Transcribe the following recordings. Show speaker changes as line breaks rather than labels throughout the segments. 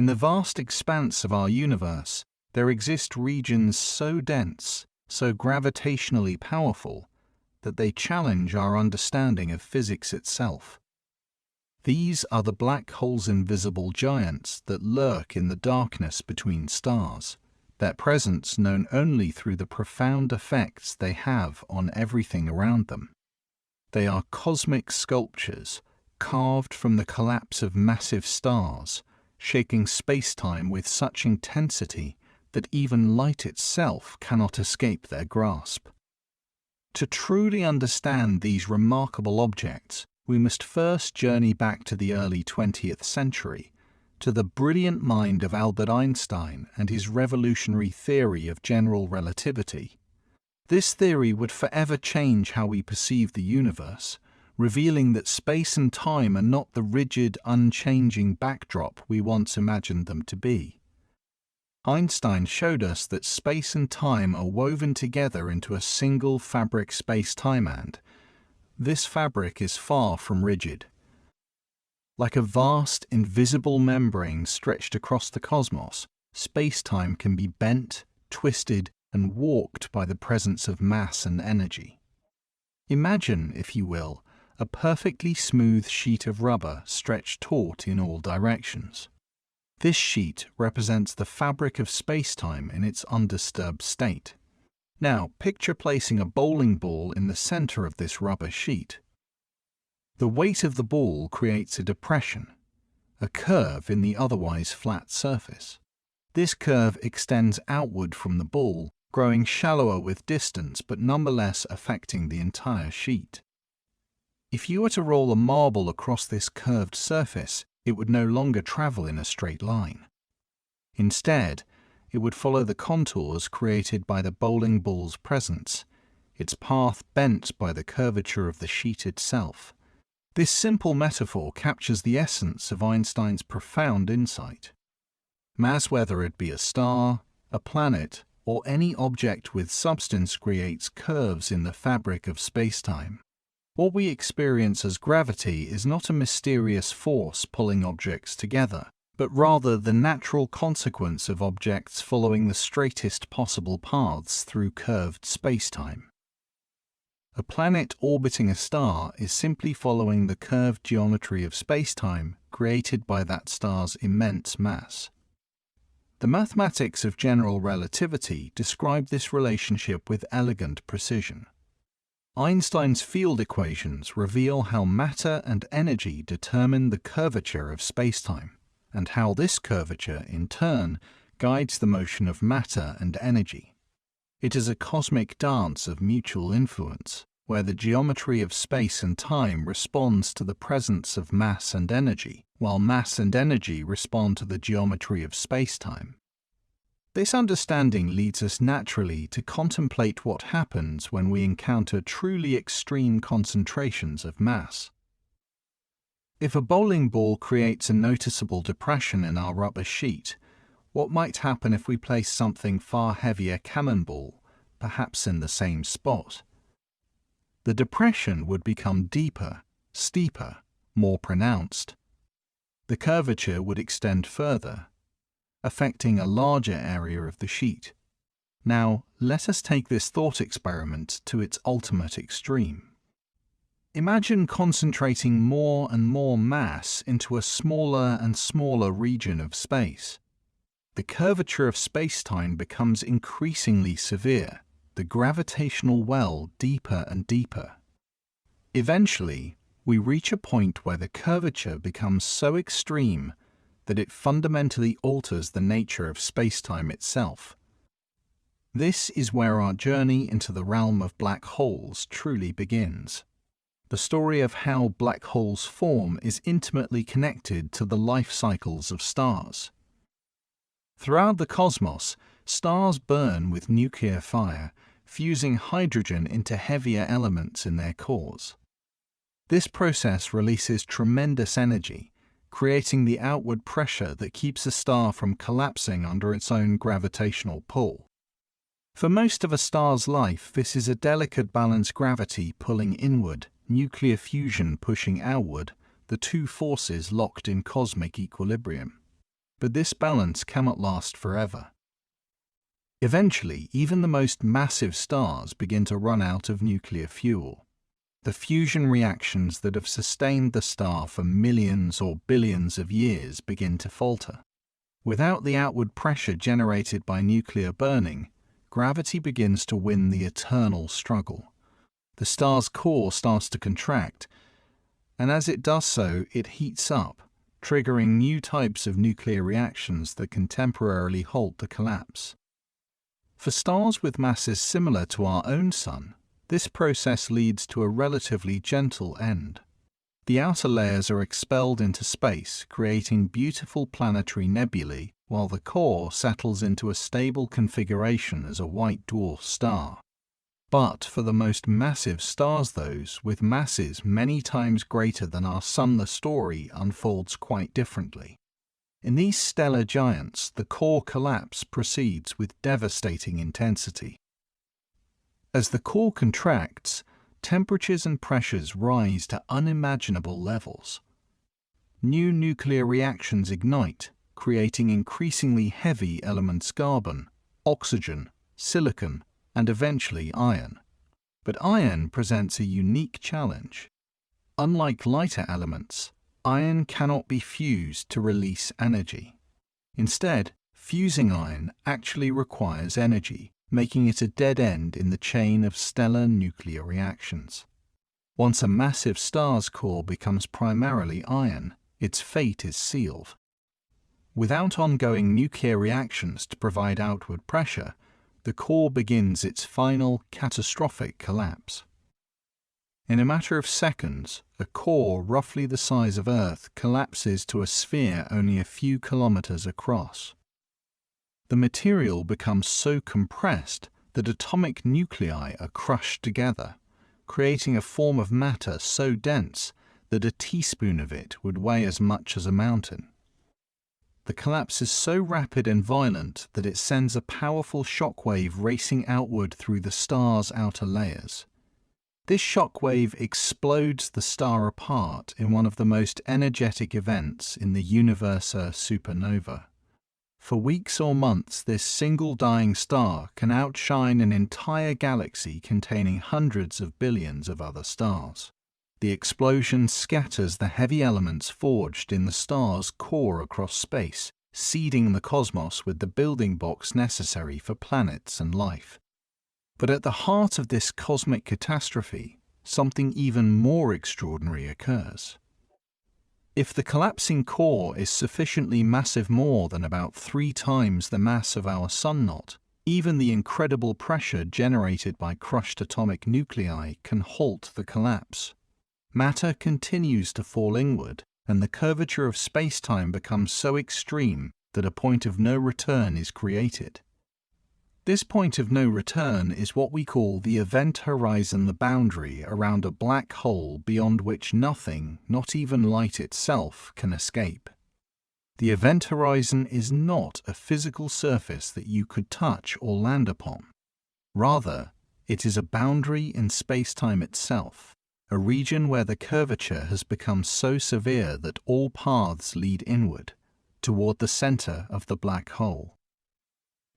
In the vast expanse of our universe, there exist regions so dense, so gravitationally powerful, that they challenge our understanding of physics itself. These are the black holes' invisible giants that lurk in the darkness between stars, their presence known only through the profound effects they have on everything around them. They are cosmic sculptures, carved from the collapse of massive stars, shaking spacetime with such intensity that even light itself cannot escape their grasp. To truly understand these remarkable objects, we must first journey back to the early 20th century, to the brilliant mind of Albert Einstein and his revolutionary theory of general relativity. This theory would forever change how we perceive the universe, revealing that space and time are not the rigid, unchanging backdrop we once imagined them to be. Einstein showed us that space and time are woven together into a single fabric space-time, and this fabric is far from rigid. Like a vast, invisible membrane stretched across the cosmos, space-time can be bent, twisted, and warped by the presence of mass and energy. Imagine, if you will, a perfectly smooth sheet of rubber stretched taut in all directions. This sheet represents the fabric of space-time in its undisturbed state. Now, picture placing a bowling ball in the center of this rubber sheet. The weight of the ball creates a depression, a curve in the otherwise flat surface. This curve extends outward from the ball, growing shallower with distance but nonetheless affecting the entire sheet. If you were to roll a marble across this curved surface, it would no longer travel in a straight line. Instead, it would follow the contours created by the bowling ball's presence, its path bent by the curvature of the sheet itself. This simple metaphor captures the essence of Einstein's profound insight. Mass, whether it be a star, a planet, or any object with substance, creates curves in the fabric of spacetime. What we experience as gravity is not a mysterious force pulling objects together, but rather the natural consequence of objects following the straightest possible paths through curved spacetime. A planet orbiting a star is simply following the curved geometry of spacetime created by that star's immense mass. The mathematics of general relativity describe this relationship with elegant precision. Einstein's field equations reveal how matter and energy determine the curvature of spacetime, and how this curvature, in turn, guides the motion of matter and energy. It is a cosmic dance of mutual influence, where the geometry of space and time responds to the presence of mass and energy, while mass and energy respond to the geometry of spacetime. This understanding leads us naturally to contemplate what happens when we encounter truly extreme concentrations of mass. If a bowling ball creates a noticeable depression in our rubber sheet, what might happen if we place something far heavier cannonball, perhaps in the same spot? The depression would become deeper, steeper, more pronounced. The curvature would extend further, affecting a larger area of the sheet. Now, let us take this thought experiment to its ultimate extreme. Imagine concentrating more and more mass into a smaller and smaller region of space. The curvature of spacetime becomes increasingly severe, the gravitational well deeper and deeper. Eventually, we reach a point where the curvature becomes so extreme that it fundamentally alters the nature of spacetime itself. This is where our journey into the realm of black holes truly begins. The story of how black holes form is intimately connected to the life cycles of stars. Throughout the cosmos, stars burn with nuclear fire, fusing hydrogen into heavier elements in their cores. This process releases tremendous energy, creating the outward pressure that keeps a star from collapsing under its own gravitational pull. For most of a star's life, this is a delicate balanced gravity pulling inward, nuclear fusion pushing outward, the two forces locked in cosmic equilibrium. but this balance cannot last forever. Eventually, even the most massive stars begin to run out of nuclear fuel. The fusion reactions that have sustained the star for millions or billions of years begin to falter. Without the outward pressure generated by nuclear burning, gravity begins to win the eternal struggle. The star's core starts to contract, and as it does so, it heats up, triggering new types of nuclear reactions that can temporarily halt the collapse. For stars with masses similar to our own Sun, this process leads to a relatively gentle end. The outer layers are expelled into space, creating beautiful planetary nebulae, while the core settles into a stable configuration as a white dwarf star. But for the most massive stars, those with masses many times greater than our Sun, the story unfolds quite differently. In these stellar giants, the core collapse proceeds with devastating intensity. As the core contracts, temperatures and pressures rise to unimaginable levels. New nuclear reactions ignite, creating increasingly heavy elements: carbon, oxygen, silicon, and eventually iron. But iron presents a unique challenge. Unlike lighter elements, iron cannot be fused to release energy. Instead, fusing iron actually requires energy, making it a dead end in the chain of stellar nuclear reactions. Once a massive star's core becomes primarily iron, its fate is sealed. Without ongoing nuclear reactions to provide outward pressure, the core begins its final catastrophic collapse. In a matter of seconds, a core roughly the size of Earth collapses to a sphere only a few kilometers across. The material becomes so compressed that atomic nuclei are crushed together, creating a form of matter so dense that a teaspoon of it would weigh as much as a mountain. The collapse is so rapid and violent that it sends a powerful shockwave racing outward through the star's outer layers. This shockwave explodes the star apart in one of the most energetic events in the universe, a supernova. For weeks or months, this single dying star can outshine an entire galaxy containing hundreds of billions of other stars. The explosion scatters the heavy elements forged in the star's core across space, seeding the cosmos with the building blocks necessary for planets and life. But at the heart of this cosmic catastrophe, something even more extraordinary occurs. If the collapsing core is sufficiently massive, more than about 3 times the mass of our Sun, not even the incredible pressure generated by crushed atomic nuclei can halt the collapse. Matter continues to fall inward, and the curvature of spacetime becomes so extreme that a point of no return is created. This point of no return is what we call the event horizon, the boundary around a black hole beyond which nothing, not even light itself, can escape. The event horizon is not a physical surface that you could touch or land upon. Rather, it is a boundary in spacetime itself, a region where the curvature has become so severe that all paths lead inward, toward the center of the black hole.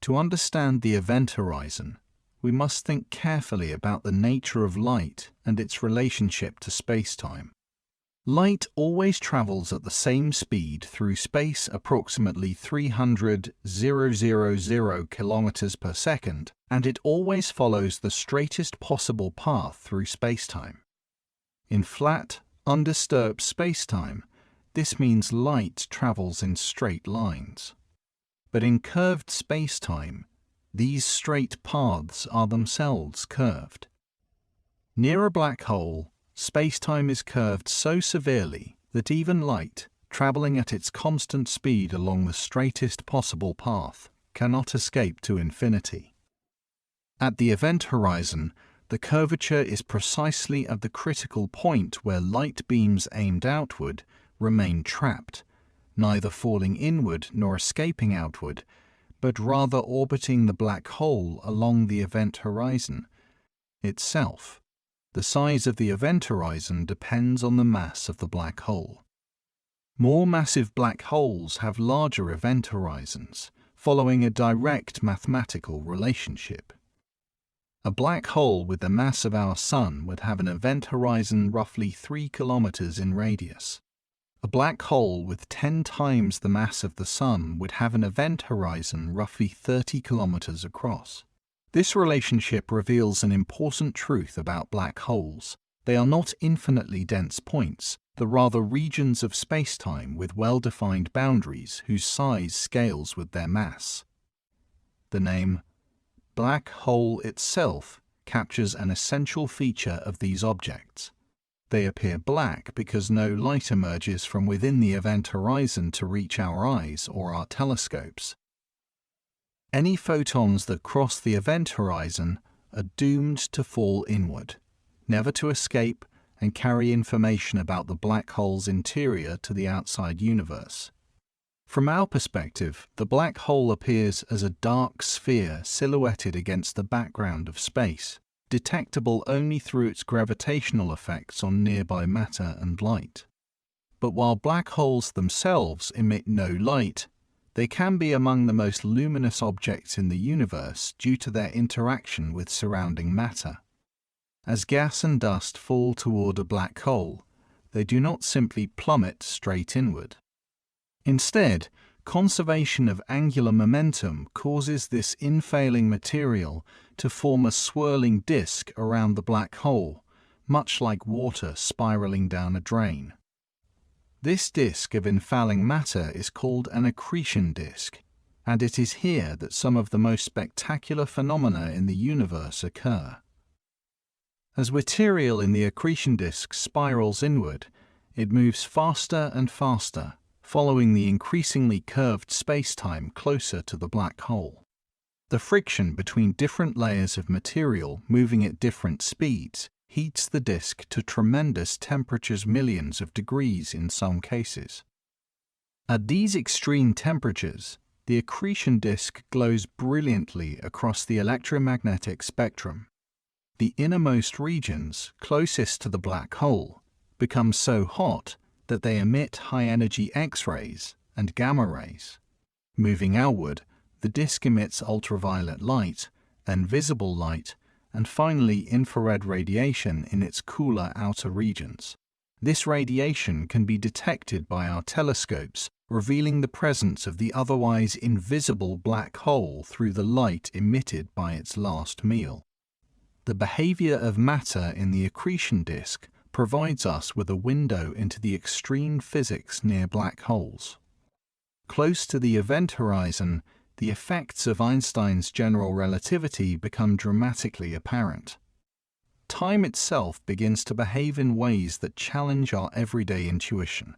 To understand the event horizon, we must think carefully about the nature of light and its relationship to spacetime. Light always travels at the same speed through space, approximately 300,000 kilometers per second, and it always follows the straightest possible path through spacetime. In flat, undisturbed spacetime, this means light travels in straight lines. But in curved spacetime, these straight paths are themselves curved. Near a black hole, spacetime is curved so severely that even light, traveling at its constant speed along the straightest possible path, cannot escape to infinity. At the event horizon, the curvature is precisely at the critical point where light beams aimed outward remain trapped, neither falling inward nor escaping outward, but rather orbiting the black hole along the event horizon itself. The size of the event horizon depends on the mass of the black hole. More massive black holes have larger event horizons, following a direct mathematical relationship. A black hole with the mass of our Sun would have an event horizon roughly 3 kilometers in radius. A black hole with 10 times the mass of the Sun would have an event horizon roughly 30 kilometers across. This relationship reveals an important truth about black holes. They are not infinitely dense points, but rather regions of spacetime with well-defined boundaries whose size scales with their mass. The name black hole itself captures an essential feature of these objects. They appear black because no light emerges from within the event horizon to reach our eyes or our telescopes. Any photons that cross the event horizon are doomed to fall inward, never to escape and carry information about the black hole's interior to the outside universe. From our perspective, the black hole appears as a dark sphere silhouetted against the background of space, detectable only through its gravitational effects on nearby matter and light. But while black holes themselves emit no light, they can be among the most luminous objects in the universe due to their interaction with surrounding matter. As gas and dust fall toward a black hole, they do not simply plummet straight inward. Instead, conservation of angular momentum causes this infailing material to form a swirling disk around the black hole, much like water spiraling down a drain. This disk of infalling matter is called an accretion disk, and it is here that some of the most spectacular phenomena in the universe occur. As material in the accretion disk spirals inward, it moves faster and faster, following the increasingly curved spacetime closer to the black hole. The friction between different layers of material moving at different speeds heats the disk to tremendous temperatures, millions of degrees in some cases. At these extreme temperatures, the accretion disk glows brilliantly across the electromagnetic spectrum. The innermost regions, closest to the black hole, become so hot that they emit high-energy X-rays and gamma rays. Moving outward, the disk emits ultraviolet light, then visible light, and finally infrared radiation in its cooler outer regions. This radiation can be detected by our telescopes, revealing the presence of the otherwise invisible black hole through the light emitted by its last meal. The behavior of matter in the accretion disk provides us with a window into the extreme physics near black holes. Close to the event horizon, the effects of Einstein's general relativity become dramatically apparent. Time itself begins to behave in ways that challenge our everyday intuition.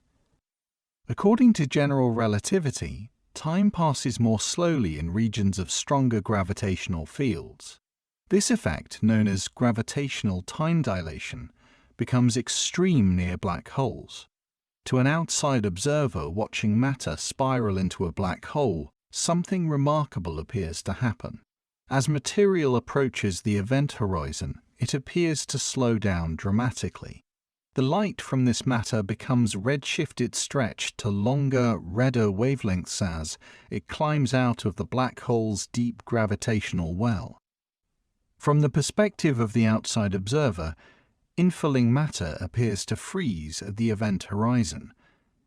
According to general relativity, time passes more slowly in regions of stronger gravitational fields. This effect, known as gravitational time dilation, becomes extreme near black holes. To an outside observer watching matter spiral into a black hole, something remarkable appears to happen. As material approaches the event horizon, it appears to slow down dramatically. The light from this matter becomes redshifted stretched to longer, redder wavelengths as it climbs out of the black hole's deep gravitational well. From the perspective of the outside observer, infilling matter appears to freeze at the event horizon,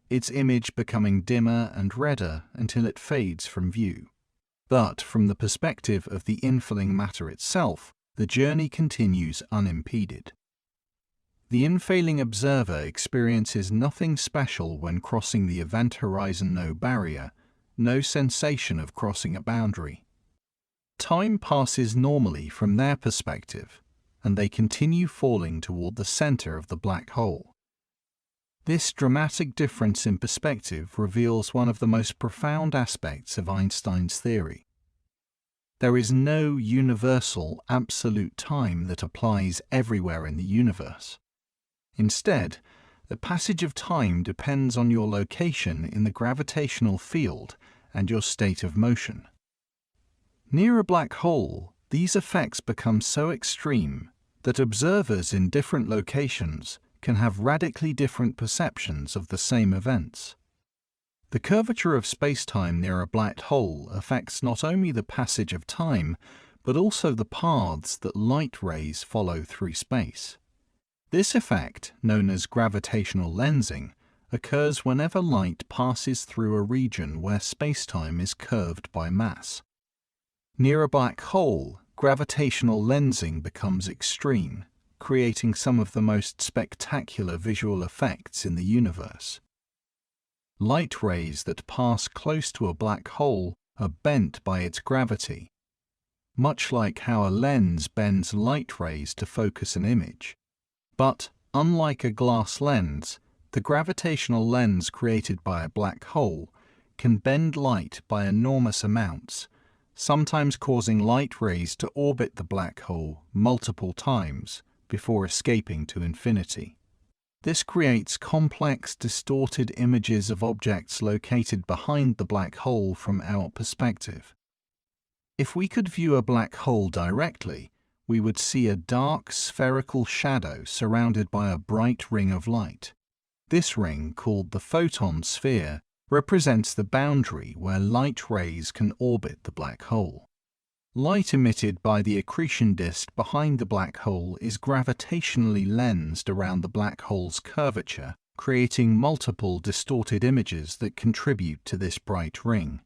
its image becoming dimmer and redder until it fades from view. But from the perspective of the infilling matter itself, the journey continues unimpeded. The infailing observer experiences nothing special when crossing the event horizon, no barrier, no sensation of crossing a boundary. Time passes normally from their perspective, and they continue falling toward the center of the black hole. This dramatic difference in perspective reveals one of the most profound aspects of Einstein's theory. There is no universal, absolute time that applies everywhere in the universe. Instead, the passage of time depends on your location in the gravitational field and your state of motion. Near a black hole, these effects become so extreme that observers in different locations can have radically different perceptions of the same events. The curvature of spacetime near a black hole affects not only the passage of time, but also the paths that light rays follow through space. This effect, known as gravitational lensing, occurs whenever light passes through a region where spacetime is curved by mass. Near a black hole, gravitational lensing becomes extreme, creating some of the most spectacular visual effects in the universe. Light rays that pass close to a black hole are bent by its gravity, much like how a lens bends light rays to focus an image. But, unlike a glass lens, the gravitational lens created by a black hole can bend light by enormous amounts, sometimes causing light rays to orbit the black hole multiple times before escaping to infinity. This creates complex, distorted images of objects located behind the black hole from our perspective. If we could view a black hole directly, we would see a dark, spherical shadow surrounded by a bright ring of light. This ring, called the photon sphere, represents the boundary where light rays can orbit the black hole. Light emitted by the accretion disk behind the black hole is gravitationally lensed around the black hole's curvature, creating multiple distorted images that contribute to this bright ring.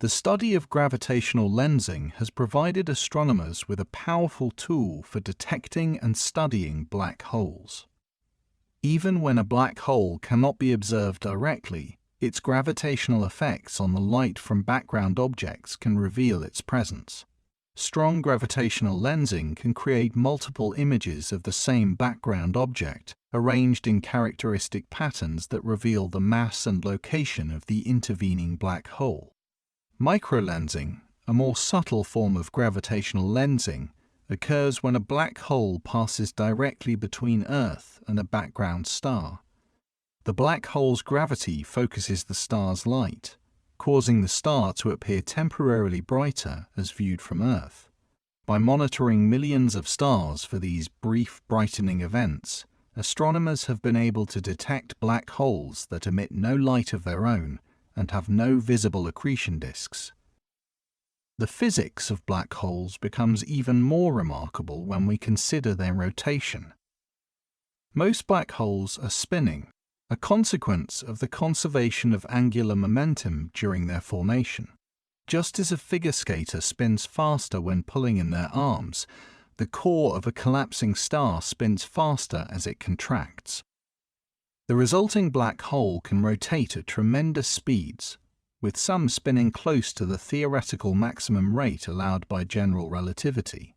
The study of gravitational lensing has provided astronomers with a powerful tool for detecting and studying black holes. Even when a black hole cannot be observed directly, its gravitational effects on the light from background objects can reveal its presence. Strong gravitational lensing can create multiple images of the same background object, arranged in characteristic patterns that reveal the mass and location of the intervening black hole. Microlensing, a more subtle form of gravitational lensing, occurs when a black hole passes directly between Earth and a background star. The black hole's gravity focuses the star's light, causing the star to appear temporarily brighter as viewed from Earth. By monitoring millions of stars for these brief brightening events, astronomers have been able to detect black holes that emit no light of their own and have no visible accretion disks. The physics of black holes becomes even more remarkable when we consider their rotation. Most black holes are spinning, a consequence of the conservation of angular momentum during their formation. Just as a figure skater spins faster when pulling in their arms, the core of a collapsing star spins faster as it contracts. The resulting black hole can rotate at tremendous speeds, with some spinning close to the theoretical maximum rate allowed by general relativity.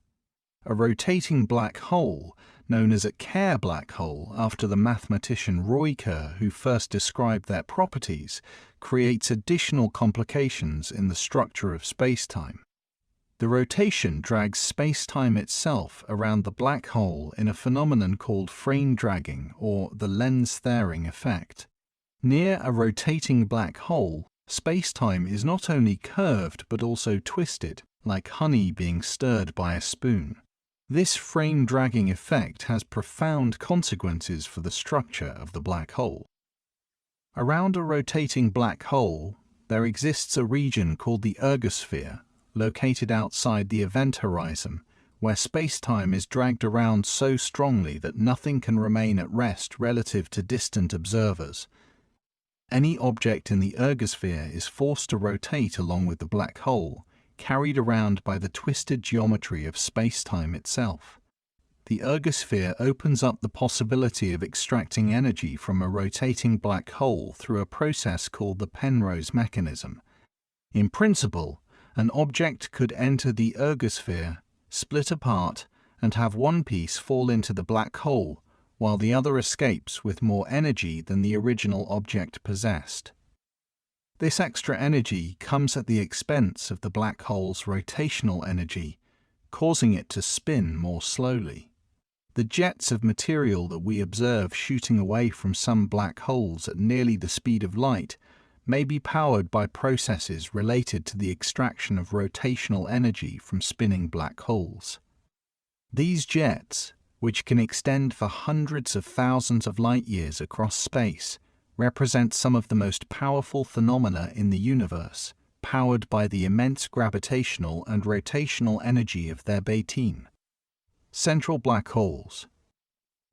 A rotating black hole, known as a Kerr black hole after the mathematician Roy Kerr who first described their properties, creates additional complications in the structure of spacetime. The rotation drags spacetime itself around the black hole in a phenomenon called frame dragging or the lens-tharing effect. Near a rotating black hole, spacetime is not only curved but also twisted, like honey being stirred by a spoon. This frame-dragging effect has profound consequences for the structure of the black hole. Around a rotating black hole, there exists a region called the ergosphere, located outside the event horizon, where spacetime is dragged around so strongly that nothing can remain at rest relative to distant observers. Any object in the ergosphere is forced to rotate along with the black hole, carried around by the twisted geometry of spacetime itself. The ergosphere opens up the possibility of extracting energy from a rotating black hole through a process called the Penrose mechanism. In principle, an object could enter the ergosphere, split apart, and have one piece fall into the black hole, while the other escapes with more energy than the original object possessed. This extra energy comes at the expense of the black hole's rotational energy, causing it to spin more slowly. The jets of material that we observe shooting away from some black holes at nearly the speed of light may be powered by processes related to the extraction of rotational energy from spinning black holes. These jets, which can extend for hundreds of thousands of light-years across space, represent some of the most powerful phenomena in the universe, powered by the immense gravitational and rotational energy of their team. Central black holes.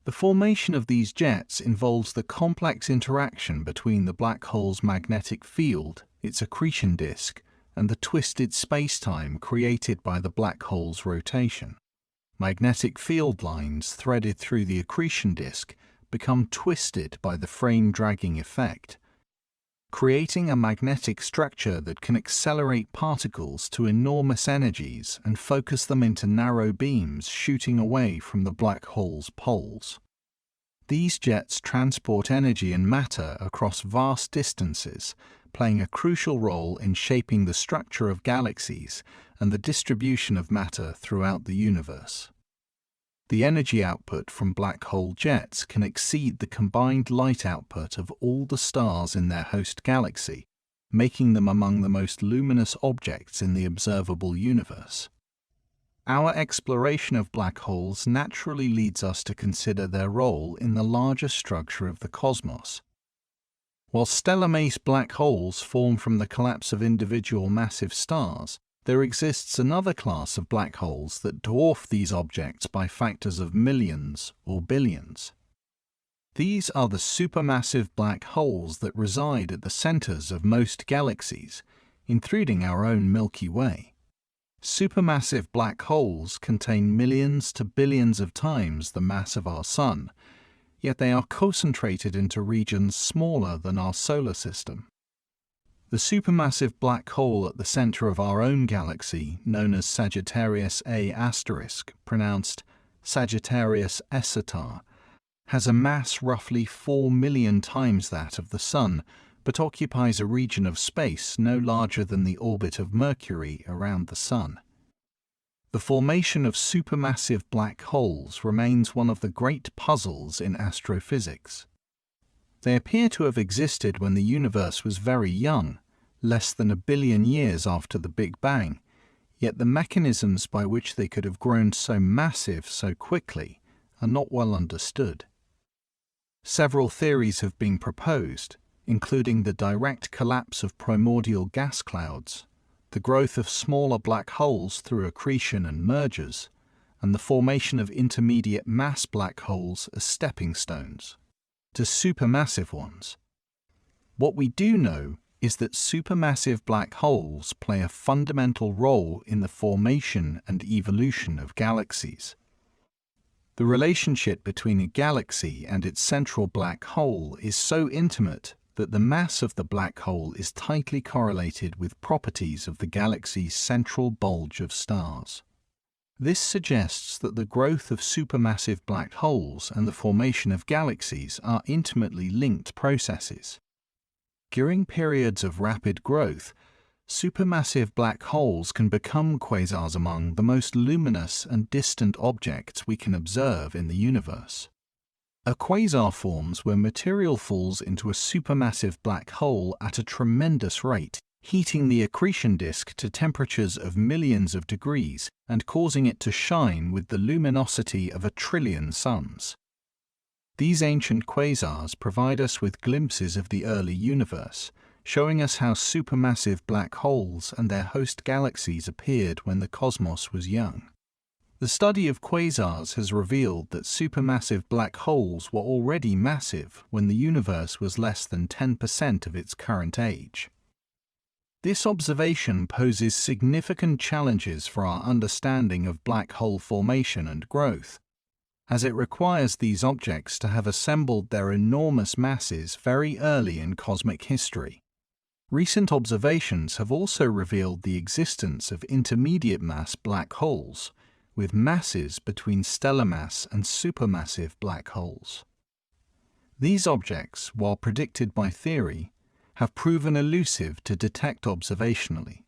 The formation of these jets involves the complex interaction between the black hole's magnetic field, its accretion disk, and the twisted spacetime created by the black hole's rotation. Magnetic field lines threaded through the accretion disk become twisted by the frame dragging effect, creating a magnetic structure that can accelerate particles to enormous energies and focus them into narrow beams shooting away from the black hole's poles. These jets transport energy and matter across vast distances, playing a crucial role in shaping the structure of galaxies and the distribution of matter throughout the universe. The energy output from black hole jets can exceed the combined light output of all the stars in their host galaxy, making them among the most luminous objects in the observable universe. Our exploration of black holes naturally leads us to consider their role in the larger structure of the cosmos. While stellar-mass black holes form from the collapse of individual massive stars, there exists another class of black holes that dwarf these objects by factors of millions or billions. These are the supermassive black holes that reside at the centers of most galaxies, including our own Milky Way. Supermassive black holes contain millions to billions of times the mass of our Sun, yet they are concentrated into regions smaller than our solar system. The supermassive black hole at the center of our own galaxy, known as Sagittarius A*, pronounced Sagittarius Escitar, has a mass roughly 4 million times that of the Sun, but occupies a region of space no larger than the orbit of Mercury around the Sun. The formation of supermassive black holes remains one of the great puzzles in astrophysics. They appear to have existed when the universe was very young, less than 1 billion years after the Big Bang, yet the mechanisms by which they could have grown so massive so quickly are not well understood. Several theories have been proposed, including the direct collapse of primordial gas clouds, the growth of smaller black holes through accretion and mergers, and the formation of intermediate mass black holes as stepping stones to supermassive ones. What we do know is that supermassive black holes play a fundamental role in the formation and evolution of galaxies. The relationship between a galaxy and its central black hole is so intimate that the mass of the black hole is tightly correlated with properties of the galaxy's central bulge of stars. This suggests that the growth of supermassive black holes and the formation of galaxies are intimately linked processes. During periods of rapid growth, supermassive black holes can become quasars among the most luminous and distant objects we can observe in the universe. A quasar forms when material falls into a supermassive black hole at a tremendous rate, heating the accretion disk to temperatures of millions of degrees and causing it to shine with the luminosity of 1 trillion suns. These ancient quasars provide us with glimpses of the early universe, showing us how supermassive black holes and their host galaxies appeared when the cosmos was young. The study of quasars has revealed that supermassive black holes were already massive when the universe was less than 10% of its current age. This observation poses significant challenges for our understanding of black hole formation and growth, as it requires these objects to have assembled their enormous masses very early in cosmic history. Recent observations have also revealed the existence of intermediate mass black holes, with masses between stellar mass and supermassive black holes. These objects, while predicted by theory, have proven elusive to detect observationally.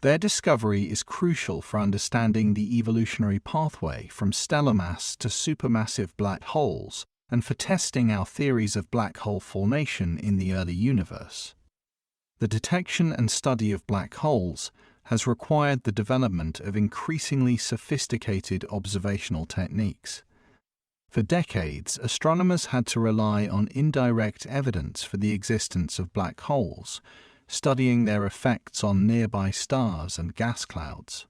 Their discovery is crucial for understanding the evolutionary pathway from stellar mass to supermassive black holes and for testing our theories of black hole formation in the early universe. The detection and study of black holes has required the development of increasingly sophisticated observational techniques. For decades, astronomers had to rely on indirect evidence for the existence of black holes, studying their effects on nearby stars and gas clouds.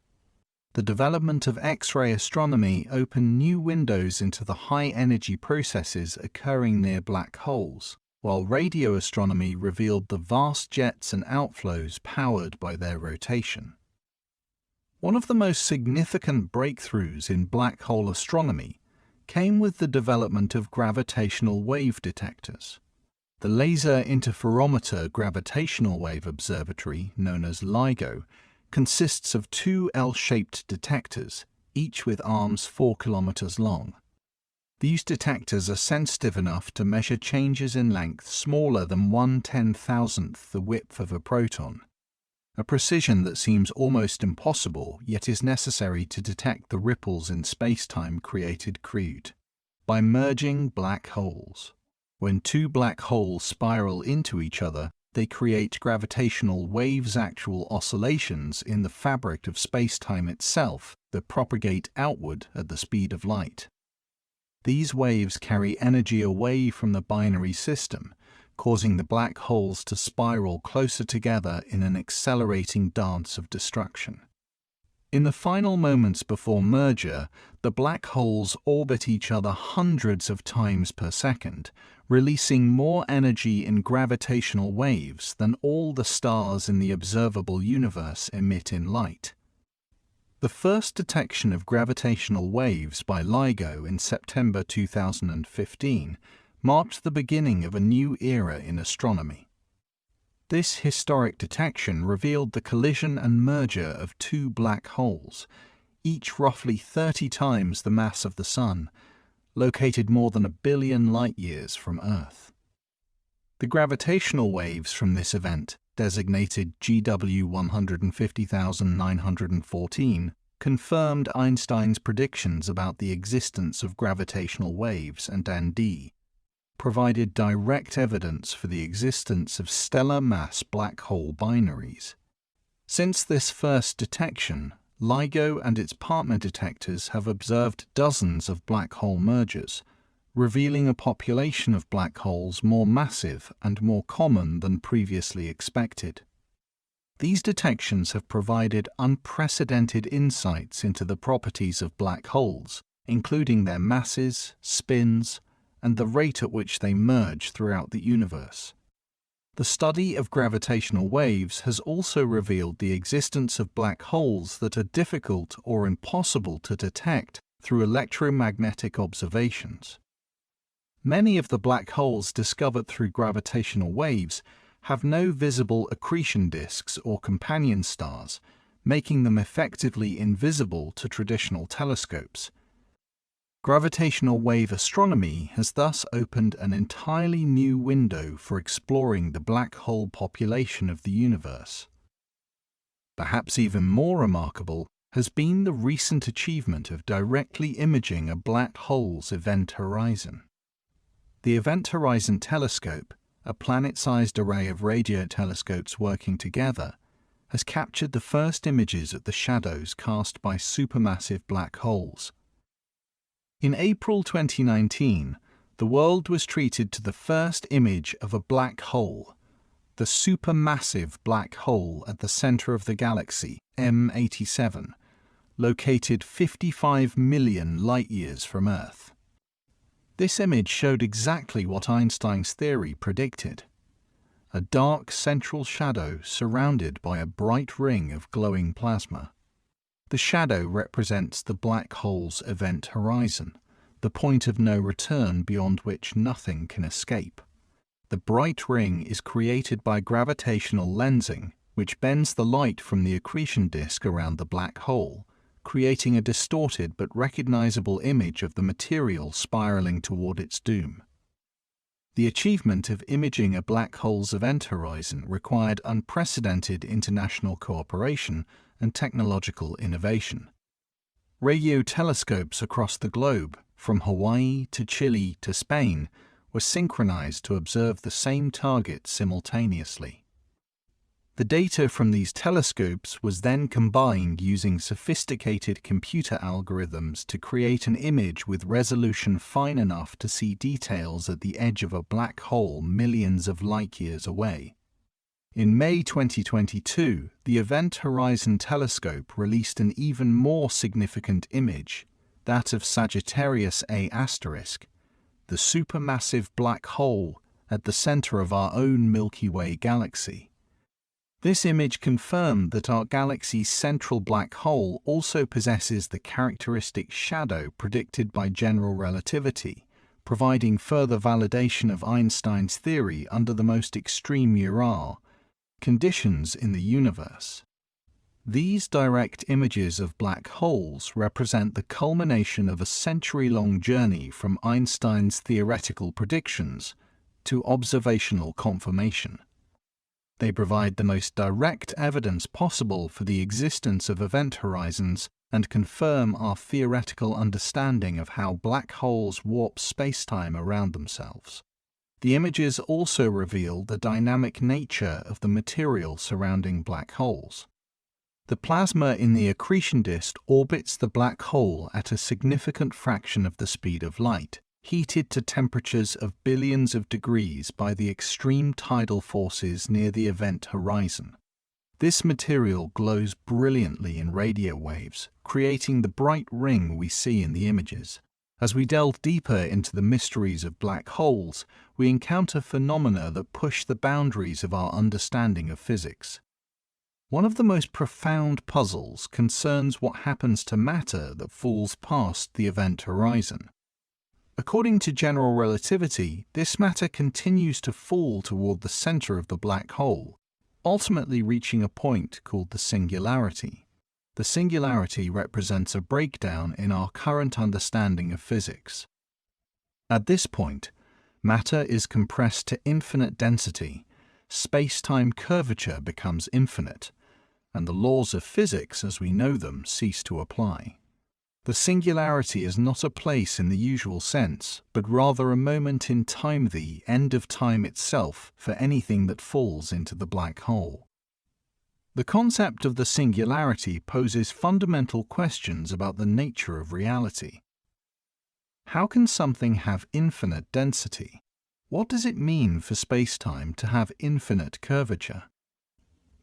The development of X-ray astronomy opened new windows into the high-energy processes occurring near black holes, while radio astronomy revealed the vast jets and outflows powered by their rotation. One of the most significant breakthroughs in black hole astronomy came with the development of gravitational wave detectors. The Laser Interferometer Gravitational Wave Observatory, known as LIGO, consists of two L-shaped detectors, each with arms 4 kilometers long. These detectors are sensitive enough to measure changes in length smaller than 1/10,000th the width of a proton, a precision that seems almost impossible yet is necessary to detect the ripples in spacetime created by merging black holes. When two black holes spiral into each other, they create gravitational waves, actual oscillations in the fabric of spacetime itself that propagate outward at the speed of light. These waves carry energy away from the binary system, causing the black holes to spiral closer together in an accelerating dance of destruction. In the final moments before merger, the black holes orbit each other hundreds of times per second, releasing more energy in gravitational waves than all the stars in the observable universe emit in light. The first detection of gravitational waves by LIGO in September 2015 marked the beginning of a new era in astronomy. This historic detection revealed the collision and merger of two black holes, each roughly 30 times the mass of the Sun, located more than 1 billion light-years from Earth. The gravitational waves from this event, designated GW 150,914, confirmed Einstein's predictions about the existence of gravitational waves and provided direct evidence for the existence of stellar mass black hole binaries. Since this first detection, LIGO and its partner detectors have observed dozens of black hole mergers, revealing a population of black holes more massive and more common than previously expected. These detections have provided unprecedented insights into the properties of black holes, including their masses, spins, and the rate at which they merge throughout the universe. The study of gravitational waves has also revealed the existence of black holes that are difficult or impossible to detect through electromagnetic observations. Many of the black holes discovered through gravitational waves have no visible accretion disks or companion stars, making them effectively invisible to traditional telescopes. Gravitational wave astronomy has thus opened an entirely new window for exploring the black hole population of the universe. Perhaps even more remarkable has been the recent achievement of directly imaging a black hole's event horizon. The Event Horizon Telescope, a planet-sized array of radio telescopes working together, has captured the first images of the shadows cast by supermassive black holes. In April 2019, the world was treated to the first image of a black hole, the supermassive black hole at the center of the galaxy, M87, located 55 million light-years from Earth. This image showed exactly what Einstein's theory predicted: a dark central shadow surrounded by a bright ring of glowing plasma. The shadow represents the black hole's event horizon, the point of no return beyond which nothing can escape. The bright ring is created by gravitational lensing, which bends the light from the accretion disk around the black hole, creating a distorted but recognizable image of the material spiraling toward its doom. The achievement of imaging a black hole's event horizon required unprecedented international cooperation and technological innovation. Radio telescopes across the globe, from Hawaii to Chile to Spain, were synchronized to observe the same target simultaneously. The data from these telescopes was then combined using sophisticated computer algorithms to create an image with resolution fine enough to see details at the edge of a black hole millions of light-years away. In May 2022, the Event Horizon Telescope released an even more significant image, that of Sagittarius A*, the supermassive black hole at the center of our own Milky Way galaxy. This image confirmed that our galaxy's central black hole also possesses the characteristic shadow predicted by general relativity, providing further validation of Einstein's theory under the most extreme conditions in the universe. These direct images of black holes represent the culmination of a century-long journey from Einstein's theoretical predictions to observational confirmation. They provide the most direct evidence possible for the existence of event horizons and confirm our theoretical understanding of how black holes warp spacetime around themselves. The images also reveal the dynamic nature of the material surrounding black holes. The plasma in the accretion disk orbits the black hole at a significant fraction of the speed of light, heated to temperatures of billions of degrees by the extreme tidal forces near the event horizon. This material glows brilliantly in radio waves, creating the bright ring we see in the images. As we delve deeper into the mysteries of black holes, we encounter phenomena that push the boundaries of our understanding of physics. One of the most profound puzzles concerns what happens to matter that falls past the event horizon. According to general relativity, this matter continues to fall toward the center of the black hole, ultimately reaching a point called the singularity. The singularity represents a breakdown in our current understanding of physics. At this point, matter is compressed to infinite density, space-time curvature becomes infinite, and the laws of physics as we know them cease to apply. The singularity is not a place in the usual sense, but rather a moment in time, the end of time itself for anything that falls into the black hole. The concept of the singularity poses fundamental questions about the nature of reality. How can something have infinite density? What does it mean for spacetime to have infinite curvature?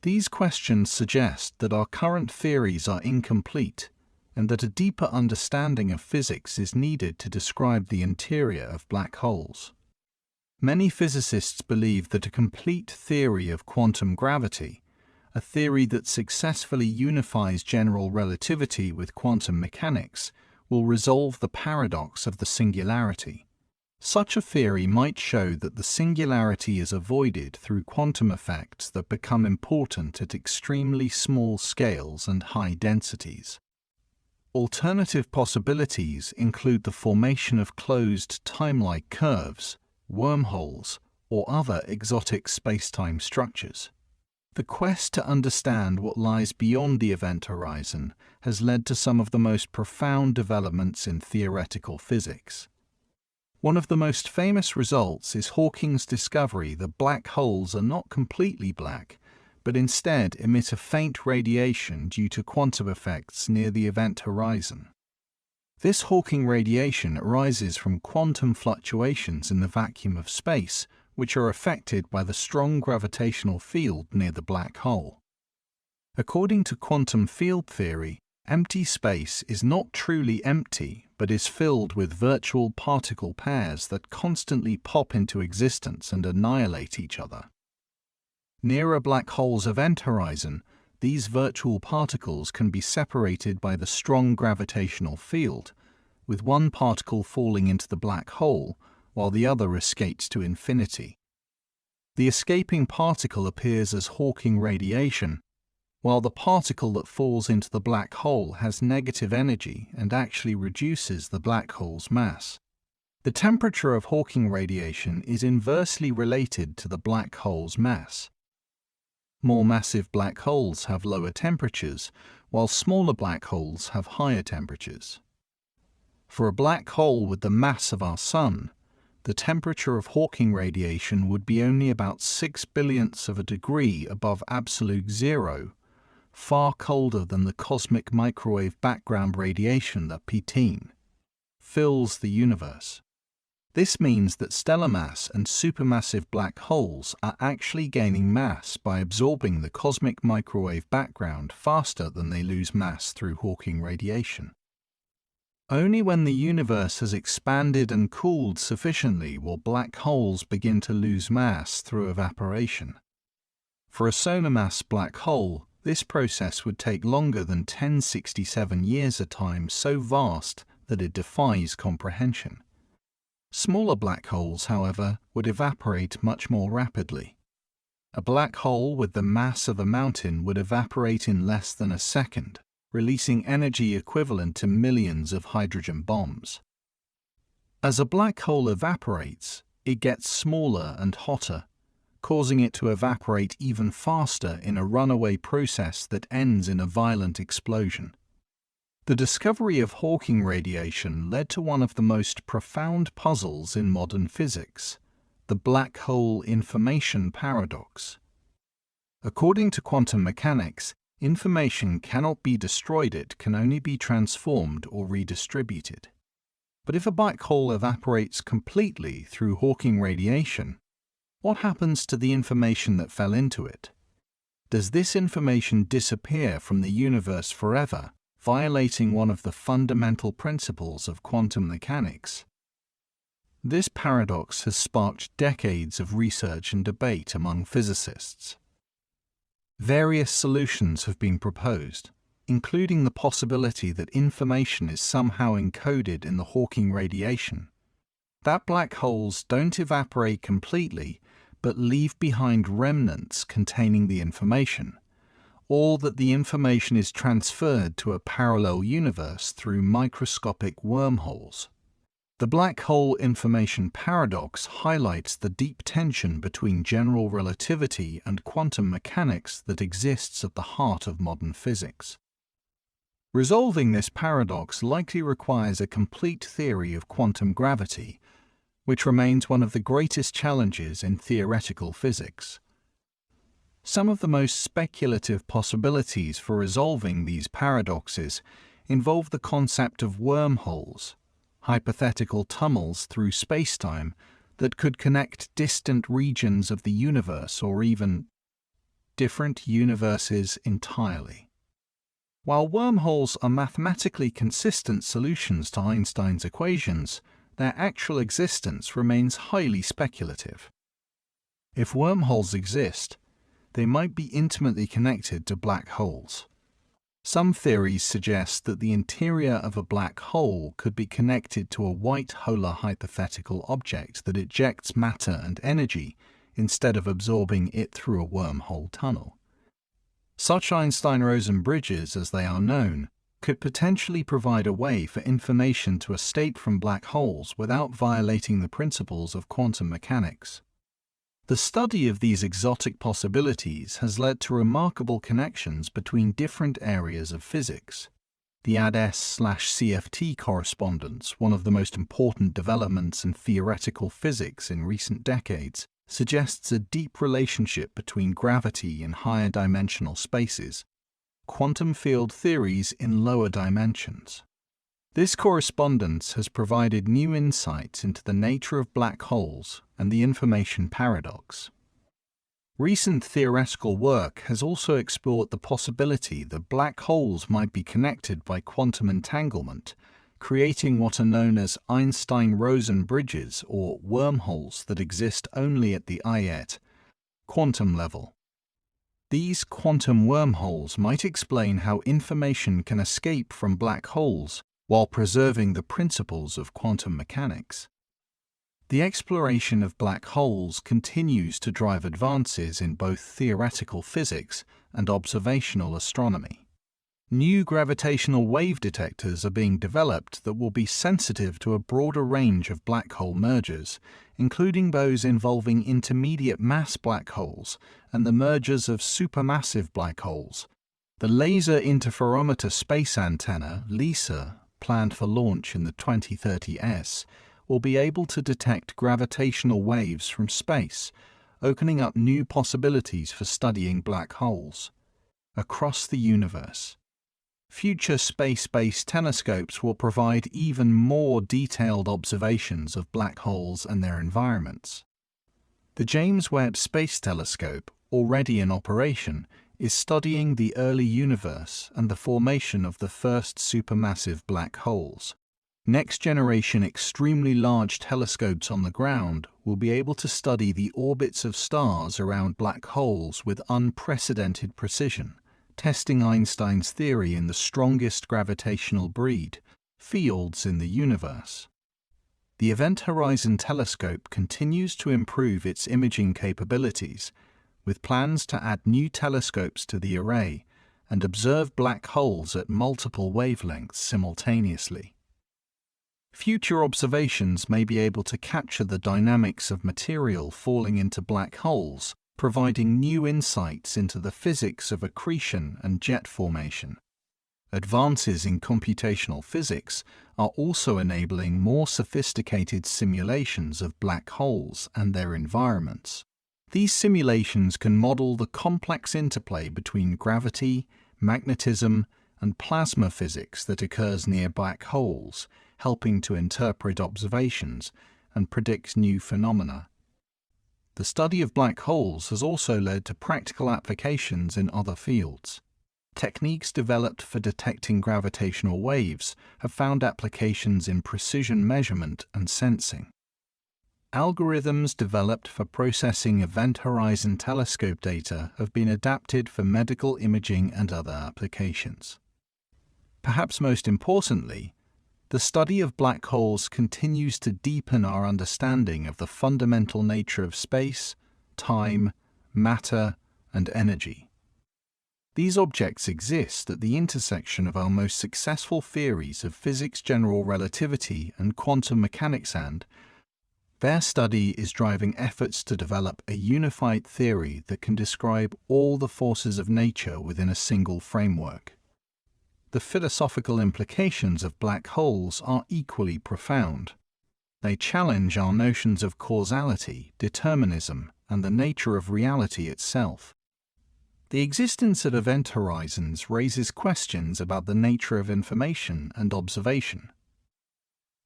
These questions suggest that our current theories are incomplete, and that a deeper understanding of physics is needed to describe the interior of black holes. Many physicists believe that a complete theory of quantum gravity, a theory that successfully unifies general relativity with quantum mechanics, will resolve the paradox of the singularity. Such a theory might show that the singularity is avoided through quantum effects that become important at extremely small scales and high densities. Alternative possibilities include the formation of closed time-like curves, wormholes, or other exotic spacetime structures. The quest to understand what lies beyond the event horizon has led to some of the most profound developments in theoretical physics. One of the most famous results is Hawking's discovery that black holes are not completely black, but instead emit a faint radiation due to quantum effects near the event horizon. This Hawking radiation arises from quantum fluctuations in the vacuum of space, which are affected by the strong gravitational field near the black hole. According to quantum field theory, empty space is not truly empty, but is filled with virtual particle pairs that constantly pop into existence and annihilate each other. Near a black hole's event horizon, these virtual particles can be separated by the strong gravitational field, with one particle falling into the black hole while the other escapes to infinity. The escaping particle appears as Hawking radiation, while the particle that falls into the black hole has negative energy and actually reduces the black hole's mass. The temperature of Hawking radiation is inversely related to the black hole's mass. More massive black holes have lower temperatures, while smaller black holes have higher temperatures. For a black hole with the mass of our Sun, the temperature of Hawking radiation would be only about 6 billionths of a degree above absolute zero, far colder than the cosmic microwave background radiation that P10 fills the universe. This means that stellar mass and supermassive black holes are actually gaining mass by absorbing the cosmic microwave background faster than they lose mass through Hawking radiation. Only when the universe has expanded and cooled sufficiently will black holes begin to lose mass through evaporation. For a solar mass black hole, this process would take longer than 1067 years, a time so vast that it defies comprehension. Smaller black holes, however, would evaporate much more rapidly. A black hole with the mass of a mountain would evaporate in less than a second, releasing energy equivalent to millions of hydrogen bombs. As a black hole evaporates, it gets smaller and hotter, causing it to evaporate even faster in a runaway process that ends in a violent explosion. The discovery of Hawking radiation led to one of the most profound puzzles in modern physics, the black hole information paradox. According to quantum mechanics, information cannot be destroyed, it can only be transformed or redistributed. But if a black hole evaporates completely through Hawking radiation, what happens to the information that fell into it? Does this information disappear from the universe forever, violating one of the fundamental principles of quantum mechanics? This paradox has sparked decades of research and debate among physicists. Various solutions have been proposed, including the possibility that information is somehow encoded in the Hawking radiation, that black holes don't evaporate completely but leave behind remnants containing the information, or that the information is transferred to a parallel universe through microscopic wormholes. The black hole information paradox highlights the deep tension between general relativity and quantum mechanics that exists at the heart of modern physics. Resolving this paradox likely requires a complete theory of quantum gravity, which remains one of the greatest challenges in theoretical physics. Some of the most speculative possibilities for resolving these paradoxes involve the concept of wormholes, hypothetical tunnels through spacetime that could connect distant regions of the universe or even different universes entirely. While wormholes are mathematically consistent solutions to Einstein's equations, their actual existence remains highly speculative. If wormholes exist, they might be intimately connected to black holes. Some theories suggest that the interior of a black hole could be connected to a white-holar hypothetical object that ejects matter and energy instead of absorbing it through a wormhole tunnel. Such Einstein-Rosen bridges, as they are known, could potentially provide a way for information to escape from black holes without violating the principles of quantum mechanics. The study of these exotic possibilities has led to remarkable connections between different areas of physics. The ADS/CFT correspondence, one of the most important developments in theoretical physics in recent decades, suggests a deep relationship between gravity in higher dimensional spaces, quantum field theories in lower dimensions. This correspondence has provided new insights into the nature of black holes and the information paradox. Recent theoretical work has also explored the possibility that black holes might be connected by quantum entanglement, creating what are known as Einstein-Rosen bridges or wormholes that exist only at the IET quantum level. These quantum wormholes might explain how information can escape from black holes while preserving the principles of quantum mechanics. The exploration of black holes continues to drive advances in both theoretical physics and observational astronomy. New gravitational wave detectors are being developed that will be sensitive to a broader range of black hole mergers, including those involving intermediate mass black holes and the mergers of supermassive black holes. The Laser Interferometer Space Antenna, LISA, planned for launch in the 2030s, will be able to detect gravitational waves from space, opening up new possibilities for studying black holes across the universe. Future space-based telescopes will provide even more detailed observations of black holes and their environments. The James Webb Space Telescope, already in operation, is studying the early universe and the formation of the first supermassive black holes. Next-generation extremely large telescopes on the ground will be able to study the orbits of stars around black holes with unprecedented precision, testing Einstein's theory in the strongest gravitational breed, fields in the universe. The Event Horizon Telescope continues to improve its imaging capabilities, with plans to add new telescopes to the array and observe black holes at multiple wavelengths simultaneously. Future observations may be able to capture the dynamics of material falling into black holes, providing new insights into the physics of accretion and jet formation. Advances in computational physics are also enabling more sophisticated simulations of black holes and their environments. These simulations can model the complex interplay between gravity, magnetism, and plasma physics that occurs near black holes, helping to interpret observations and predict new phenomena. The study of black holes has also led to practical applications in other fields. Techniques developed for detecting gravitational waves have found applications in precision measurement and sensing. Algorithms developed for processing Event Horizon Telescope data have been adapted for medical imaging and other applications. Perhaps most importantly, the study of black holes continues to deepen our understanding of the fundamental nature of space, time, matter, and energy. These objects exist at the intersection of our most successful theories of physics, general relativity, and quantum mechanics, and their study is driving efforts to develop a unified theory that can describe all the forces of nature within a single framework. The philosophical implications of black holes are equally profound. They challenge our notions of causality, determinism, and the nature of reality itself. The existence of event horizons raises questions about the nature of information and observation.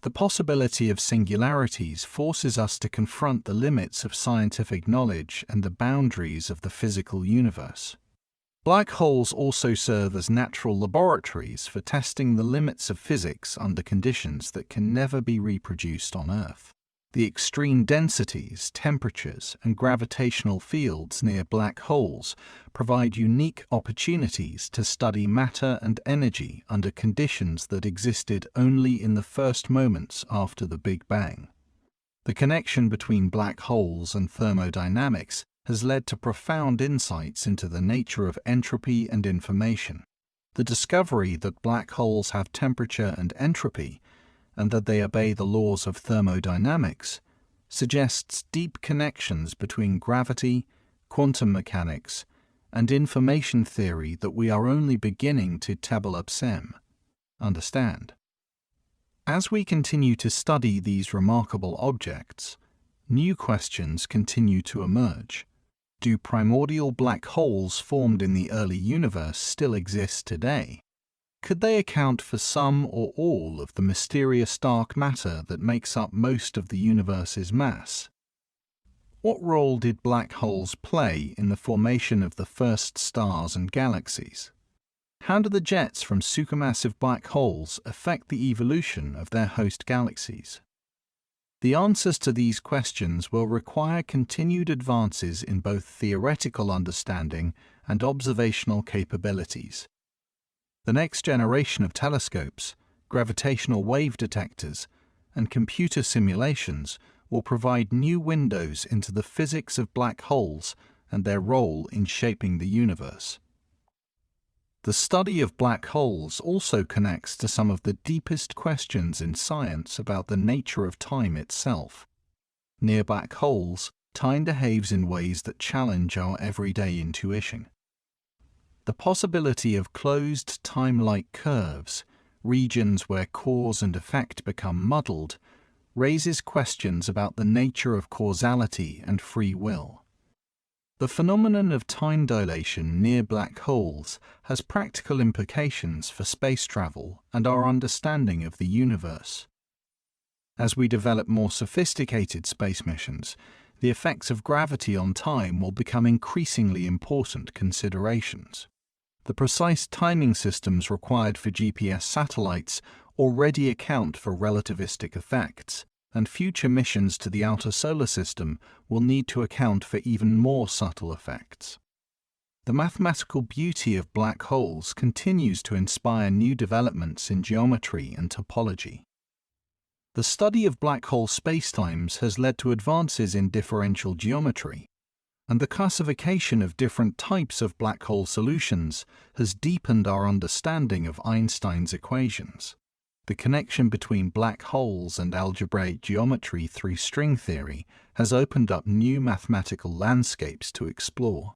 The possibility of singularities forces us to confront the limits of scientific knowledge and the boundaries of the physical universe. Black holes also serve as natural laboratories for testing the limits of physics under conditions that can never be reproduced on Earth. The extreme densities, temperatures, and gravitational fields near black holes provide unique opportunities to study matter and energy under conditions that existed only in the first moments after the Big Bang. The connection between black holes and thermodynamics has led to profound insights into the nature of entropy and information. The discovery that black holes have temperature and entropy, and that they obey the laws of thermodynamics, suggests deep connections between gravity, quantum mechanics, and information theory that we are only beginning to understand. As we continue to study these remarkable objects, new questions continue to emerge. Do primordial black holes formed in the early universe still exist today? Could they account for some or all of the mysterious dark matter that makes up most of the universe's mass? What role did black holes play in the formation of the first stars and galaxies? How do the jets from supermassive black holes affect the evolution of their host galaxies? The answers to these questions will require continued advances in both theoretical understanding and observational capabilities. The next generation of telescopes, gravitational wave detectors, and computer simulations will provide new windows into the physics of black holes and their role in shaping the universe. The study of black holes also connects to some of the deepest questions in science about the nature of time itself. Near black holes, time behaves in ways that challenge our everyday intuition. The possibility of closed time-like curves, regions where cause and effect become muddled, raises questions about the nature of causality and free will. The phenomenon of time dilation near black holes has practical implications for space travel and our understanding of the universe. As we develop more sophisticated space missions, the effects of gravity on time will become increasingly important considerations. The precise timing systems required for GPS satellites already account for relativistic effects, and future missions to the outer solar system will need to account for even more subtle effects. The mathematical beauty of black holes continues to inspire new developments in geometry and topology. The study of black hole spacetimes has led to advances in differential geometry, and the classification of different types of black hole solutions has deepened our understanding of Einstein's equations. The connection between black holes and algebraic geometry through string theory has opened up new mathematical landscapes to explore.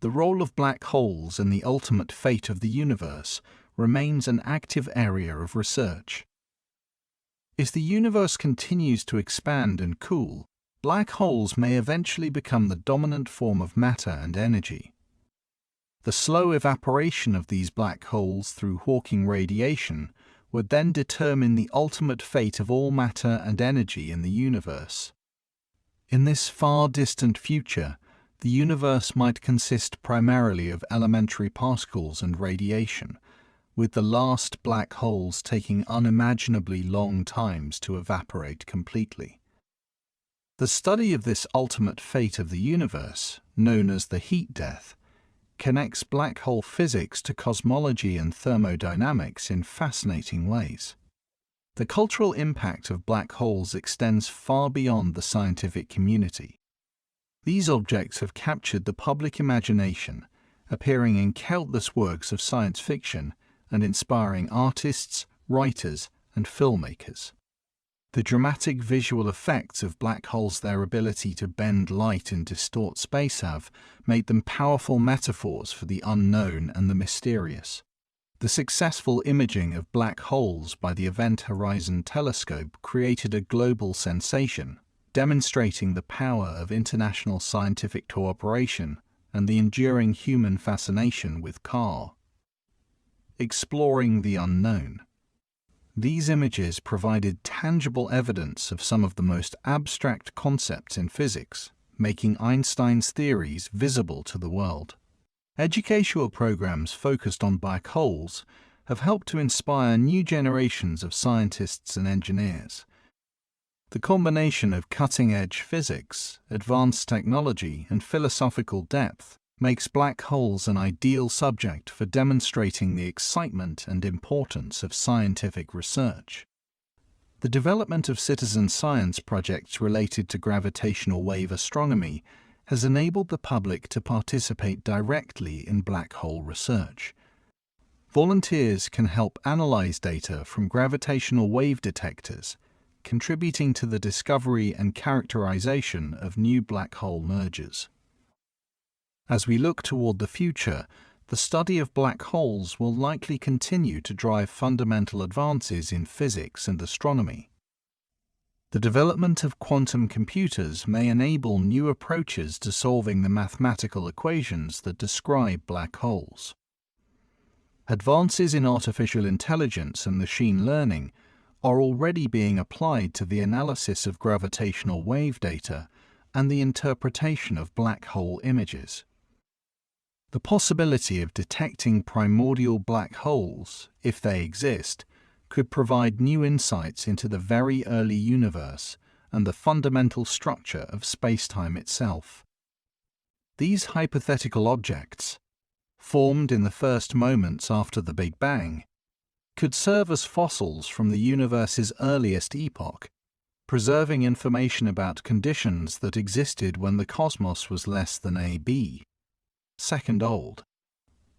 The role of black holes in the ultimate fate of the universe remains an active area of research. As the universe continues to expand and cool, black holes may eventually become the dominant form of matter and energy. The slow evaporation of these black holes through Hawking radiation would then determine the ultimate fate of all matter and energy in the universe. In this far distant future, the universe might consist primarily of elementary particles and radiation, with the last black holes taking unimaginably long times to evaporate completely. The study of this ultimate fate of the universe, known as the heat death, connects black hole physics to cosmology and thermodynamics in fascinating ways. The cultural impact of black holes extends far beyond the scientific community. These objects have captured the public imagination, appearing in countless works of science fiction and inspiring artists, writers, and filmmakers. The dramatic visual effects of black holes, their ability to bend light and distort space, have made them powerful metaphors for the unknown and the mysterious. The successful imaging of black holes by the Event Horizon Telescope created a global sensation, demonstrating the power of international scientific cooperation and the enduring human fascination with CAR. Exploring the unknown. These images provided tangible evidence of some of the most abstract concepts in physics, making Einstein's theories visible to the world. Educational programs focused on black holes have helped to inspire new generations of scientists and engineers. The combination of cutting-edge physics, advanced technology, and philosophical depth makes black holes an ideal subject for demonstrating the excitement and importance of scientific research. The development of citizen science projects related to gravitational wave astronomy has enabled the public to participate directly in black hole research. Volunteers can help analyze data from gravitational wave detectors, contributing to the discovery and characterization of new black hole mergers. As we look toward the future, the study of black holes will likely continue to drive fundamental advances in physics and astronomy. The development of quantum computers may enable new approaches to solving the mathematical equations that describe black holes. Advances in artificial intelligence and machine learning are already being applied to the analysis of gravitational wave data and the interpretation of black hole images. The possibility of detecting primordial black holes, if they exist, could provide new insights into the very early universe and the fundamental structure of spacetime itself. These hypothetical objects, formed in the first moments after the Big Bang, could serve as fossils from the universe's earliest epoch, preserving information about conditions that existed when the cosmos was less than a second old.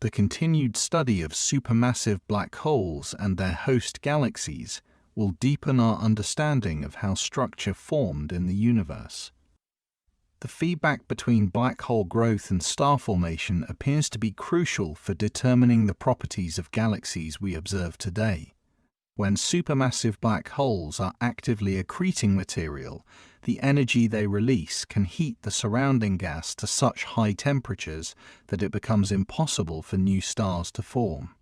The continued study of supermassive black holes and their host galaxies will deepen our understanding of how structure formed in the universe. The feedback between black hole growth and star formation appears to be crucial for determining the properties of galaxies we observe today. When supermassive black holes are actively accreting material, the energy they release can heat the surrounding gas to such high temperatures that it becomes impossible for new stars to form.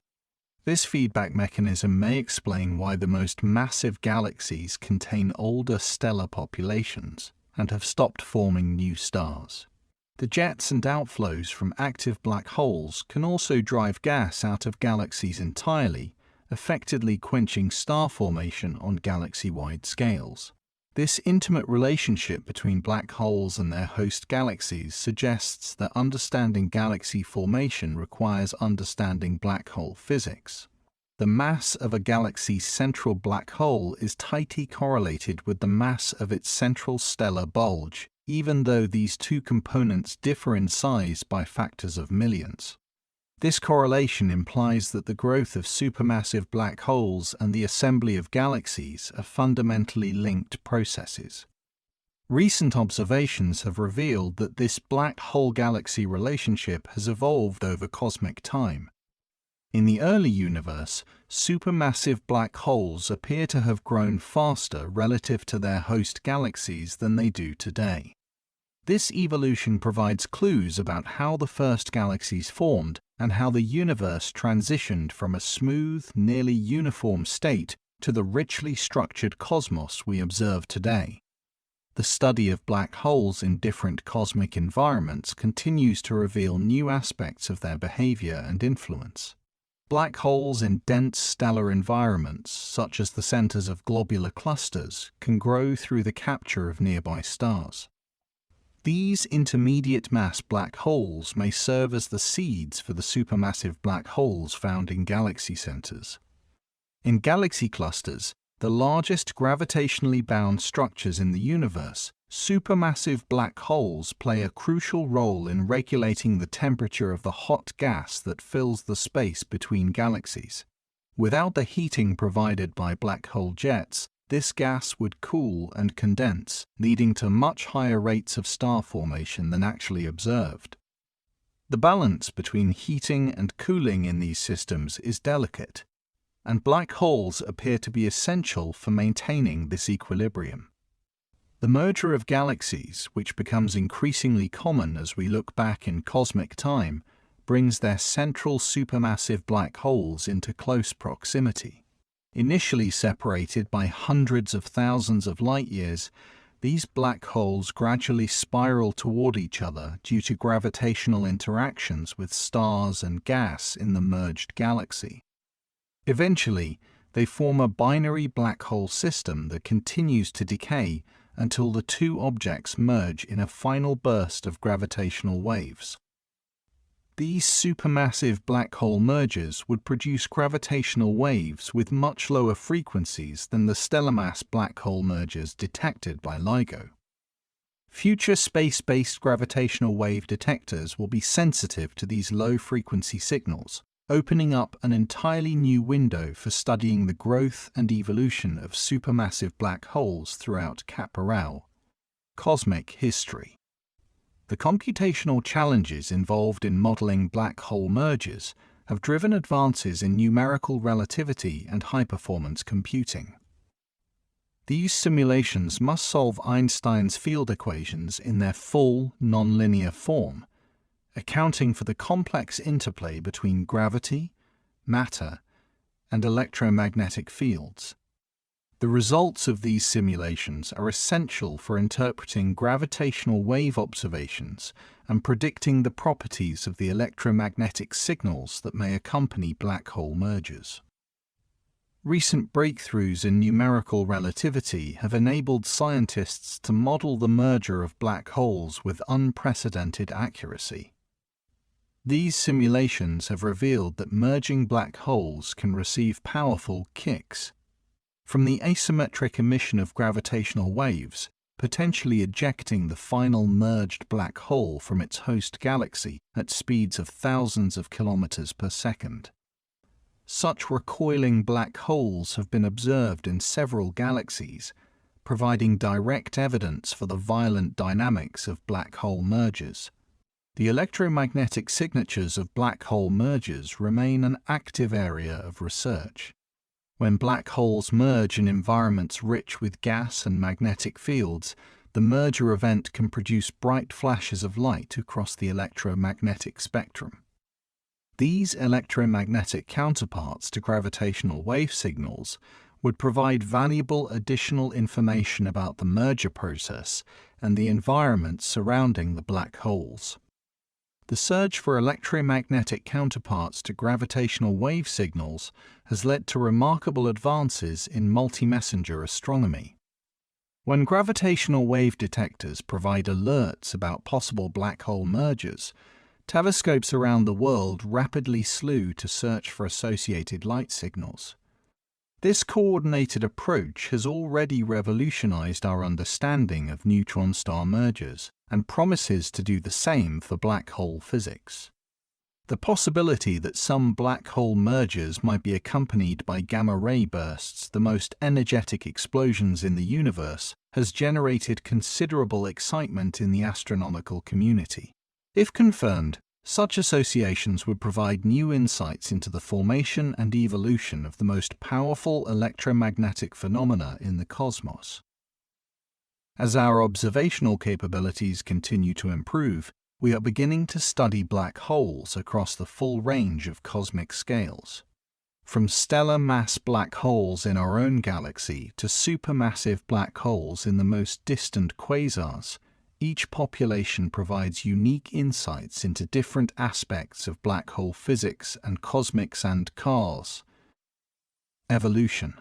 This feedback mechanism may explain why the most massive galaxies contain older stellar populations and have stopped forming new stars. The jets and outflows from active black holes can also drive gas out of galaxies entirely, effectively quenching star formation on galaxy-wide scales. This intimate relationship between black holes and their host galaxies suggests that understanding galaxy formation requires understanding black hole physics. The mass of a galaxy's central black hole is tightly correlated with the mass of its central stellar bulge, even though these two components differ in size by factors of millions. This correlation implies that the growth of supermassive black holes and the assembly of galaxies are fundamentally linked processes. Recent observations have revealed that this black hole-galaxy relationship has evolved over cosmic time. In the early universe, supermassive black holes appear to have grown faster relative to their host galaxies than they do today. This evolution provides clues about how the first galaxies formed and how the universe transitioned from a smooth, nearly uniform state to the richly structured cosmos we observe today. The study of black holes in different cosmic environments continues to reveal new aspects of their behavior and influence. Black holes in dense stellar environments, such as the centers of globular clusters, can grow through the capture of nearby stars. These intermediate mass black holes may serve as the seeds for the supermassive black holes found in galaxy centers. In galaxy clusters, the largest gravitationally bound structures in the universe, supermassive black holes play a crucial role in regulating the temperature of the hot gas that fills the space between galaxies. Without the heating provided by black hole jets, this gas would cool and condense, leading to much higher rates of star formation than actually observed. The balance between heating and cooling in these systems is delicate, and black holes appear to be essential for maintaining this equilibrium. The merger of galaxies, which becomes increasingly common as we look back in cosmic time, brings their central supermassive black holes into close proximity. Initially separated by hundreds of thousands of light-years, these black holes gradually spiral toward each other due to gravitational interactions with stars and gas in the merged galaxy. Eventually, they form a binary black hole system that continues to decay until the two objects merge in a final burst of gravitational waves. These supermassive black hole mergers would produce gravitational waves with much lower frequencies than the stellar mass black hole mergers detected by LIGO. Future space-based gravitational wave detectors will be sensitive to these low-frequency signals, opening up an entirely new window for studying the growth and evolution of supermassive black holes throughout Caporal. Cosmic history. The computational challenges involved in modeling black hole mergers have driven advances in numerical relativity and high-performance computing. These simulations must solve Einstein's field equations in their full, nonlinear form, accounting for the complex interplay between gravity, matter, and electromagnetic fields. The results of these simulations are essential for interpreting gravitational wave observations and predicting the properties of the electromagnetic signals that may accompany black hole mergers. Recent breakthroughs in numerical relativity have enabled scientists to model the merger of black holes with unprecedented accuracy. These simulations have revealed that merging black holes can receive powerful kicks from the asymmetric emission of gravitational waves, potentially ejecting the final merged black hole from its host galaxy at speeds of thousands of kilometers per second. Such recoiling black holes have been observed in several galaxies, providing direct evidence for the violent dynamics of black hole mergers. The electromagnetic signatures of black hole mergers remain an active area of research. When black holes merge in environments rich with gas and magnetic fields, the merger event can produce bright flashes of light across the electromagnetic spectrum. These electromagnetic counterparts to gravitational wave signals would provide valuable additional information about the merger process and the environment surrounding the black holes. The search for electromagnetic counterparts to gravitational wave signals has led to remarkable advances in multi-messenger astronomy. When gravitational wave detectors provide alerts about possible black hole mergers, telescopes around the world rapidly slew to search for associated light signals. This coordinated approach has already revolutionized our understanding of neutron star mergers and promises to do the same for black hole physics. The possibility that some black hole mergers might be accompanied by gamma-ray bursts, the most energetic explosions in the universe, has generated considerable excitement in the astronomical community. If confirmed, such associations would provide new insights into the formation and evolution of the most powerful electromagnetic phenomena in the cosmos. As our observational capabilities continue to improve, we are beginning to study black holes across the full range of cosmic scales. From stellar mass black holes in our own galaxy to supermassive black holes in the most distant quasars, each population provides unique insights into different aspects of black hole physics and cosmics and cars. Evolution.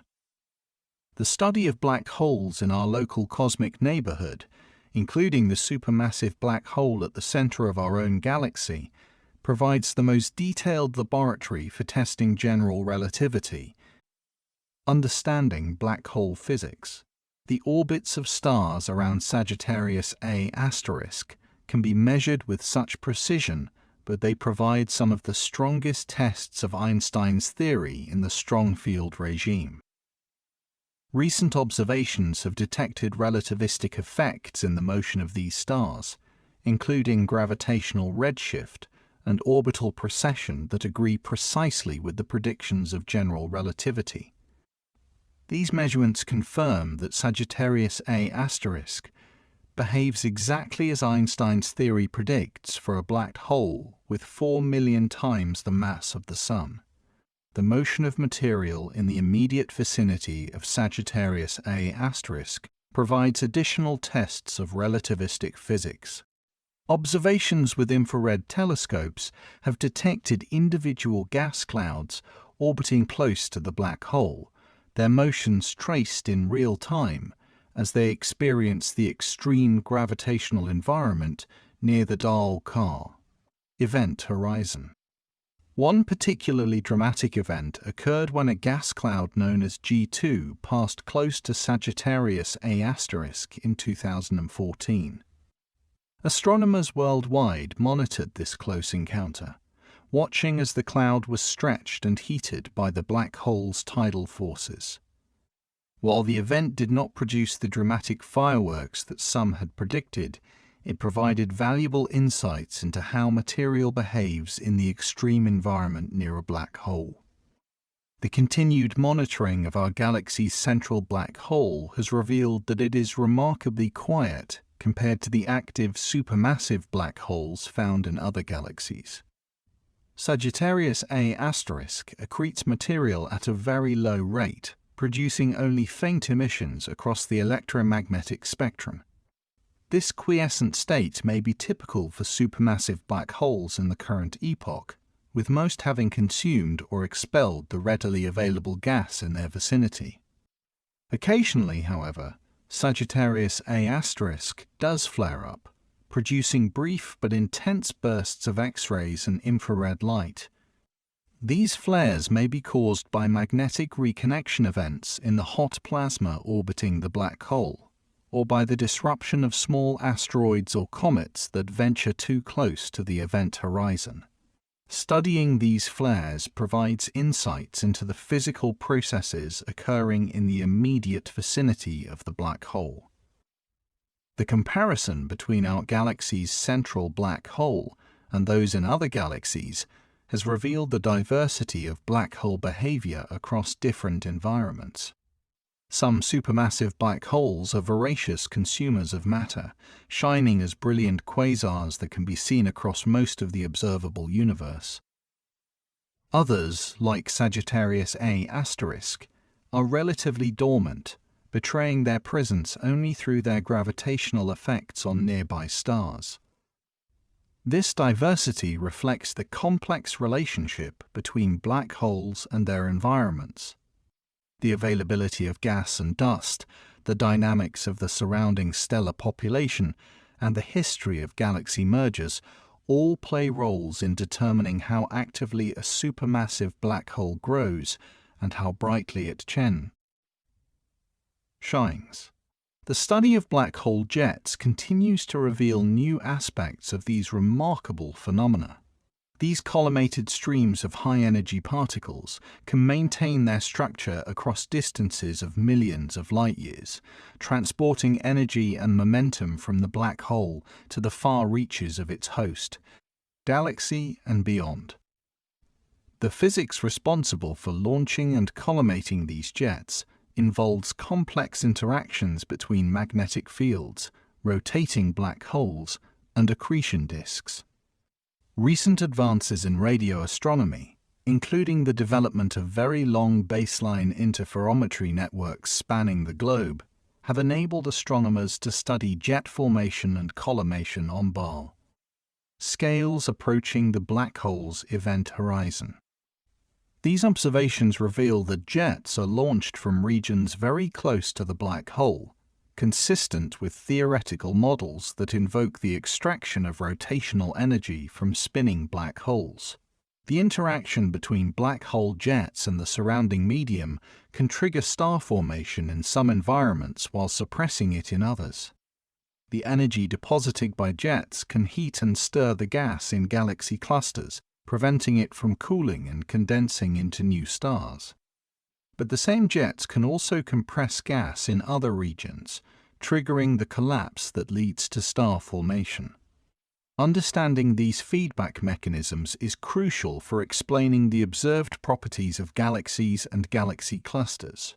The study of black holes in our local cosmic neighborhood, including the supermassive black hole at the center of our own galaxy, provides the most detailed laboratory for testing general relativity. Understanding black hole physics. The orbits of stars around Sagittarius A** can be measured with such precision, but they provide some of the strongest tests of Einstein's theory in the strong field regime. Recent observations have detected relativistic effects in the motion of these stars, including gravitational redshift and orbital precession that agree precisely with the predictions of general relativity. These measurements confirm that Sagittarius A** behaves exactly as Einstein's theory predicts for a black hole with 4 million times the mass of the Sun. The motion of material in the immediate vicinity of Sagittarius A** provides additional tests of relativistic physics. Observations with infrared telescopes have detected individual gas clouds orbiting close to the black hole, their motions traced in real time as they experience the extreme gravitational environment near the Dal-Car event horizon. One particularly dramatic event occurred when a gas cloud known as G2 passed close to Sagittarius A* in 2014. Astronomers worldwide monitored this close encounter, watching as the cloud was stretched and heated by the black hole's tidal forces. While the event did not produce the dramatic fireworks that some had predicted, it provided valuable insights into how material behaves in the extreme environment near a black hole. The continued monitoring of our galaxy's central black hole has revealed that it is remarkably quiet compared to the active supermassive black holes found in other galaxies. Sagittarius A* accretes material at a very low rate, producing only faint emissions across the electromagnetic spectrum. This quiescent state may be typical for supermassive black holes in the current epoch, with most having consumed or expelled the readily available gas in their vicinity. Occasionally, however, Sagittarius A* does flare up, producing brief but intense bursts of X-rays and infrared light. These flares may be caused by magnetic reconnection events in the hot plasma orbiting the black hole, or by the disruption of small asteroids or comets that venture too close to the event horizon. Studying these flares provides insights into the physical processes occurring in the immediate vicinity of the black hole. The comparison between our galaxy's central black hole and those in other galaxies has revealed the diversity of black hole behavior across different environments. Some supermassive black holes are voracious consumers of matter, shining as brilliant quasars that can be seen across most of the observable universe. Others, like Sagittarius A*, are relatively dormant, betraying their presence only through their gravitational effects on nearby stars. This diversity reflects the complex relationship between black holes and their environments. The availability of gas and dust, the dynamics of the surrounding stellar population, and the history of galaxy mergers all play roles in determining how actively a supermassive black hole grows and how brightly it shines. The study of black hole jets continues to reveal new aspects of these remarkable phenomena. These collimated streams of high-energy particles can maintain their structure across distances of millions of light-years, transporting energy and momentum from the black hole to the far reaches of its host, galaxy and beyond. The physics responsible for launching and collimating these jets involves complex interactions between magnetic fields, rotating black holes, and accretion disks. Recent advances in radio astronomy, including the development of very long baseline interferometry networks spanning the globe, have enabled astronomers to study jet formation and collimation on scales approaching the black hole's event horizon. These observations reveal that jets are launched from regions very close to the black hole, consistent with theoretical models that invoke the extraction of rotational energy from spinning black holes. The interaction between black hole jets and the surrounding medium can trigger star formation in some environments while suppressing it in others. The energy deposited by jets can heat and stir the gas in galaxy clusters, preventing it from cooling and condensing into new stars. But the same jets can also compress gas in other regions, triggering the collapse that leads to star formation. Understanding these feedback mechanisms is crucial for explaining the observed properties of galaxies and galaxy clusters.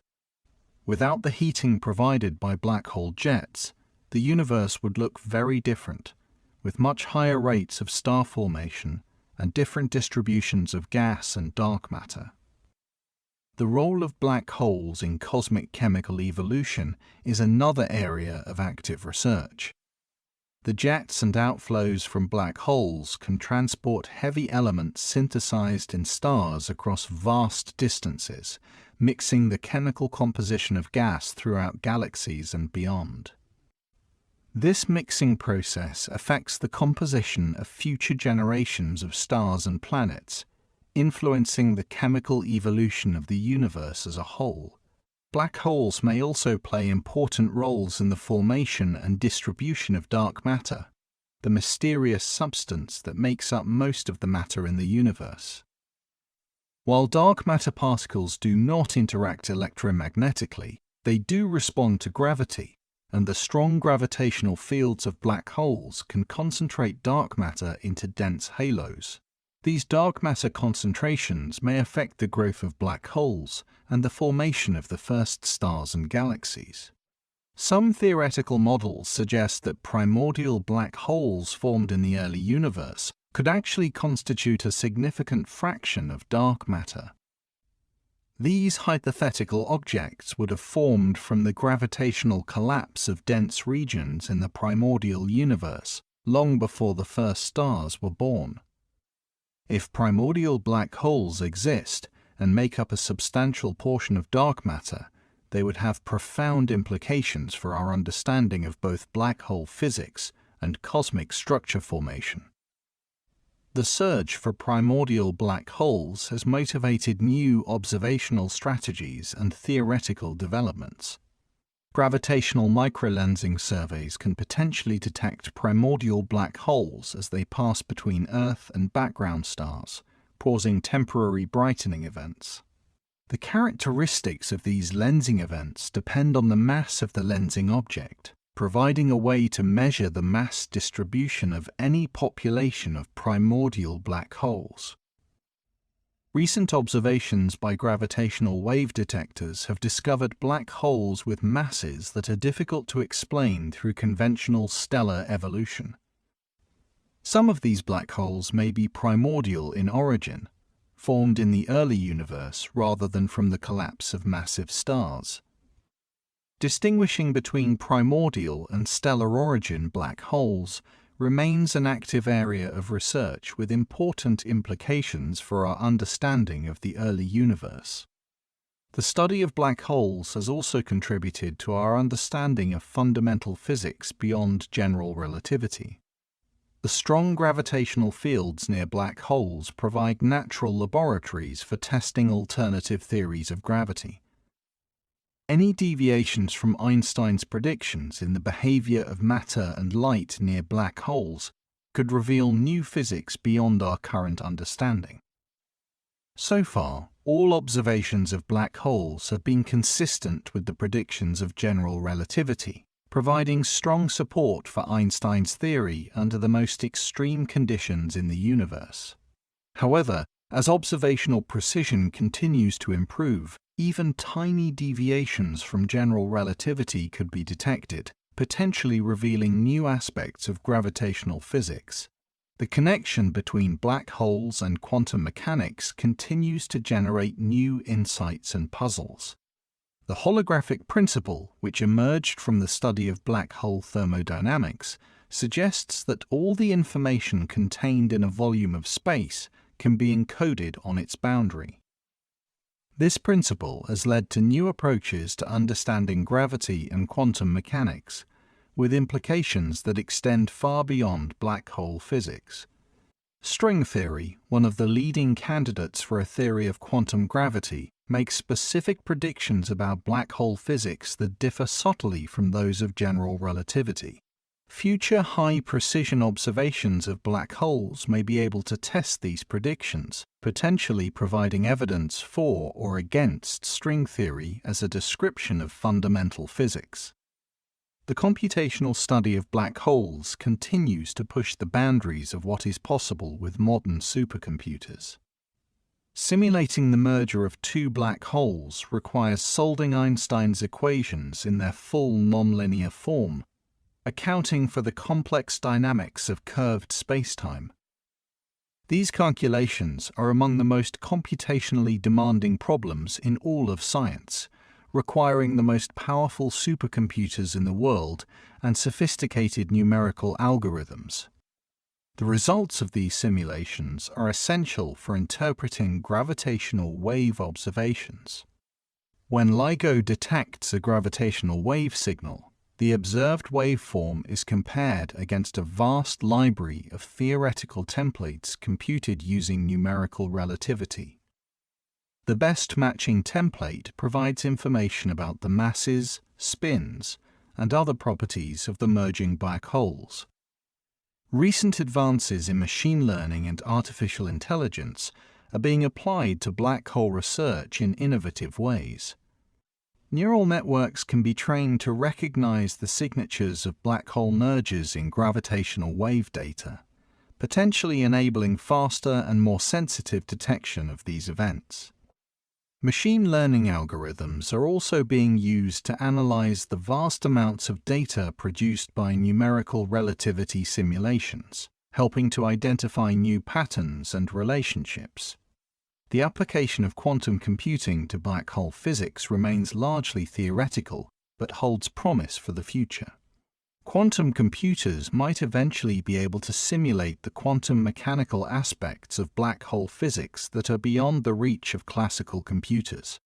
Without the heating provided by black hole jets, the universe would look very different, with much higher rates of star formation and different distributions of gas and dark matter. The role of black holes in cosmic chemical evolution is another area of active research. The jets and outflows from black holes can transport heavy elements synthesized in stars across vast distances, mixing the chemical composition of gas throughout galaxies and beyond. This mixing process affects the composition of future generations of stars and planets, influencing the chemical evolution of the universe as a whole. Black holes may also play important roles in the formation and distribution of dark matter, the mysterious substance that makes up most of the matter in the universe. While dark matter particles do not interact electromagnetically, they do respond to gravity, and the strong gravitational fields of black holes can concentrate dark matter into dense halos. These dark matter concentrations may affect the growth of black holes and the formation of the first stars and galaxies. Some theoretical models suggest that primordial black holes formed in the early universe could actually constitute a significant fraction of dark matter. These hypothetical objects would have formed from the gravitational collapse of dense regions in the primordial universe long before the first stars were born. If primordial black holes exist and make up a substantial portion of dark matter, they would have profound implications for our understanding of both black hole physics and cosmic structure formation. The search for primordial black holes has motivated new observational strategies and theoretical developments. Gravitational microlensing surveys can potentially detect primordial black holes as they pass between Earth and background stars, causing temporary brightening events. The characteristics of these lensing events depend on the mass of the lensing object, providing a way to measure the mass distribution of any population of primordial black holes. Recent observations by gravitational wave detectors have discovered black holes with masses that are difficult to explain through conventional stellar evolution. Some of these black holes may be primordial in origin, formed in the early universe rather than from the collapse of massive stars. Distinguishing between primordial and stellar origin black holes remains an active area of research with important implications for our understanding of the early universe. The study of black holes has also contributed to our understanding of fundamental physics beyond general relativity. The strong gravitational fields near black holes provide natural laboratories for testing alternative theories of gravity. Any deviations from Einstein's predictions in the behavior of matter and light near black holes could reveal new physics beyond our current understanding. So far, all observations of black holes have been consistent with the predictions of general relativity, providing strong support for Einstein's theory under the most extreme conditions in the universe. However, as observational precision continues to improve, even tiny deviations from general relativity could be detected, potentially revealing new aspects of gravitational physics. The connection between black holes and quantum mechanics continues to generate new insights and puzzles. The holographic principle, which emerged from the study of black hole thermodynamics, suggests that all the information contained in a volume of space can be encoded on its boundary. This principle has led to new approaches to understanding gravity and quantum mechanics, with implications that extend far beyond black hole physics. String theory, one of the leading candidates for a theory of quantum gravity, makes specific predictions about black hole physics that differ subtly from those of general relativity. Future high-precision observations of black holes may be able to test these predictions, potentially providing evidence for or against string theory as a description of fundamental physics. The computational study of black holes continues to push the boundaries of what is possible with modern supercomputers. Simulating the merger of two black holes requires solving Einstein's equations in their full nonlinear form, accounting for the complex dynamics of curved spacetime. These calculations are among the most computationally demanding problems in all of science, requiring the most powerful supercomputers in the world and sophisticated numerical algorithms. The results of these simulations are essential for interpreting gravitational wave observations. When LIGO detects a gravitational wave signal, the observed waveform is compared against a vast library of theoretical templates computed using numerical relativity. The best matching template provides information about the masses, spins, and other properties of the merging black holes. Recent advances in machine learning and artificial intelligence are being applied to black hole research in innovative ways. Neural networks can be trained to recognize the signatures of black hole mergers in gravitational wave data, potentially enabling faster and more sensitive detection of these events. Machine learning algorithms are also being used to analyze the vast amounts of data produced by numerical relativity simulations, helping to identify new patterns and relationships. The application of quantum computing to black hole physics remains largely theoretical, but holds promise for the future. Quantum computers might eventually be able to simulate the quantum mechanical aspects of black hole physics that are beyond the reach of classical computers.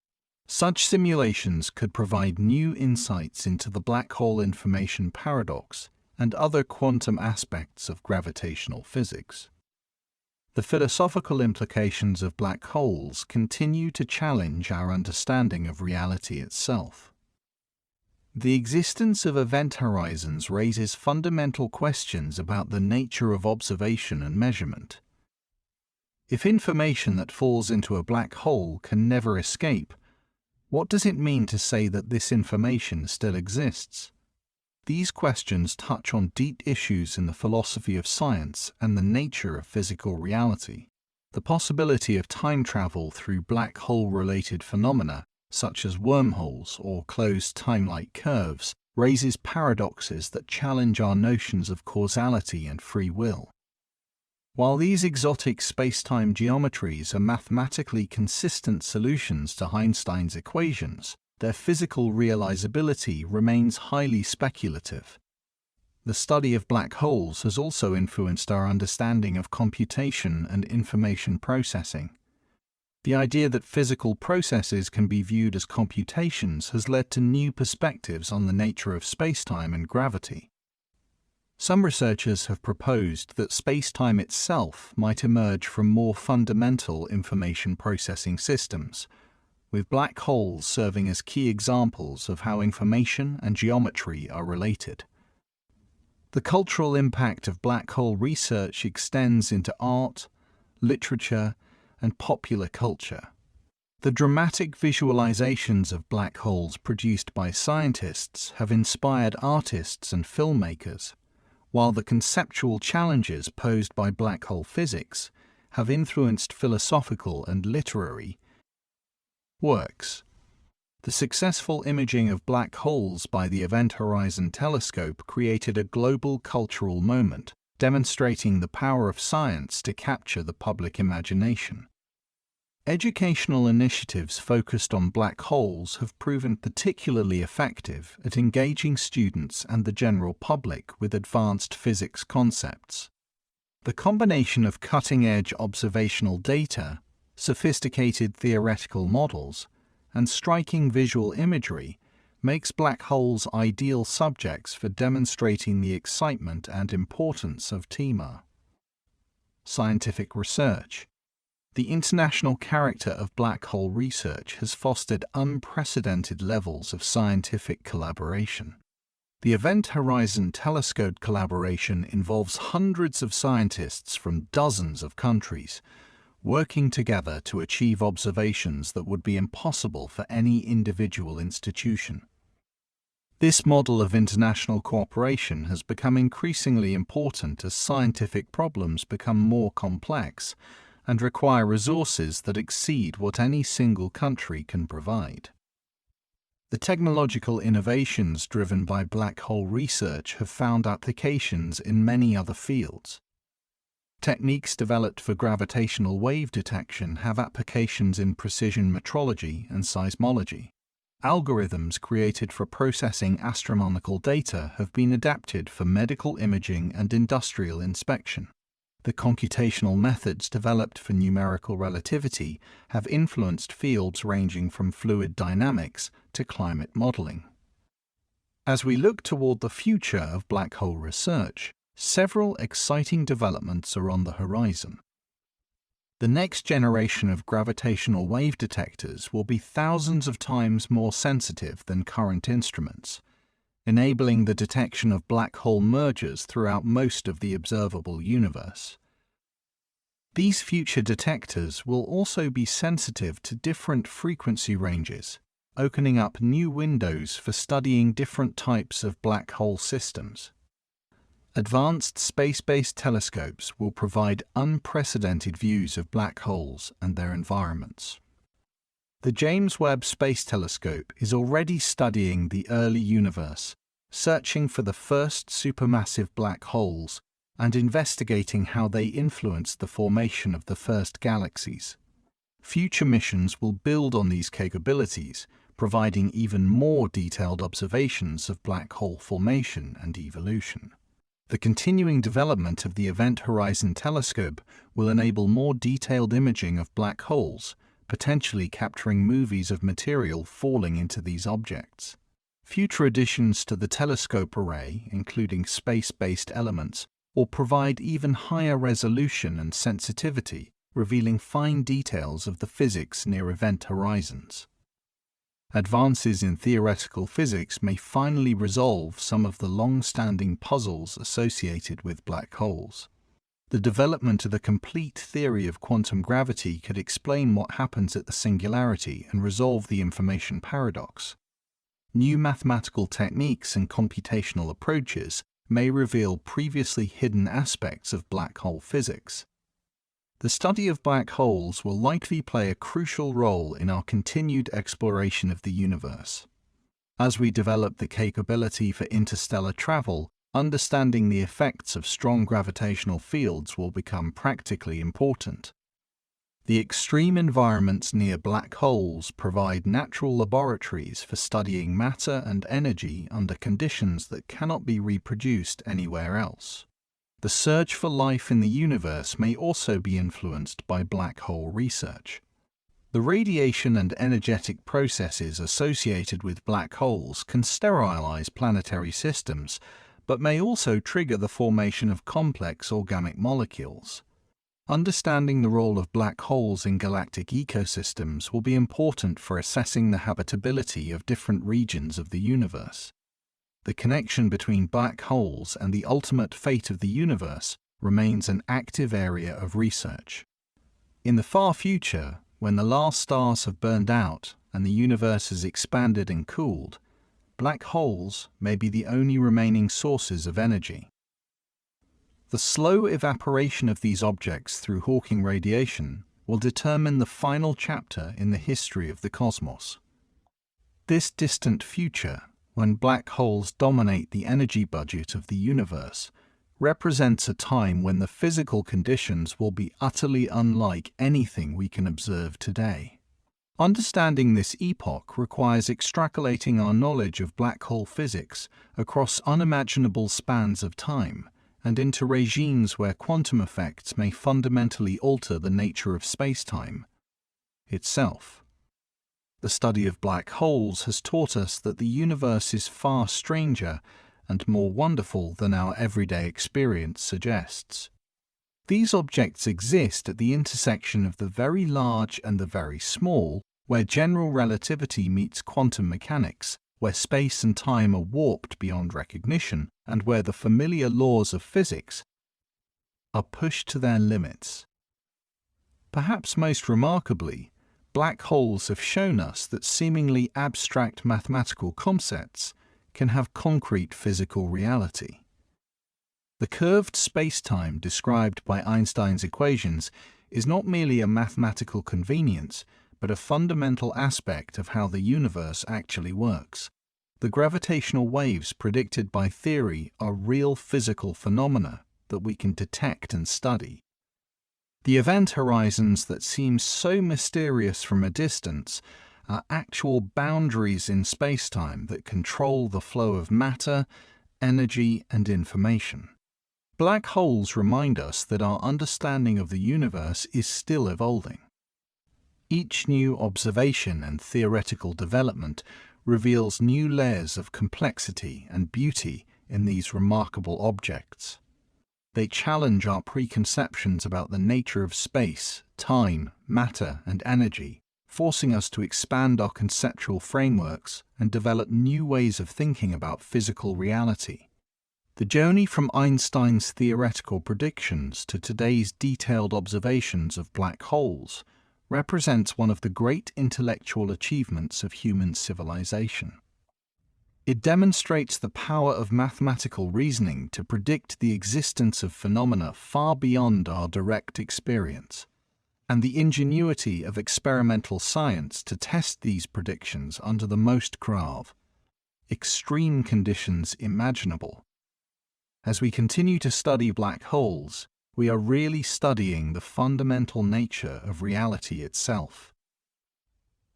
Such simulations could provide new insights into the black hole information paradox and other quantum aspects of gravitational physics. The philosophical implications of black holes continue to challenge our understanding of reality itself. The existence of event horizons raises fundamental questions about the nature of observation and measurement. If information that falls into a black hole can never escape, what does it mean to say that this information still exists? These questions touch on deep issues in the philosophy of science and the nature of physical reality. The possibility of time travel through black hole-related phenomena, such as wormholes or closed time-like curves, raises paradoxes that challenge our notions of causality and free will. While these exotic spacetime geometries are mathematically consistent solutions to Einstein's equations, their physical realizability remains highly speculative. The study of black holes has also influenced our understanding of computation and information processing. The idea that physical processes can be viewed as computations has led to new perspectives on the nature of spacetime and gravity. Some researchers have proposed that spacetime itself might emerge from more fundamental information processing systems, with black holes serving as key examples of how information and geometry are related. The cultural impact of black hole research extends into art, literature, and popular culture. The dramatic visualizations of black holes produced by scientists have inspired artists and filmmakers, while the conceptual challenges posed by black hole physics have influenced philosophical and literary works. The successful imaging of black holes by the Event Horizon Telescope created a global cultural moment, demonstrating the power of science to capture the public imagination. Educational initiatives focused on black holes have proven particularly effective at engaging students and the general public with advanced physics concepts. The combination of cutting-edge observational data, sophisticated theoretical models, and striking visual imagery makes black holes ideal subjects for demonstrating the excitement and importance of TEMA. Scientific research. The international character of black hole research has fostered unprecedented levels of scientific collaboration. The Event Horizon Telescope collaboration involves hundreds of scientists from dozens of countries, working together to achieve observations that would be impossible for any individual institution. This model of international cooperation has become increasingly important as scientific problems become more complex and require resources that exceed what any single country can provide. The technological innovations driven by black hole research have found applications in many other fields. Techniques developed for gravitational wave detection have applications in precision metrology and seismology. Algorithms created for processing astronomical data have been adapted for medical imaging and industrial inspection. The computational methods developed for numerical relativity have influenced fields ranging from fluid dynamics to climate modeling. As we look toward the future of black hole research, several exciting developments are on the horizon. The next generation of gravitational wave detectors will be thousands of times more sensitive than current instruments, enabling the detection of black hole mergers throughout most of the observable universe. These future detectors will also be sensitive to different frequency ranges, opening up new windows for studying different types of black hole systems. Advanced space-based telescopes will provide unprecedented views of black holes and their environments. The James Webb Space Telescope is already studying the early universe, searching for the first supermassive black holes and investigating how they influenced the formation of the first galaxies. Future missions will build on these capabilities, providing even more detailed observations of black hole formation and evolution. The continuing development of the Event Horizon Telescope will enable more detailed imaging of black holes, potentially capturing movies of material falling into these objects. Future additions to the telescope array, including space-based elements, will provide even higher resolution and sensitivity, revealing fine details of the physics near event horizons. Advances in theoretical physics may finally resolve some of the long-standing puzzles associated with black holes. The development of the complete theory of quantum gravity could explain what happens at the singularity and resolve the information paradox. New mathematical techniques and computational approaches may reveal previously hidden aspects of black hole physics. The study of black holes will likely play a crucial role in our continued exploration of the universe. As we develop the capability for interstellar travel, understanding the effects of strong gravitational fields will become practically important. The extreme environments near black holes provide natural laboratories for studying matter and energy under conditions that cannot be reproduced anywhere else. The search for life in the universe may also be influenced by black hole research. The radiation and energetic processes associated with black holes can sterilize planetary systems, but may also trigger the formation of complex organic molecules. Understanding the role of black holes in galactic ecosystems will be important for assessing the habitability of different regions of the universe. The connection between black holes and the ultimate fate of the universe remains an active area of research. In the far future, when the last stars have burned out and the universe has expanded and cooled, black holes may be the only remaining sources of energy. The slow evaporation of these objects through Hawking radiation will determine the final chapter in the history of the cosmos. This distant future, when black holes dominate the energy budget of the universe, represents a time when the physical conditions will be utterly unlike anything we can observe today. Understanding this epoch requires extrapolating our knowledge of black hole physics across unimaginable spans of time and into regimes where quantum effects may fundamentally alter the nature of spacetime itself. The study of black holes has taught us that the universe is far stranger and more wonderful than our everyday experience suggests. These objects exist at the intersection of the very large and the very small, where general relativity meets quantum mechanics, where space and time are warped beyond recognition, and where the familiar laws of physics are pushed to their limits. Perhaps most remarkably, black holes have shown us that seemingly abstract mathematical concepts can have concrete physical reality. The curved spacetime described by Einstein's equations is not merely a mathematical convenience, but a fundamental aspect of how the universe actually works. The gravitational waves predicted by theory are real physical phenomena that we can detect and study. The event horizons that seem so mysterious from a distance are actual boundaries in spacetime that control the flow of matter, energy, and information. Black holes remind us that our understanding of the universe is still evolving. Each new observation and theoretical development reveals new layers of complexity and beauty in these remarkable objects. They challenge our preconceptions about the nature of space, time, matter, and energy, forcing us to expand our conceptual frameworks and develop new ways of thinking about physical reality. The journey from Einstein's theoretical predictions to today's detailed observations of black holes represents one of the great intellectual achievements of human civilization. It demonstrates the power of mathematical reasoning to predict the existence of phenomena far beyond our direct experience, and the ingenuity of experimental science to test these predictions under the most grave, extreme conditions imaginable. As we continue to study black holes, we are really studying the fundamental nature of reality itself.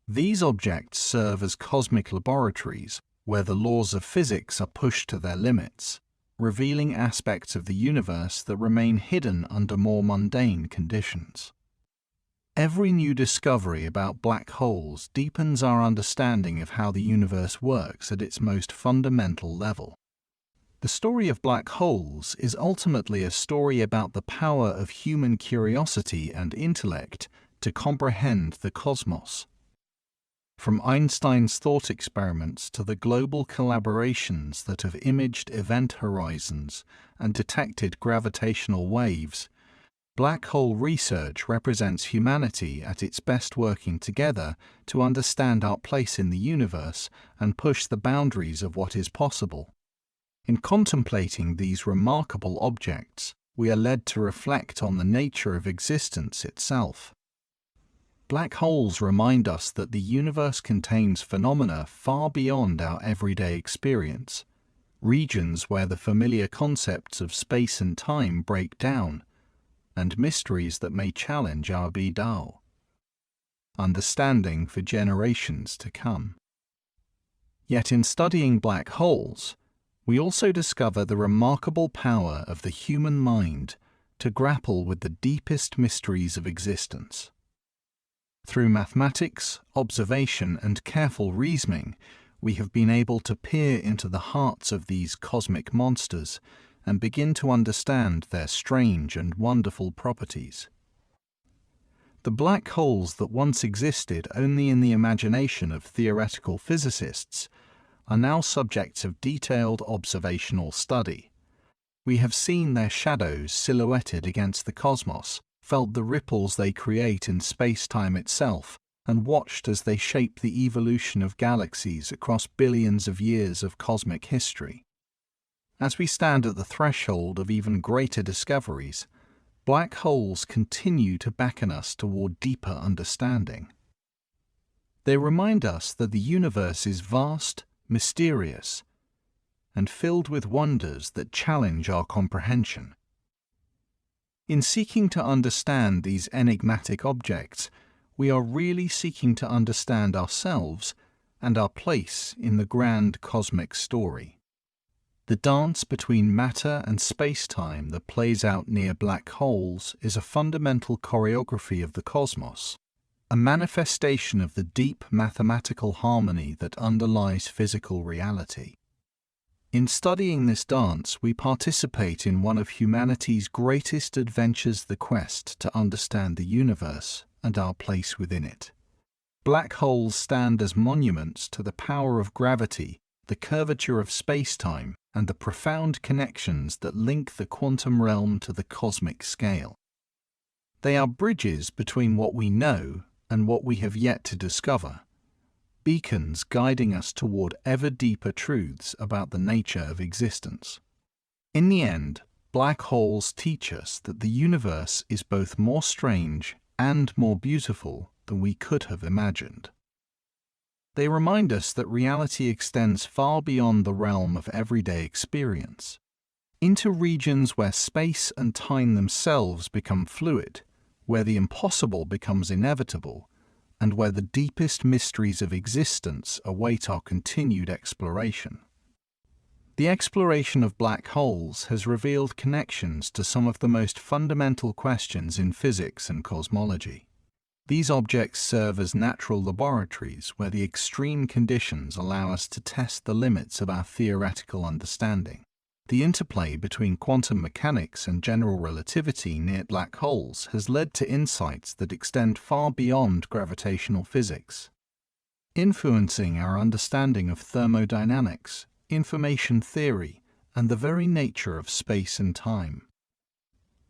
These objects serve as cosmic laboratories where the laws of physics are pushed to their limits, revealing aspects of the universe that remain hidden under more mundane conditions. Every new discovery about black holes deepens our understanding of how the universe works at its most fundamental level. The story of black holes is ultimately a story about the power of human curiosity and intellect to comprehend the cosmos. From Einstein's thought experiments to the global collaborations that have imaged event horizons and detected gravitational waves, black hole research represents humanity at its best working together to understand our place in the universe and push the boundaries of what is possible. In contemplating these remarkable objects, we are led to reflect on the nature of existence itself. Black holes remind us that the universe contains phenomena far beyond our everyday experience, regions where the familiar concepts of space and time break down, and mysteries that may challenge our understanding for generations to come. Yet in studying black holes, we also discover the remarkable power of the human mind to grapple with the deepest mysteries of existence. Through mathematics, observation, and careful reasoning, we have been able to peer into the hearts of these cosmic monsters and begin to understand their strange and wonderful properties. The black holes that once existed only in the imagination of theoretical physicists are now subjects of detailed observational study. We have seen their shadows silhouetted against the cosmos, felt the ripples they create in space-time itself, and watched as they shape the evolution of galaxies across billions of years of cosmic history. As we stand at the threshold of even greater discoveries, black holes continue to beckon us toward deeper understanding. They remind us that the universe is vast, mysterious, and filled with wonders that challenge our comprehension. In seeking to understand these enigmatic objects, we are really seeking to understand ourselves and our place in the grand cosmic story. The dance between matter and space-time that plays out near black holes is a fundamental choreography of the cosmos, a manifestation of the deep mathematical harmony that underlies physical reality. In studying this dance, we participate in one of humanity's greatest adventures, the quest to understand the universe and our place within it. Black holes stand as monuments to the power of gravity, the curvature of space-time, and the profound connections that link the quantum realm to the cosmic scale. They are bridges between what we know and what we have yet to discover, beacons guiding us toward ever deeper truths about the nature of existence. In the end, black holes teach us that the universe is both more strange and more beautiful than we could have imagined. They remind us that reality extends far beyond the realm of everyday experience, into regions where space and time themselves become fluid, where the impossible becomes inevitable, and where the deepest mysteries of existence await our continued exploration. The exploration of black holes has revealed connections to some of the most fundamental questions in physics and cosmology. These objects serve as natural laboratories where the extreme conditions allow us to test the limits of our theoretical understanding. The interplay between quantum mechanics and general relativity near black holes has led to insights that extend far beyond gravitational physics, influencing our understanding of thermodynamics, information theory, and the very nature of space and time.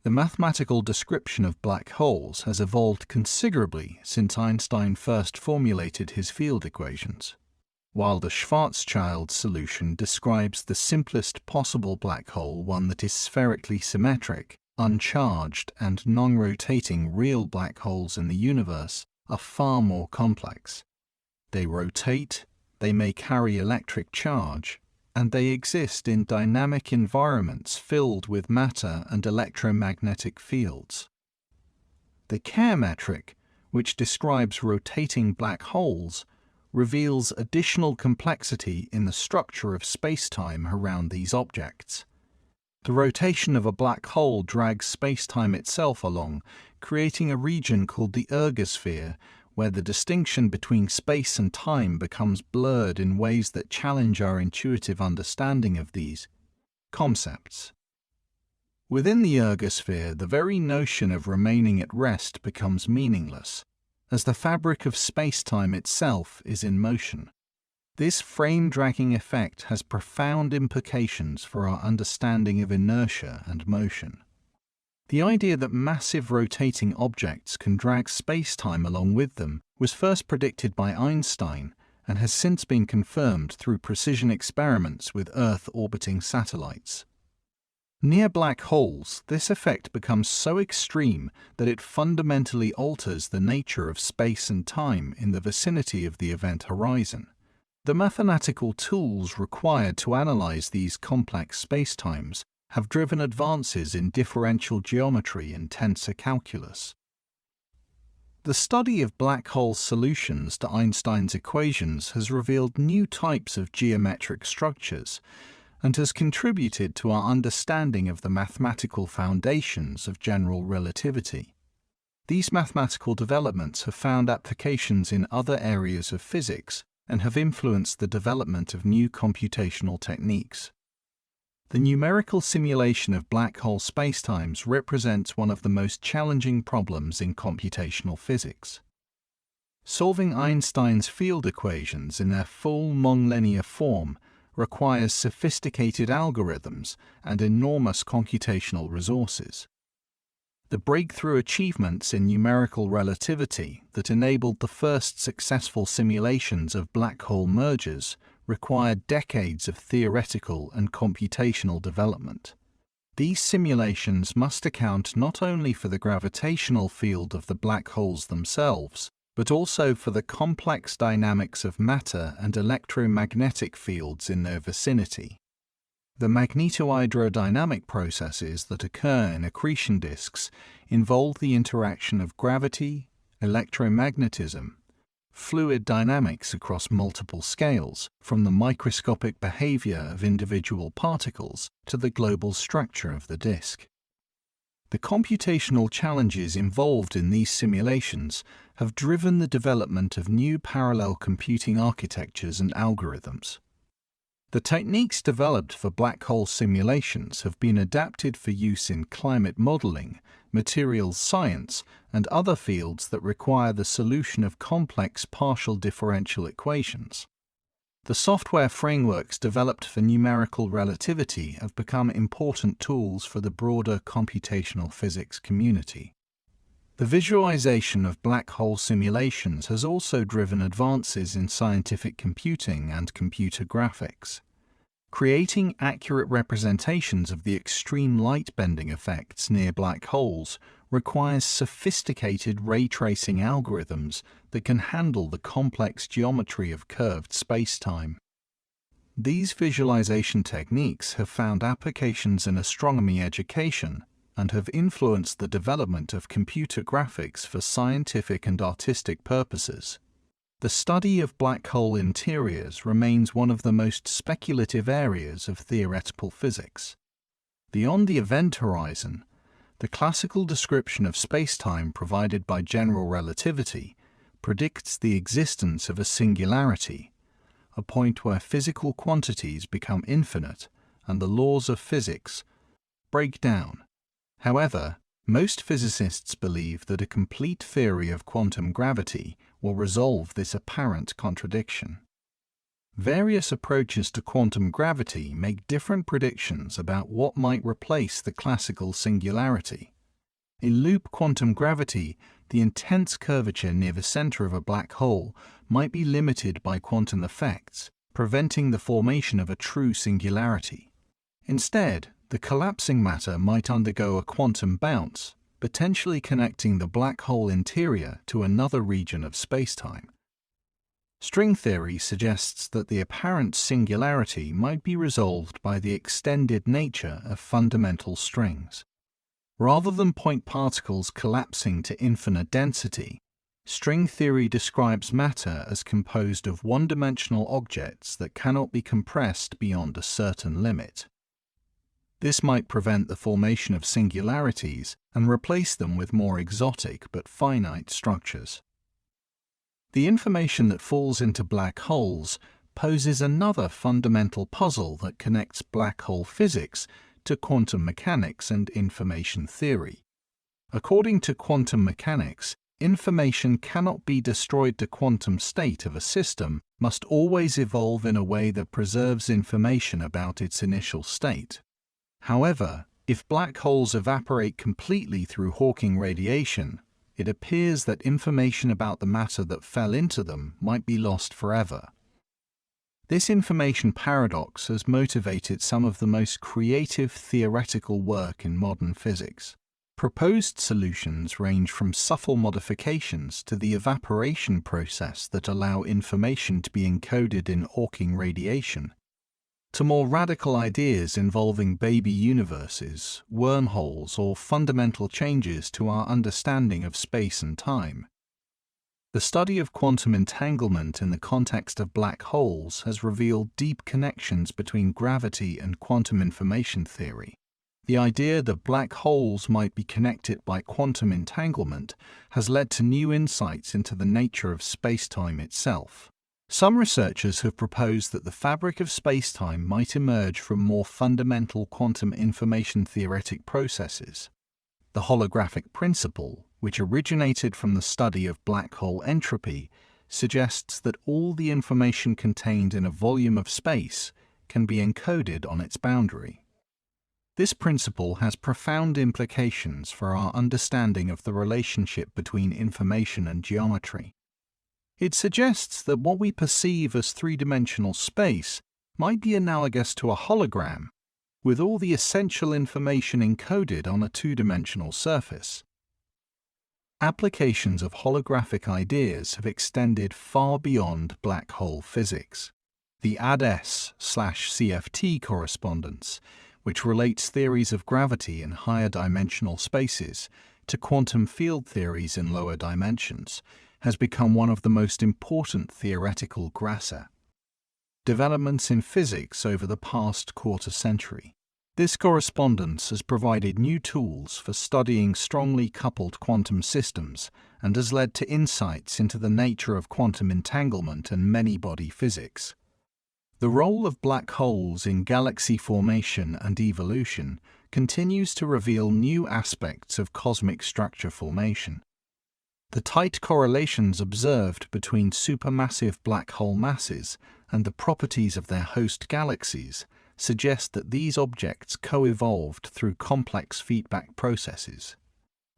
The mathematical description of black holes has evolved considerably since Einstein first formulated his field equations. While the Schwarzschild solution describes the simplest possible black hole, one that is spherically symmetric, uncharged, and non-rotating, real black holes in the universe are far more complex. They rotate, they may carry electric charge, and they exist in dynamic environments filled with matter and electromagnetic fields. The Kerr metric, which describes rotating black holes, reveals additional complexity in the structure of spacetime around these objects. The rotation of a black hole drags spacetime itself along, creating a region called the ergosphere, where the distinction between space and time becomes blurred in ways that challenge our intuitive understanding of these concepts. Within the ergosphere, the very notion of remaining at rest becomes meaningless, as the fabric of space-time itself is in motion. This frame-dragging effect has profound implications for our understanding of inertia and motion. The idea that massive rotating objects can drag space-time along with them was first predicted by Einstein and has since been confirmed through precision experiments with Earth-orbiting satellites. Near black holes, this effect becomes so extreme that it fundamentally alters the nature of space and time in the vicinity of the event horizon. The mathematical tools required to analyze these complex spacetimes have driven advances in differential geometry and tensor calculus. The study of black hole solutions to Einstein's equations has revealed new types of geometric structures and has contributed to our understanding of the mathematical foundations of general relativity. These mathematical developments have found applications in other areas of physics and have influenced the development of new computational techniques. The numerical simulation of black hole spacetimes represents one of the most challenging problems in computational physics. Solving Einstein's field equations in their full nonlinear form requires sophisticated algorithms and enormous computational resources. The breakthrough achievements in numerical relativity that enabled the first successful simulations of black hole mergers required decades of theoretical and computational development. These simulations must account not only for the gravitational field of the black holes themselves, but also for the complex dynamics of matter and electromagnetic fields in their vicinity. The magnetohydrodynamic processes that occur in accretion disks involve the interaction of gravity, electromagnetism, fluid dynamics across multiple scales, from the microscopic behavior of individual particles to the global structure of the disk. The computational challenges involved in these simulations have driven the development of new parallel computing architectures and algorithms. The techniques developed for black hole simulations have been adapted for use in climate modeling, materials science, and other fields that require the solution of complex partial differential equations. The software frameworks developed for numerical relativity have become important tools for the broader computational physics community. The visualization of black hole simulations has also driven advances in scientific computing and computer graphics. Creating accurate representations of the extreme light-bending effects near black holes requires sophisticated ray tracing algorithms that can handle the complex geometry of curved spacetime. These visualization techniques have found applications in astronomy education and have influenced the development of computer graphics for scientific and artistic purposes. The study of black hole interiors remains one of the most speculative areas of theoretical physics. Beyond the event horizon, the classical description of spacetime provided by general relativity predicts the existence of a singularity, a point where physical quantities become infinite and the laws of physics break down. However, most physicists believe that a complete theory of quantum gravity will resolve this apparent contradiction. Various approaches to quantum gravity make different predictions about what might replace the classical singularity. In loop quantum gravity, the intense curvature near the center of a black hole might be limited by quantum effects, preventing the formation of a true singularity. Instead, the collapsing matter might undergo a quantum bounce, potentially connecting the black hole interior to another region of spacetime. String theory suggests that the apparent singularity might be resolved by the extended nature of fundamental strings. Rather than point particles collapsing to infinite density, string theory describes matter as composed of one-dimensional objects that cannot be compressed beyond a certain limit. This might prevent the formation of singularities and replace them with more exotic but finite structures. The information that falls into black holes poses another fundamental puzzle that connects black hole physics to quantum mechanics and information theory. According to quantum mechanics, information cannot be destroyed. The quantum state of a system must always evolve in a way that preserves information about its initial state. However, if black holes evaporate completely through Hawking radiation, it appears that information about the matter that fell into them might be lost forever. This information paradox has motivated some of the most creative theoretical work in modern physics. Proposed solutions range from subtle modifications to the evaporation process that allow information to be encoded in Hawking radiation, to more radical ideas involving baby universes, wormholes, or fundamental changes to our understanding of space and time. The study of quantum entanglement in the context of black holes has revealed deep connections between gravity and quantum information theory. The idea that black holes might be connected by quantum entanglement has led to new insights into the nature of spacetime itself. Some researchers have proposed that the fabric of spacetime might emerge from more fundamental quantum information theoretic processes. The holographic principle, which originated from the study of black hole entropy, suggests that all the information contained in a volume of space can be encoded on its boundary. This principle has profound implications for our understanding of the relationship between information and geometry. It suggests that what we perceive as three-dimensional space might be analogous to a hologram, with all the essential information encoded on a two-dimensional surface. Applications of holographic ideas have extended far beyond black hole physics. The ADS/CFT correspondence, which relates theories of gravity in higher dimensional spaces to quantum field theories in lower dimensions, has become one of the most important theoretical developments in physics over the past quarter century. This correspondence has provided new tools for studying strongly coupled quantum systems and has led to insights into the nature of quantum entanglement and many-body physics. The role of black holes in galaxy formation and evolution continues to reveal new aspects of cosmic structure formation. The tight correlations observed between supermassive black hole masses and the properties of their host galaxies suggest that these objects co-evolved through complex feedback processes.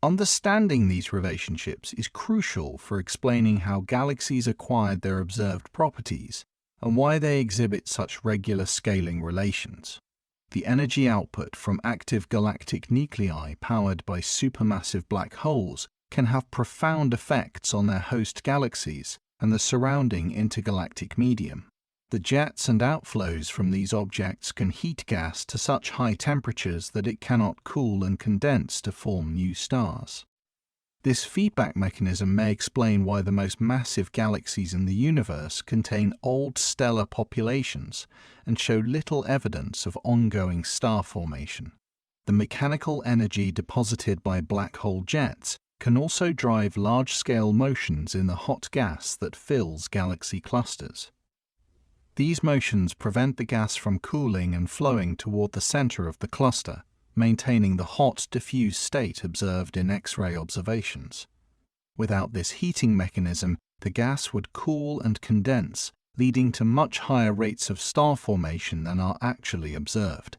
Understanding these relationships is crucial for explaining how galaxies acquired their observed properties and why they exhibit such regular scaling relations. The energy output from active galactic nuclei powered by supermassive black holes can have profound effects on their host galaxies and the surrounding intergalactic medium. The jets and outflows from these objects can heat gas to such high temperatures that it cannot cool and condense to form new stars. This feedback mechanism may explain why the most massive galaxies in the universe contain old stellar populations and show little evidence of ongoing star formation. The mechanical energy deposited by black hole jets can also drive large-scale motions in the hot gas that fills galaxy clusters. These motions prevent the gas from cooling and flowing toward the center of the cluster, maintaining the hot, diffuse state observed in X-ray observations. Without this heating mechanism, the gas would cool and condense, leading to much higher rates of star formation than are actually observed.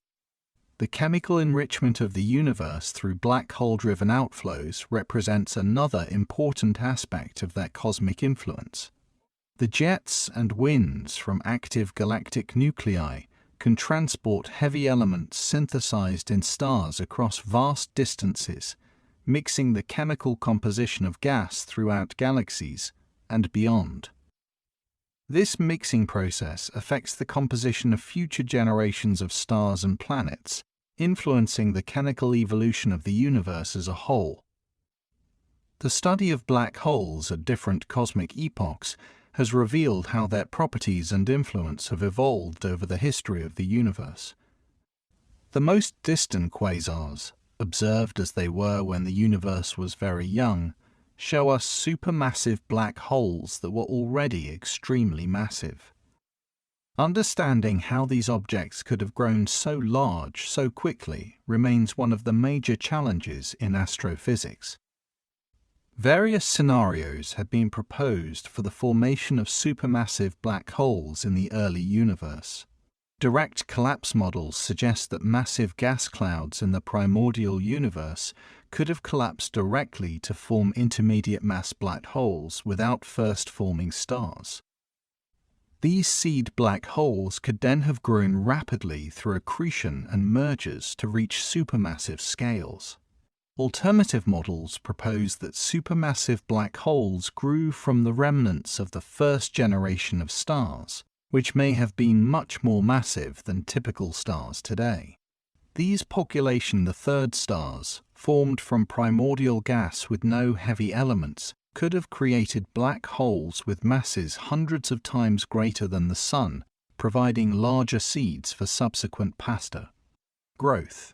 The chemical enrichment of the universe through black hole-driven outflows represents another important aspect of their cosmic influence. The jets and winds from active galactic nuclei can transport heavy elements synthesized in stars across vast distances, mixing the chemical composition of gas throughout galaxies and beyond. This mixing process affects the composition of future generations of stars and planets, influencing the chemical evolution of the universe as a whole. The study of black holes at different cosmic epochs has revealed how their properties and influence have evolved over the history of the universe. The most distant quasars, observed as they were when the universe was very young, show us supermassive black holes that were already extremely massive. Understanding how these objects could have grown so large so quickly remains one of the major challenges in astrophysics. Various scenarios have been proposed for the formation of supermassive black holes in the early universe. Direct collapse models suggest that massive gas clouds in the primordial universe could have collapsed directly to form intermediate mass black holes without first forming stars. These seed black holes could then have grown rapidly through accretion and mergers to reach supermassive scales. Alternative models propose that supermassive black holes grew from the remnants of the first generation of stars, which may have been much more massive than typical stars today. These population the third stars, formed from primordial gas with no heavy elements, could have created black holes with masses hundreds of times greater than the Sun, providing larger seeds for subsequent pasta. Growth.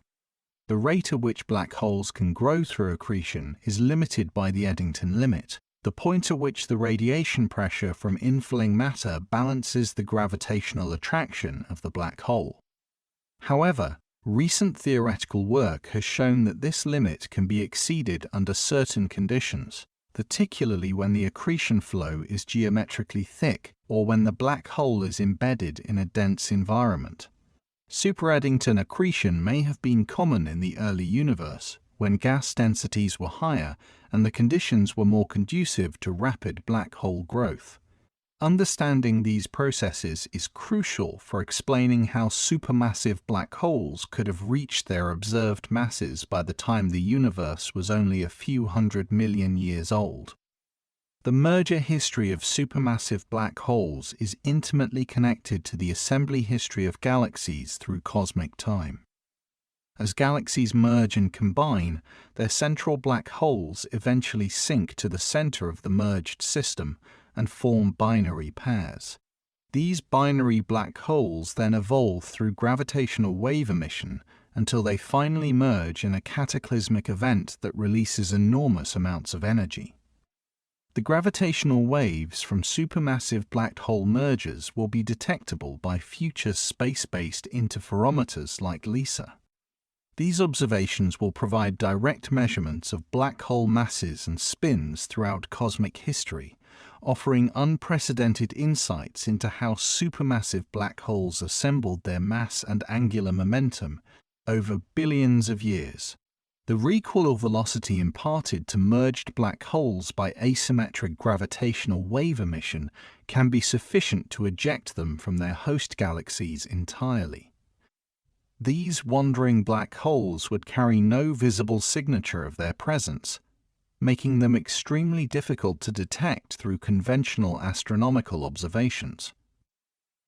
The rate at which black holes can grow through accretion is limited by the Eddington limit, the point at which the radiation pressure from infilling matter balances the gravitational attraction of the black hole. However, recent theoretical work has shown that this limit can be exceeded under certain conditions, particularly when the accretion flow is geometrically thick or when the black hole is embedded in a dense environment. Super-Eddington accretion may have been common in the early universe, when gas densities were higher and the conditions were more conducive to rapid black hole growth. Understanding these processes is crucial for explaining how supermassive black holes could have reached their observed masses by the time the universe was only a few 100 million years old. The merger history of supermassive black holes is intimately connected to the assembly history of galaxies through cosmic time. As galaxies merge and combine, their central black holes eventually sink to the center of the merged system and form binary pairs. These binary black holes then evolve through gravitational wave emission until they finally merge in a cataclysmic event that releases enormous amounts of energy. The gravitational waves from supermassive black hole mergers will be detectable by future space-based interferometers like LISA. These observations will provide direct measurements of black hole masses and spins throughout cosmic history, offering unprecedented insights into how supermassive black holes assembled their mass and angular momentum over billions of years. The recoil velocity imparted to merged black holes by asymmetric gravitational wave emission can be sufficient to eject them from their host galaxies entirely. These wandering black holes would carry no visible signature of their presence, making them extremely difficult to detect through conventional astronomical observations.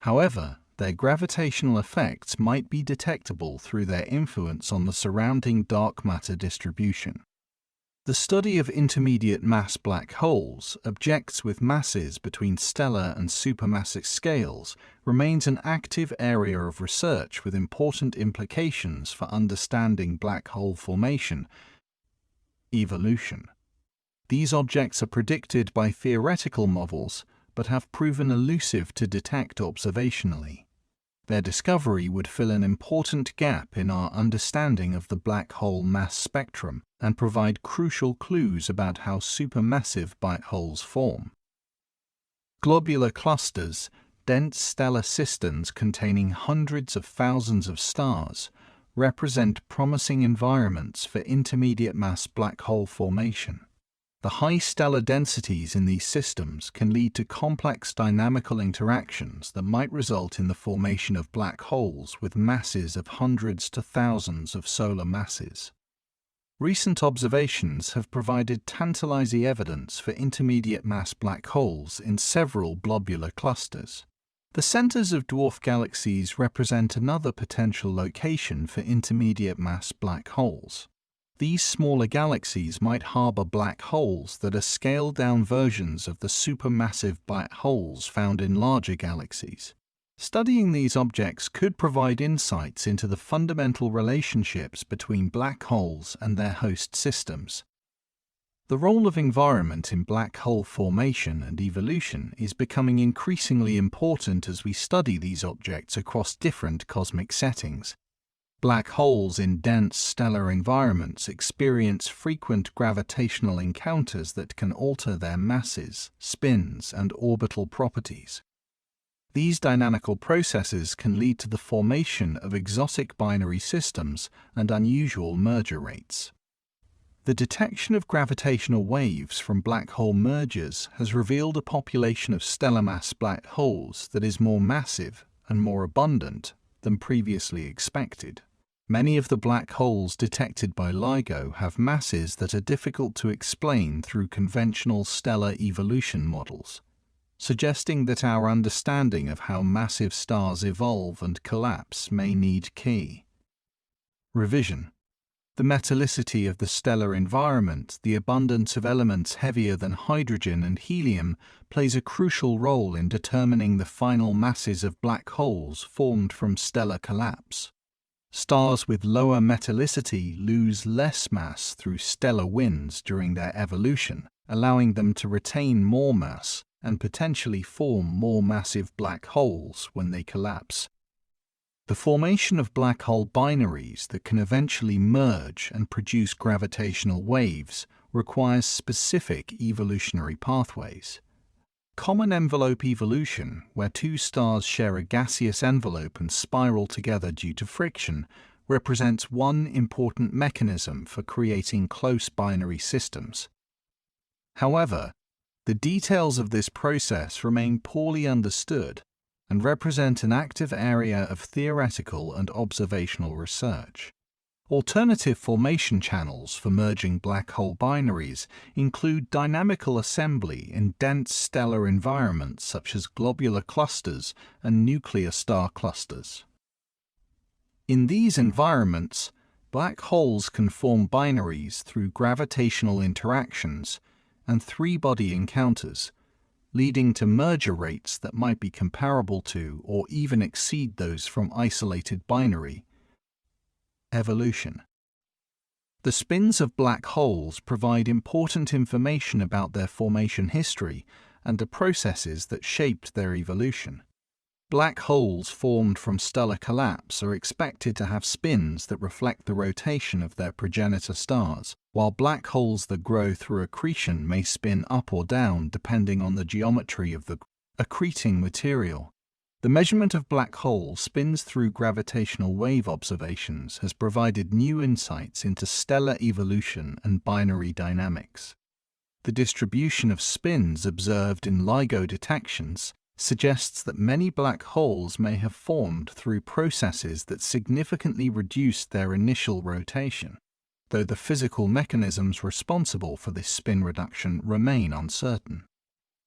However, their gravitational effects might be detectable through their influence on the surrounding dark matter distribution. The study of intermediate mass black holes, objects with masses between stellar and supermassive scales, remains an active area of research with important implications for understanding black hole formation, evolution. These objects are predicted by theoretical models, but have proven elusive to detect observationally. Their discovery would fill an important gap in our understanding of the black hole mass spectrum and provide crucial clues about how supermassive black holes form. Globular clusters, dense stellar systems containing hundreds of thousands of stars, represent promising environments for intermediate mass black hole formation. The high stellar densities in these systems can lead to complex dynamical interactions that might result in the formation of black holes with masses of hundreds to thousands of solar masses. Recent observations have provided tantalizing evidence for intermediate mass black holes in several globular clusters. The centers of dwarf galaxies represent another potential location for intermediate mass black holes. These smaller galaxies might harbor black holes that are scaled-down versions of the supermassive black holes found in larger galaxies. Studying these objects could provide insights into the fundamental relationships between black holes and their host systems. The role of environment in black hole formation and evolution is becoming increasingly important as we study these objects across different cosmic settings. Black holes in dense stellar environments experience frequent gravitational encounters that can alter their masses, spins, and orbital properties. These dynamical processes can lead to the formation of exotic binary systems and unusual merger rates. The detection of gravitational waves from black hole mergers has revealed a population of stellar mass black holes that is more massive and more abundant than previously expected. Many of the black holes detected by LIGO have masses that are difficult to explain through conventional stellar evolution models, suggesting that our understanding of how massive stars evolve and collapse may need key revision. The metallicity of the stellar environment, the abundance of elements heavier than hydrogen and helium, plays a crucial role in determining the final masses of black holes formed from stellar collapse. Stars with lower metallicity lose less mass through stellar winds during their evolution, allowing them to retain more mass and potentially form more massive black holes when they collapse. The formation of black hole binaries that can eventually merge and produce gravitational waves requires specific evolutionary pathways. Common envelope evolution, where two stars share a gaseous envelope and spiral together due to friction, represents one important mechanism for creating close binary systems. However, the details of this process remain poorly understood and represent an active area of theoretical and observational research. Alternative formation channels for merging black hole binaries include dynamical assembly in dense stellar environments such as globular clusters and nuclear star clusters. In these environments, black holes can form binaries through gravitational interactions and three-body encounters, leading to merger rates that might be comparable to or even exceed those from isolated binary evolution. The spins of black holes provide important information about their formation history and the processes that shaped their evolution. Black holes formed from stellar collapse are expected to have spins that reflect the rotation of their progenitor stars, while black holes that grow through accretion may spin up or down depending on the geometry of the accreting material. The measurement of black hole spins through gravitational wave observations has provided new insights into stellar evolution and binary dynamics. The distribution of spins observed in LIGO detections suggests that many black holes may have formed through processes that significantly reduced their initial rotation, though the physical mechanisms responsible for this spin reduction remain uncertain.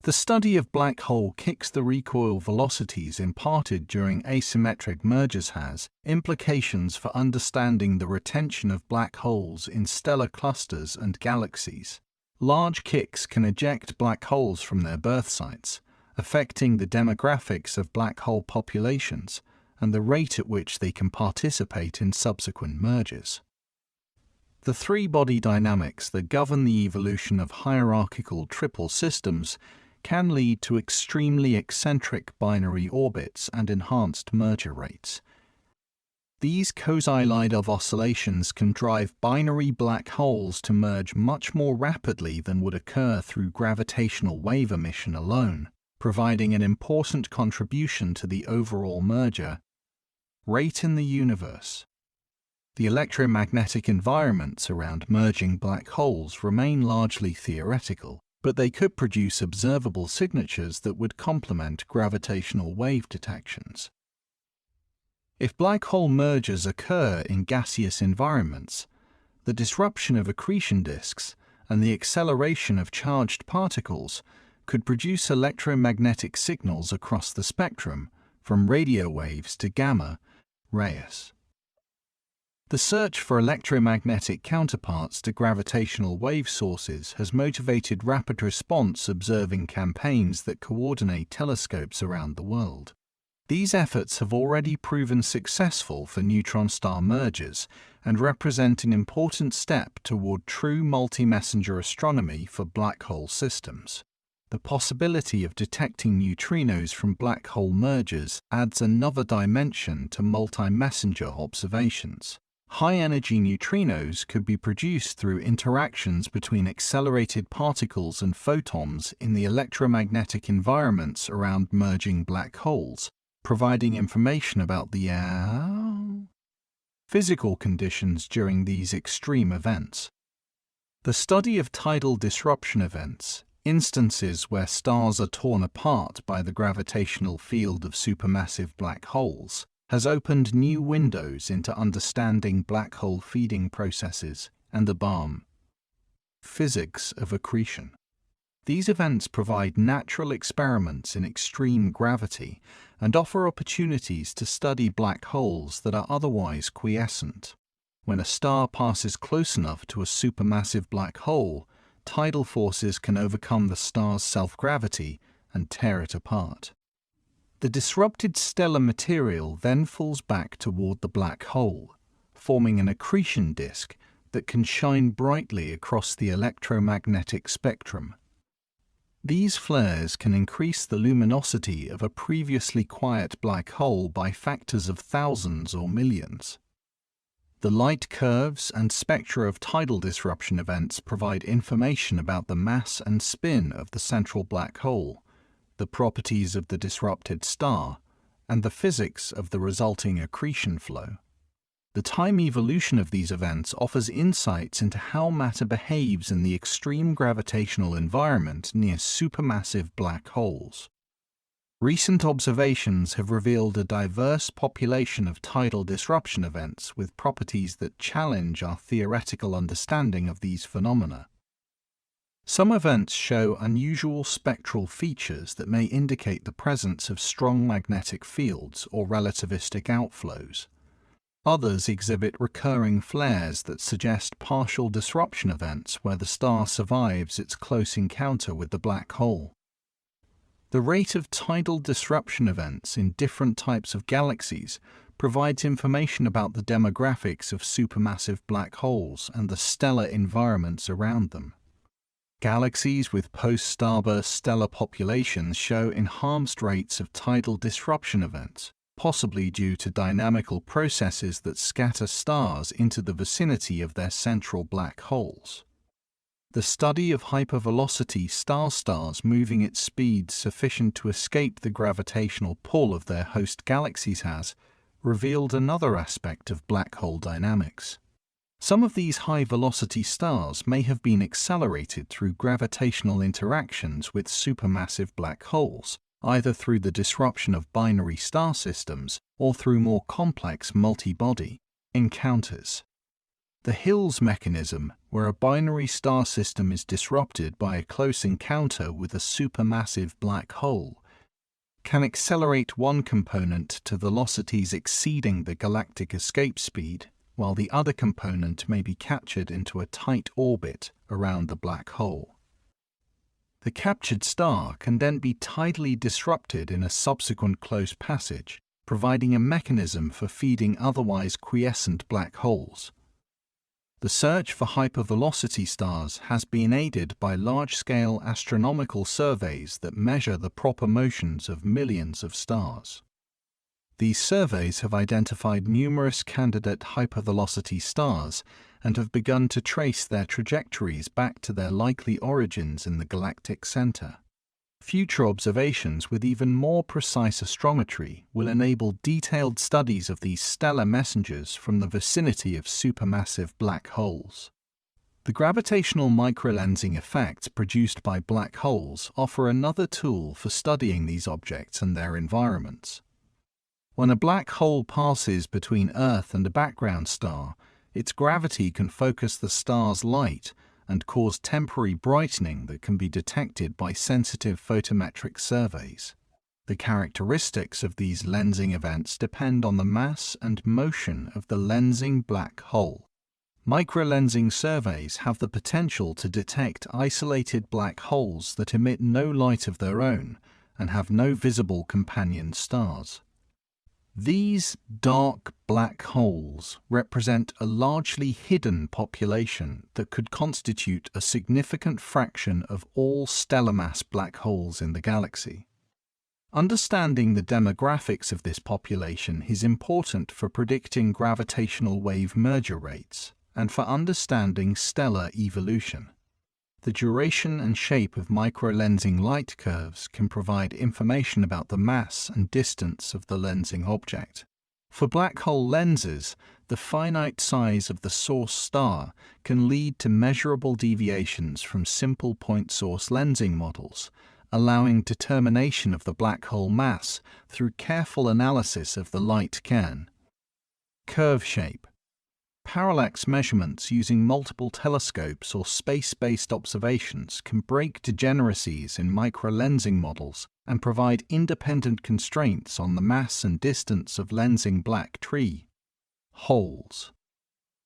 The study of black hole kicks the recoil velocities imparted during asymmetric mergers has implications for understanding the retention of black holes in stellar clusters and galaxies. Large kicks can eject black holes from their birth sites, affecting the demographics of black hole populations and the rate at which they can participate in subsequent mergers. The three-body dynamics that govern the evolution of hierarchical triple systems can lead to extremely eccentric binary orbits and enhanced merger rates. These quasi-LIDO oscillations can drive binary black holes to merge much more rapidly than would occur through gravitational wave emission alone, providing an important contribution to the overall merger rate in the universe. The electromagnetic environments around merging black holes remain largely theoretical, but they could produce observable signatures that would complement gravitational wave detections. If black hole mergers occur in gaseous environments, the disruption of accretion disks and the acceleration of charged particles could produce electromagnetic signals across the spectrum, from radio waves to gamma rays. The search for electromagnetic counterparts to gravitational wave sources has motivated rapid response observing campaigns that coordinate telescopes around the world. These efforts have already proven successful for neutron-star mergers and represent an important step toward true multi-messenger astronomy for black hole systems. The possibility of detecting neutrinos from black hole mergers adds another dimension to multi-messenger observations. High-energy neutrinos could be produced through interactions between accelerated particles and photons in the electromagnetic environments around merging black holes, providing information about the physical conditions during these extreme events. The study of tidal disruption events, instances where stars are torn apart by the gravitational field of supermassive black holes, has opened new windows into understanding black hole feeding processes and the balm physics of accretion. These events provide natural experiments in extreme gravity and offer opportunities to study black holes that are otherwise quiescent. When a star passes close enough to a supermassive black hole, tidal forces can overcome the star's self-gravity and tear it apart. The disrupted stellar material then falls back toward the black hole, forming an accretion disk that can shine brightly across the electromagnetic spectrum. These flares can increase the luminosity of a previously quiet black hole by factors of thousands or millions. The light curves and spectra of tidal disruption events provide information about the mass and spin of the central black hole, the properties of the disrupted star, and the physics of the resulting accretion flow. The time evolution of these events offers insights into how matter behaves in the extreme gravitational environment near supermassive black holes. Recent observations have revealed a diverse population of tidal disruption events with properties that challenge our theoretical understanding of these phenomena. Some events show unusual spectral features that may indicate the presence of strong magnetic fields or relativistic outflows. Others exhibit recurring flares that suggest partial disruption events where the star survives its close encounter with the black hole. The rate of tidal disruption events in different types of galaxies provides information about the demographics of supermassive black holes and the stellar environments around them. Galaxies with post-starburst stellar populations show enhanced rates of tidal disruption events, possibly due to dynamical processes that scatter stars into the vicinity of their central black holes. The study of hypervelocity stars moving at speeds sufficient to escape the gravitational pull of their host galaxies has revealed another aspect of black hole dynamics. Some of these high-velocity stars may have been accelerated through gravitational interactions with supermassive black holes, either through the disruption of binary star systems or through more complex multi-body encounters. The Hill's mechanism, where a binary star system is disrupted by a close encounter with a supermassive black hole, can accelerate one component to velocities exceeding the galactic escape speed, while the other component may be captured into a tight orbit around the black hole. The captured star can then be tidally disrupted in a subsequent close passage, providing a mechanism for feeding otherwise quiescent black holes. The search for hypervelocity stars has been aided by large-scale astronomical surveys that measure the proper motions of millions of stars. These surveys have identified numerous candidate hypervelocity stars and have begun to trace their trajectories back to their likely origins in the galactic center. Future observations with even more precise astrometry will enable detailed studies of these stellar messengers from the vicinity of supermassive black holes. The gravitational microlensing effects produced by black holes offer another tool for studying these objects and their environments. When a black hole passes between Earth and a background star, its gravity can focus the star's light and cause temporary brightening that can be detected by sensitive photometric surveys. The characteristics of these lensing events depend on the mass and motion of the lensing black hole. Microlensing surveys have the potential to detect isolated black holes that emit no light of their own and have no visible companion stars. These dark black holes represent a largely hidden population that could constitute a significant fraction of all stellar mass black holes in the galaxy. Understanding the demographics of this population is important for predicting gravitational wave merger rates and for understanding stellar evolution. The duration and shape of microlensing light curves can provide information about the mass and distance of the lensing object. For black hole lenses, the finite size of the source star can lead to measurable deviations from simple point source lensing models, allowing determination of the black hole mass through careful analysis of the light cairn. Curve shape. Parallax measurements using multiple telescopes or space-based observations can break degeneracies in microlensing models and provide independent constraints on the mass and distance of lensing black tree. Holes.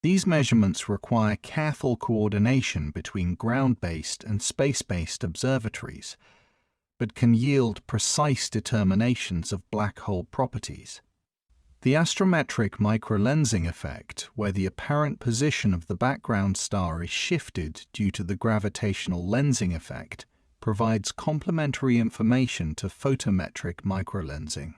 These measurements require careful coordination between ground-based and space-based observatories, but can yield precise determinations of black hole properties. The astrometric microlensing effect, where the apparent position of the background star is shifted due to the gravitational lensing effect, provides complementary information to photometric microlensing.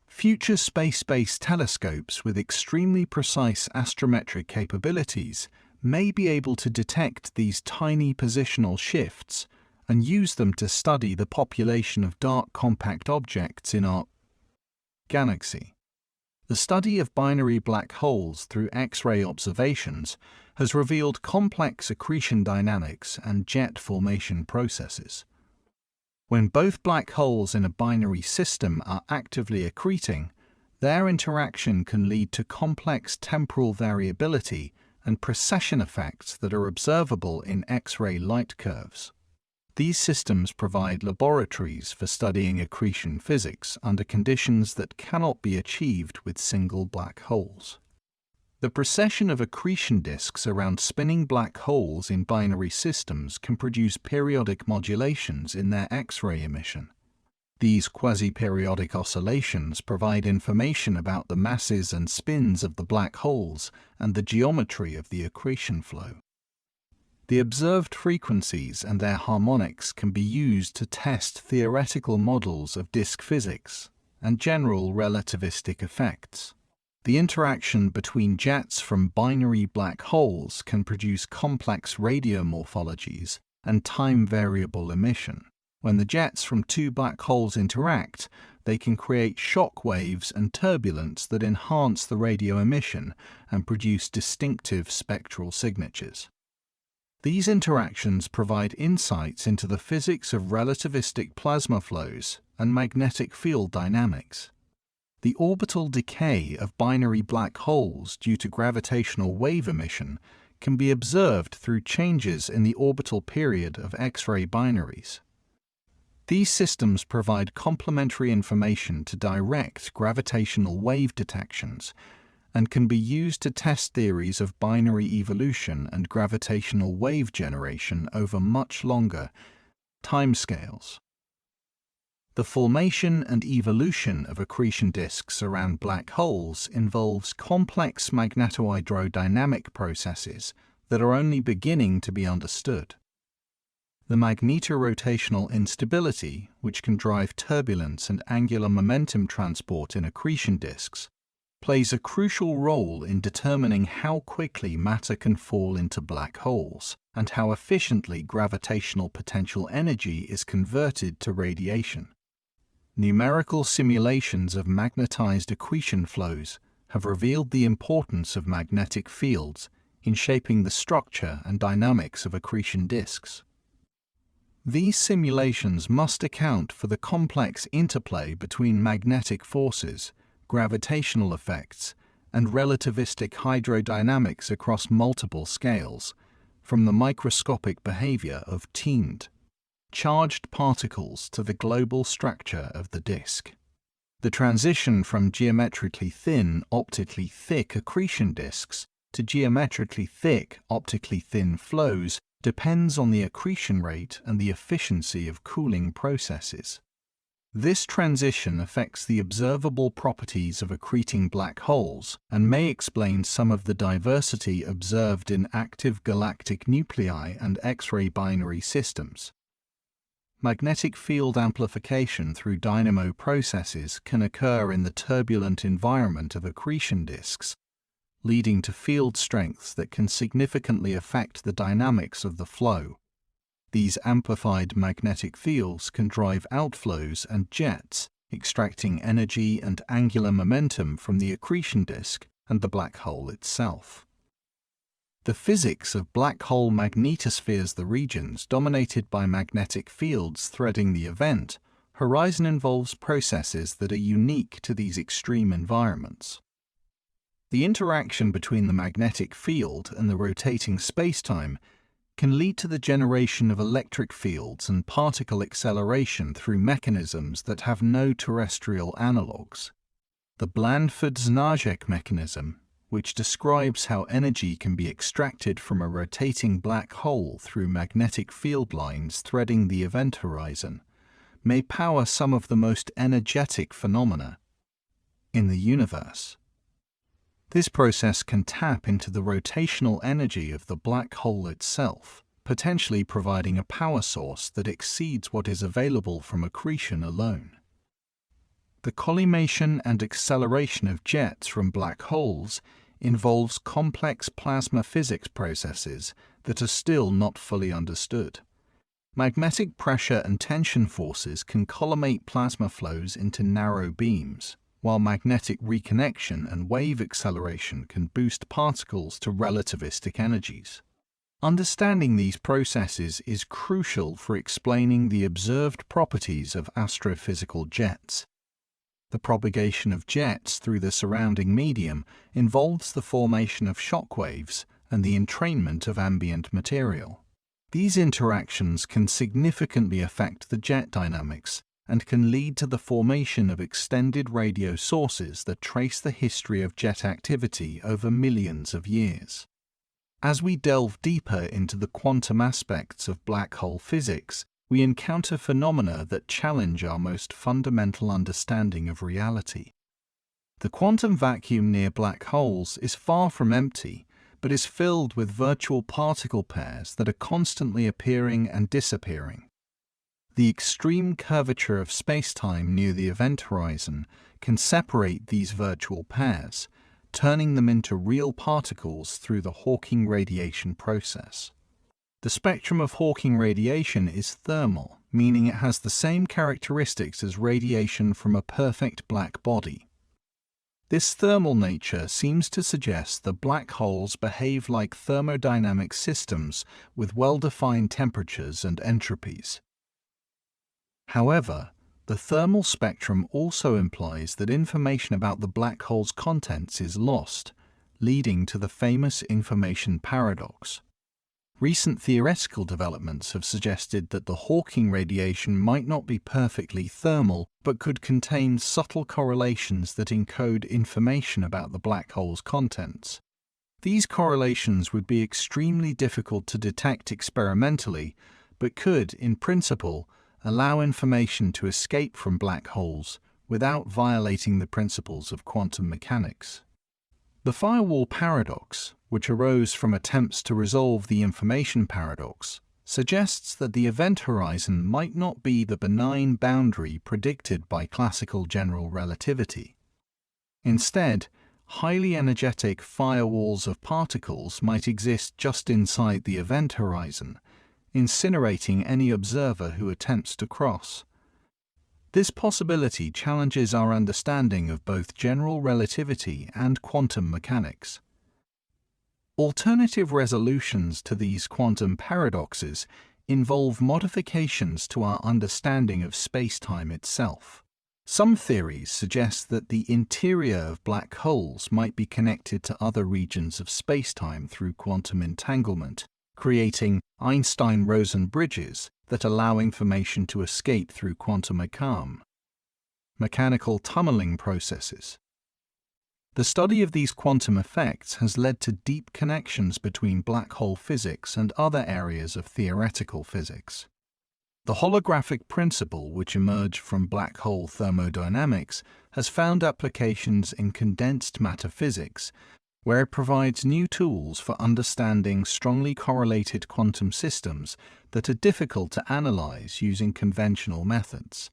Future space-based telescopes with extremely precise astrometric capabilities may be able to detect these tiny positional shifts and use them to study the population of dark compact objects in our galaxy. The study of binary black holes through X-ray observations has revealed complex accretion dynamics and jet formation processes. When both black holes in a binary system are actively accreting, their interaction can lead to complex temporal variability and precession effects that are observable in X-ray light curves. These systems provide laboratories for studying accretion physics under conditions that cannot be achieved with single black holes. The precession of accretion disks around spinning black holes in binary systems can produce periodic modulations in their X-ray emission. These quasi-periodic oscillations provide information about the masses and spins of the black holes and the geometry of the accretion flow. The observed frequencies and their harmonics can be used to test theoretical models of disk physics and general relativistic effects. The interaction between jets from binary black holes can produce complex radiomorphologies and time-variable emission. When the jets from two black holes interact, they can create shock waves and turbulence that enhance the radio emission and produce distinctive spectral signatures. These interactions provide insights into the physics of relativistic plasma flows and magnetic field dynamics. The orbital decay of binary black holes due to gravitational wave emission can be observed through changes in the orbital period of X-ray binaries. These systems provide complementary information to direct gravitational wave detections and can be used to test theories of binary evolution and gravitational wave generation over much longer timescales. The formation and evolution of accretion disks around black holes involves complex magnetohydrodynamic processes that are only beginning to be understood. The magnetorotational instability, which can drive turbulence and angular momentum transport in accretion disks, plays a crucial role in determining how quickly matter can fall into black holes and how efficiently gravitational potential energy is converted to radiation. Numerical simulations of magnetized accretion flows have revealed the importance of magnetic fields in shaping the structure and dynamics of accretion disks. These simulations must account for the complex interplay between magnetic forces, gravitational effects, and relativistic hydrodynamics across multiple scales, from the microscopic behavior of teamed, charged particles to the global structure of the disk. The transition from geometrically thin, optically thick accretion disks to geometrically thick, optically thin flows depends on the accretion rate and the efficiency of cooling processes. This transition affects the observable properties of accreting black holes and may explain some of the diversity observed in active galactic nuclei and X-ray binary systems. Magnetic field amplification through dynamo processes can occur in the turbulent environment of accretion disks, leading to field strengths that can significantly affect the dynamics of the flow. These amplified magnetic fields can drive outflows and jets extracting energy and angular momentum from the accretion disk and the black hole itself. The physics of black hole magnetospheres, the regions dominated by magnetic fields threading the event horizon, involves processes that are unique to these extreme environments. The interaction between the magnetic field and the rotating spacetime can lead to the generation of electric fields and particle acceleration through mechanisms that have no terrestrial analogues. The Blandford-Znajek mechanism, which describes how energy can be extracted from a rotating black hole through magnetic field lines threading the event horizon, may power some of the most energetic phenomena in the universe. This process can tap into the rotational energy of the black hole itself, potentially providing a power source that exceeds what is available from accretion alone. The collimation and acceleration of jets from black holes involves complex plasma physics processes that are still not fully understood. Magnetic pressure and tension forces can collimate plasma flows into narrow beams, while magnetic reconnection and wave acceleration can boost particles to relativistic energies. Understanding these processes is crucial for explaining the observed properties of astrophysical jets. The propagation of jets through the surrounding medium involves the formation of shock waves and the entrainment of ambient material. These interactions can significantly affect the jet dynamics and can lead to the formation of extended radio sources that trace the history of jet activity over millions of years. As we delve deeper into the quantum aspects of black hole physics, we encounter phenomena that challenge our most fundamental understanding of reality. The quantum vacuum near black holes is far from empty, but is filled with virtual particle pairs that are constantly appearing and disappearing. The extreme curvature of spacetime near the event horizon can separate these virtual pairs, turning them into real particles through the Hawking radiation process. The spectrum of Hawking radiation is thermal, meaning it has the same characteristics as radiation from a perfect black body. This thermal nature seems to suggest that black holes behave like thermodynamic systems with well-defined temperatures and entropies. However, the thermal spectrum also implies that information about the black hole's contents is lost, leading to the famous information paradox. Recent theoretical developments have suggested that the Hawking radiation might not be perfectly thermal, but could contain subtle correlations that encode information about the black hole's contents. These correlations would be extremely difficult to detect experimentally, but could, in principle, allow information to escape from black holes without violating the principles of quantum mechanics. The firewall paradox, which arose from attempts to resolve the information paradox, suggests that the event horizon might not be the benign boundary predicted by classical general relativity. Instead, highly energetic firewalls of particles might exist just inside the event horizon, incinerating any observer who attempts to cross. This possibility challenges our understanding of both general relativity and quantum mechanics. Alternative resolutions to these quantum paradoxes involve modifications to our understanding of spacetime itself. Some theories suggest that the interior of black holes might be connected to other regions of spacetime through quantum entanglement, creating Einstein-Rosen bridges that allow information to escape through quantum mechanical tunneling processes. The study of these quantum effects has led to deep connections between black hole physics and other areas of theoretical physics. The holographic principle, which emerged from black hole thermodynamics, has found applications in condensed matter physics, where it provides new tools for understanding strongly correlated quantum systems that are difficult to analyze using conventional methods.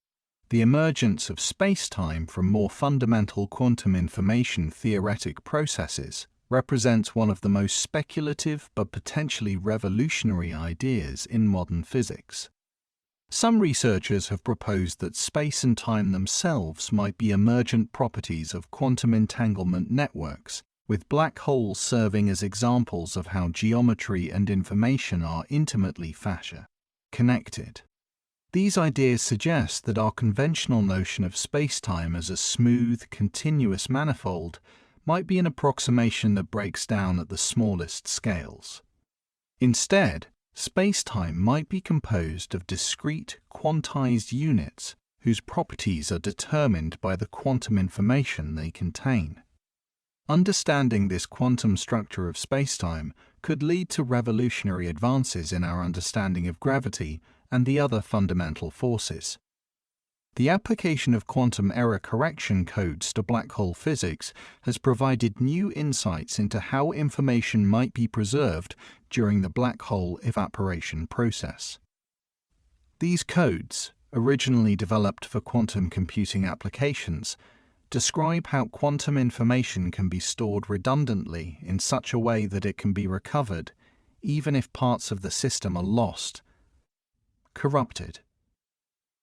The emergence of spacetime from more fundamental quantum information theoretic processes represents one of the most speculative but potentially revolutionary ideas in modern physics. Some researchers have proposed that space and time themselves might be emergent properties of quantum entanglement networks, with black holes serving as examples of how geometry and information are intimately connected. These ideas suggest that our conventional notion of spacetime as a smooth, continuous manifold might be an approximation that breaks down at the smallest scales. Instead, spacetime might be composed of discrete, quantized units whose properties are determined by the quantum information they contain. Understanding this quantum structure of spacetime could lead to revolutionary advances in our understanding of gravity and the other fundamental forces. The application of quantum error correction codes to black hole physics has provided new insights into how information might be preserved during the black hole evaporation process. These codes, originally developed for quantum computing applications, describe how quantum information can be stored redundantly in such a way that it can be recovered, even if parts of the system are lost, corrupted.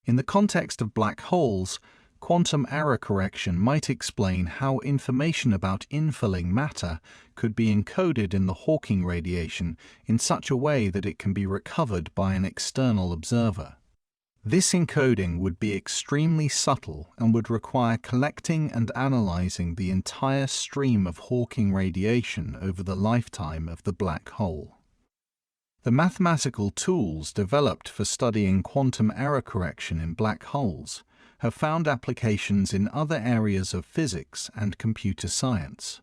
In the context of black holes, quantum error correction might explain how information about infilling matter could be encoded in the Hawking radiation in such a way that it can be recovered by an external observer. This encoding would be extremely subtle and would require collecting and analyzing the entire stream of Hawking radiation over the lifetime of the black hole. The mathematical tools developed for studying quantum error correction in black holes have found applications in other areas of physics and computer science.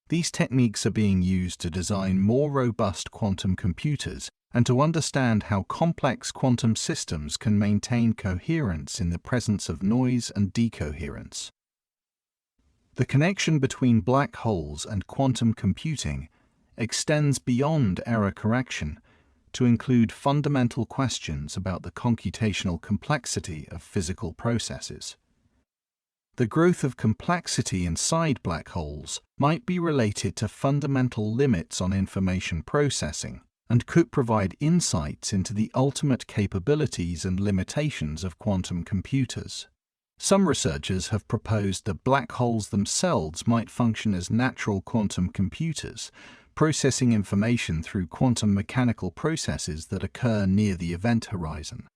These techniques are being used to design more robust quantum computers and to understand how complex quantum systems can maintain coherence in the presence of noise and decoherence. The connection between black holes and quantum computing extends beyond error correction to include fundamental questions about the computational complexity of physical processes. The growth of complexity inside black holes might be related to fundamental limits on information processing and could provide insights into the ultimate capabilities and limitations of quantum computers. Some researchers have proposed that black holes themselves might function as natural quantum computers, processing information through quantum mechanical processes that occur near the event horizon.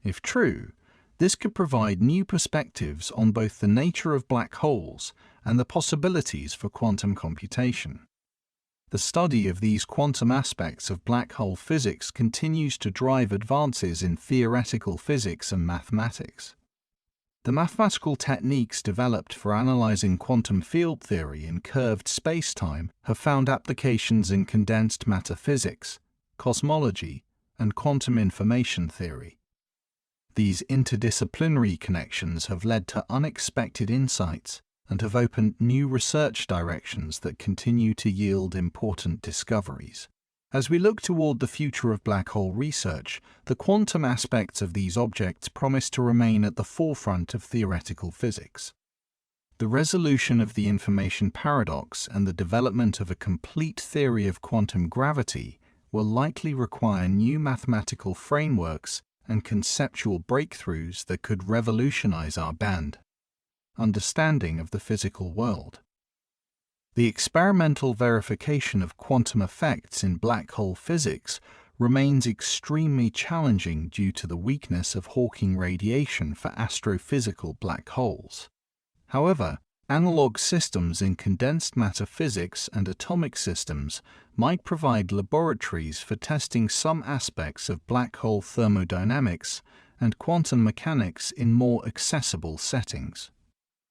If true, this could provide new perspectives on both the nature of black holes and the possibilities for quantum computation. The study of these quantum aspects of black hole physics continues to drive advances in theoretical physics and mathematics. The mathematical techniques developed for analyzing quantum field theory in curved spacetime have found applications in condensed matter physics, cosmology, and quantum information theory. These interdisciplinary connections have led to unexpected insights and have opened new research directions that continue to yield important discoveries. As we look toward the future of black hole research, the quantum aspects of these objects promise to remain at the forefront of theoretical physics. The resolution of the information paradox and the development of a complete theory of quantum gravity will likely require new mathematical frameworks and conceptual breakthroughs that could revolutionize our understanding of the physical world. The experimental verification of quantum effects in black hole physics remains extremely challenging due to the weakness of Hawking radiation for astrophysical black holes. However, analog systems in condensed matter physics and atomic systems might provide laboratories for testing some aspects of black hole thermodynamics and quantum mechanics in more accessible settings.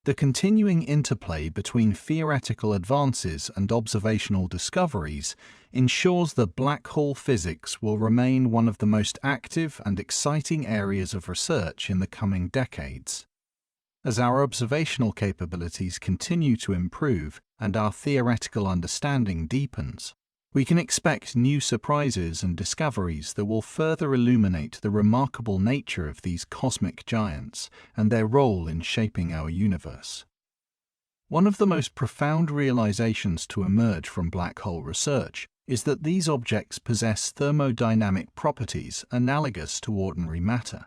The continuing interplay between theoretical advances and observational discoveries ensures that black hole physics will remain one of the most active and exciting areas of research in the coming decades. As our observational capabilities continue to improve and our theoretical understanding deepens, we can expect new surprises and discoveries that will further illuminate the remarkable nature of these cosmic giants and their role in shaping our universe. One of the most profound realizations to emerge from black hole research is that these objects possess thermodynamic properties analogous to ordinary matter.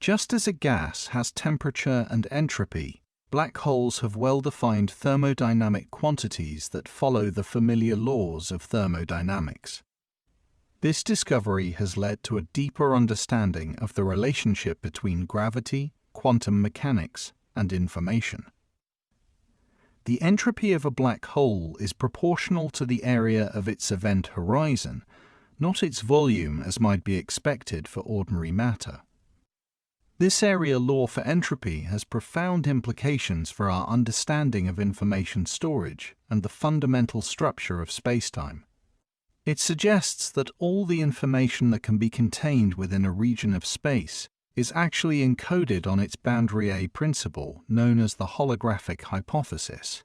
Just as a gas has temperature and entropy, black holes have well-defined thermodynamic quantities that follow the familiar laws of thermodynamics. This discovery has led to a deeper understanding of the relationship between gravity, quantum mechanics, and information. The entropy of a black hole is proportional to the area of its event horizon, not its volume as might be expected for ordinary matter. This area law for entropy has profound implications for our understanding of information storage and the fundamental structure of spacetime. It suggests that all the information that can be contained within a region of space is actually encoded on its boundary A principle, known as the holographic hypothesis.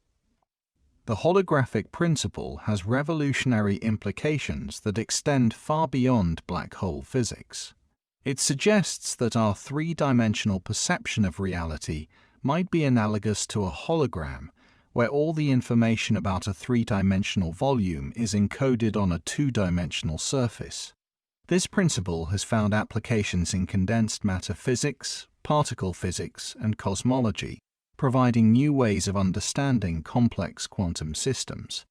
The holographic principle has revolutionary implications that extend far beyond black hole physics. It suggests that our three-dimensional perception of reality might be analogous to a hologram, where all the information about a three-dimensional volume is encoded on a two-dimensional surface. This principle has found applications in condensed matter physics, particle physics, and cosmology, providing new ways of understanding complex quantum systems.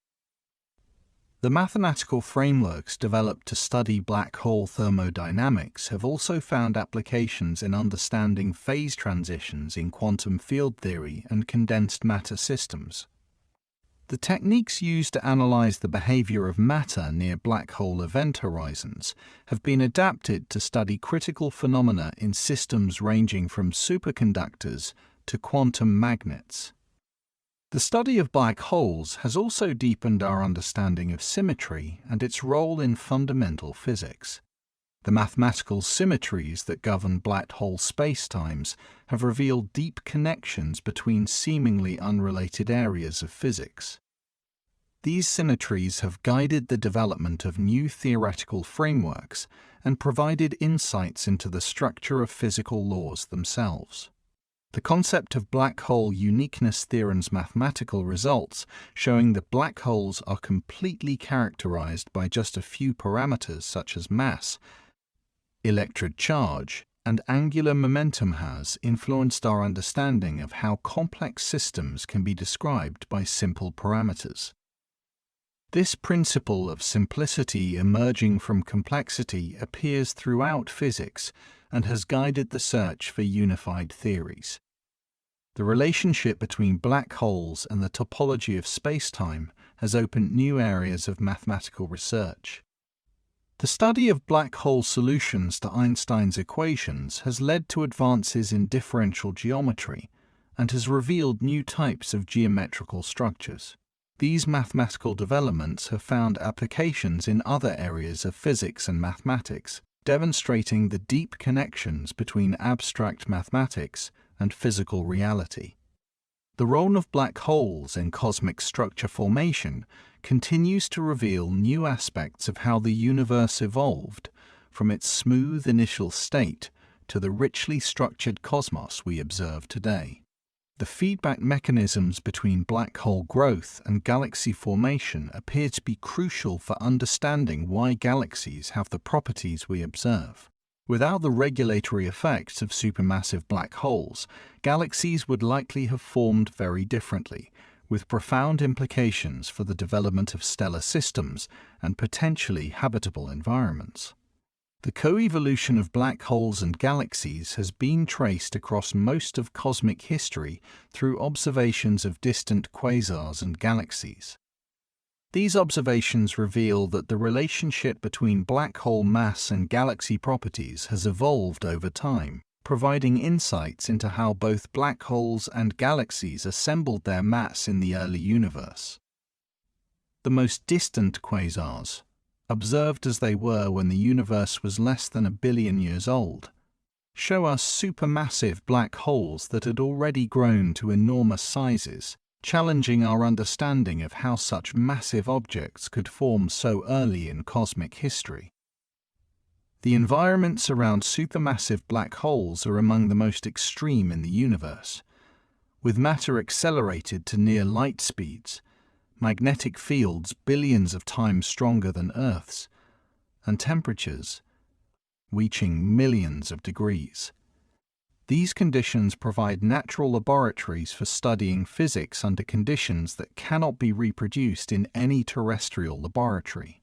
The mathematical frameworks developed to study black hole thermodynamics have also found applications in understanding phase transitions in quantum field theory and condensed matter systems. The techniques used to analyze the behavior of matter near black hole event horizons have been adapted to study critical phenomena in systems ranging from superconductors to quantum magnets. The study of black holes has also deepened our understanding of symmetry and its role in fundamental physics. The mathematical symmetries that govern black hole spacetimes have revealed deep connections between seemingly unrelated areas of physics. These symmetries have guided the development of new theoretical frameworks and provided insights into the structure of physical laws themselves. The concept of black hole uniqueness theorem's mathematical results, showing that black holes are completely characterized by just a few parameters such as mass, electric charge, and angular momentum, has influenced our understanding of how complex systems can be described by simple parameters. This principle of simplicity emerging from complexity appears throughout physics and has guided the search for unified theories. The relationship between black holes and the topology of spacetime has opened new areas of mathematical research. The study of black hole solutions to Einstein's equations has led to advances in differential geometry and has revealed new types of geometrical structures. These mathematical developments have found applications in other areas of physics and mathematics, demonstrating the deep connections between abstract mathematics and physical reality. The role of black holes in cosmic structure formation continues to reveal new aspects of how the universe evolved from its smooth initial state to the richly structured cosmos we observe today. The feedback mechanisms between black hole growth and galaxy formation appear to be crucial for understanding why galaxies have the properties we observe. Without the regulatory effects of supermassive black holes, galaxies would likely have formed very differently, with profound implications for the development of stellar systems and potentially habitable environments. The coevolution of black holes and galaxies has been traced across most of cosmic history through observations of distant quasars and galaxies. These observations reveal that the relationship between black hole mass and galaxy properties has evolved over time, providing insights into how both black holes and galaxies assembled their mass in the early universe. The most distant quasars, observed as they were when the universe was less than 1 billion years old, show us supermassive black holes that had already grown to enormous sizes, challenging our understanding of how such massive objects could form so early in cosmic history. The environments around supermassive black holes are among the most extreme in the universe. With matter accelerated to near light speeds, magnetic fields billions of times stronger than Earth's, and temperatures reaching millions of degrees. These conditions provide natural laboratories for studying physics under conditions that cannot be reproduced in any terrestrial laboratory.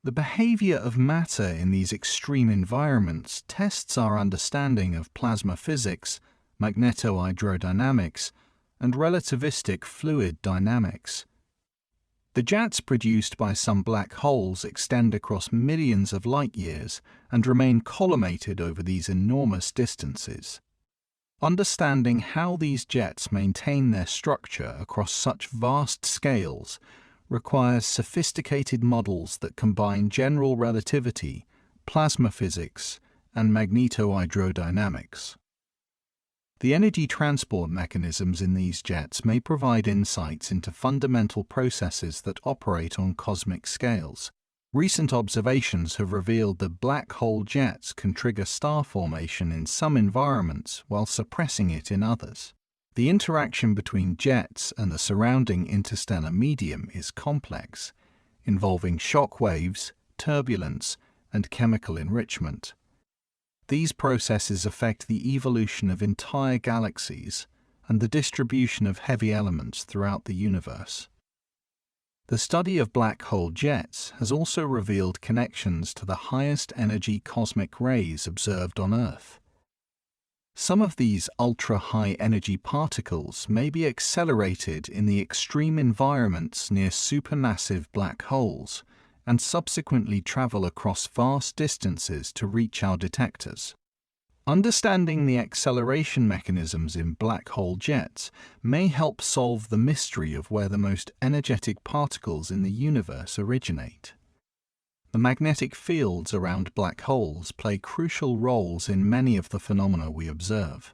The behavior of matter in these extreme environments tests our understanding of plasma physics, magnetohydrodynamics, and relativistic fluid dynamics. The jets produced by some black holes extend across millions of light-years and remain collimated over these enormous distances. Understanding how these jets maintain their structure across such vast scales requires sophisticated models that combine general relativity, plasma physics, and magnetohydrodynamics. The energy transport mechanisms in these jets may provide insights into fundamental processes that operate on cosmic scales. Recent observations have revealed that black hole jets can trigger star formation in some environments while suppressing it in others. The interaction between jets and the surrounding interstellar medium is complex, involving shock waves, turbulence, and chemical enrichment. These processes affect the evolution of entire galaxies and the distribution of heavy elements throughout the universe. The study of black hole jets has also revealed connections to the highest energy cosmic rays observed on Earth. Some of these ultra-high energy particles may be accelerated in the extreme environments near supermassive black holes and subsequently travel across vast distances to reach our detectors. Understanding the acceleration mechanisms in black hole jets may help solve the mystery of where the most energetic particles in the universe originate. The magnetic fields around black holes play crucial roles in many of the phenomena we observe.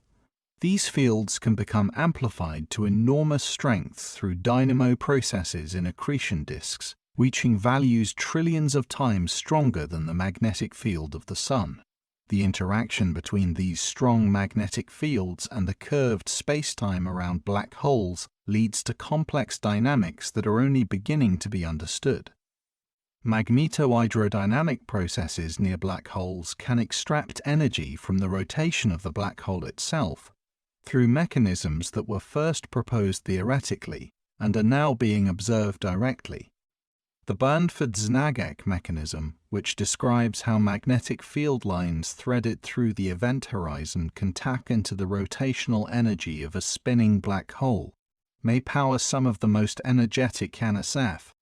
These fields can become amplified to enormous strength through dynamo processes in accretion disks, reaching values trillions of times stronger than the magnetic field of the Sun. The interaction between these strong magnetic fields and the curved spacetime around black holes leads to complex dynamics that are only beginning to be understood. Magnetohydrodynamic processes near black holes can extract energy from the rotation of the black hole itself through mechanisms that were first proposed theoretically and are now being observed directly. The Burnford-Znagek mechanism, which describes how magnetic field lines threaded through the event horizon can tap into the rotational energy of a spinning black hole, may power some of the most energetic NSF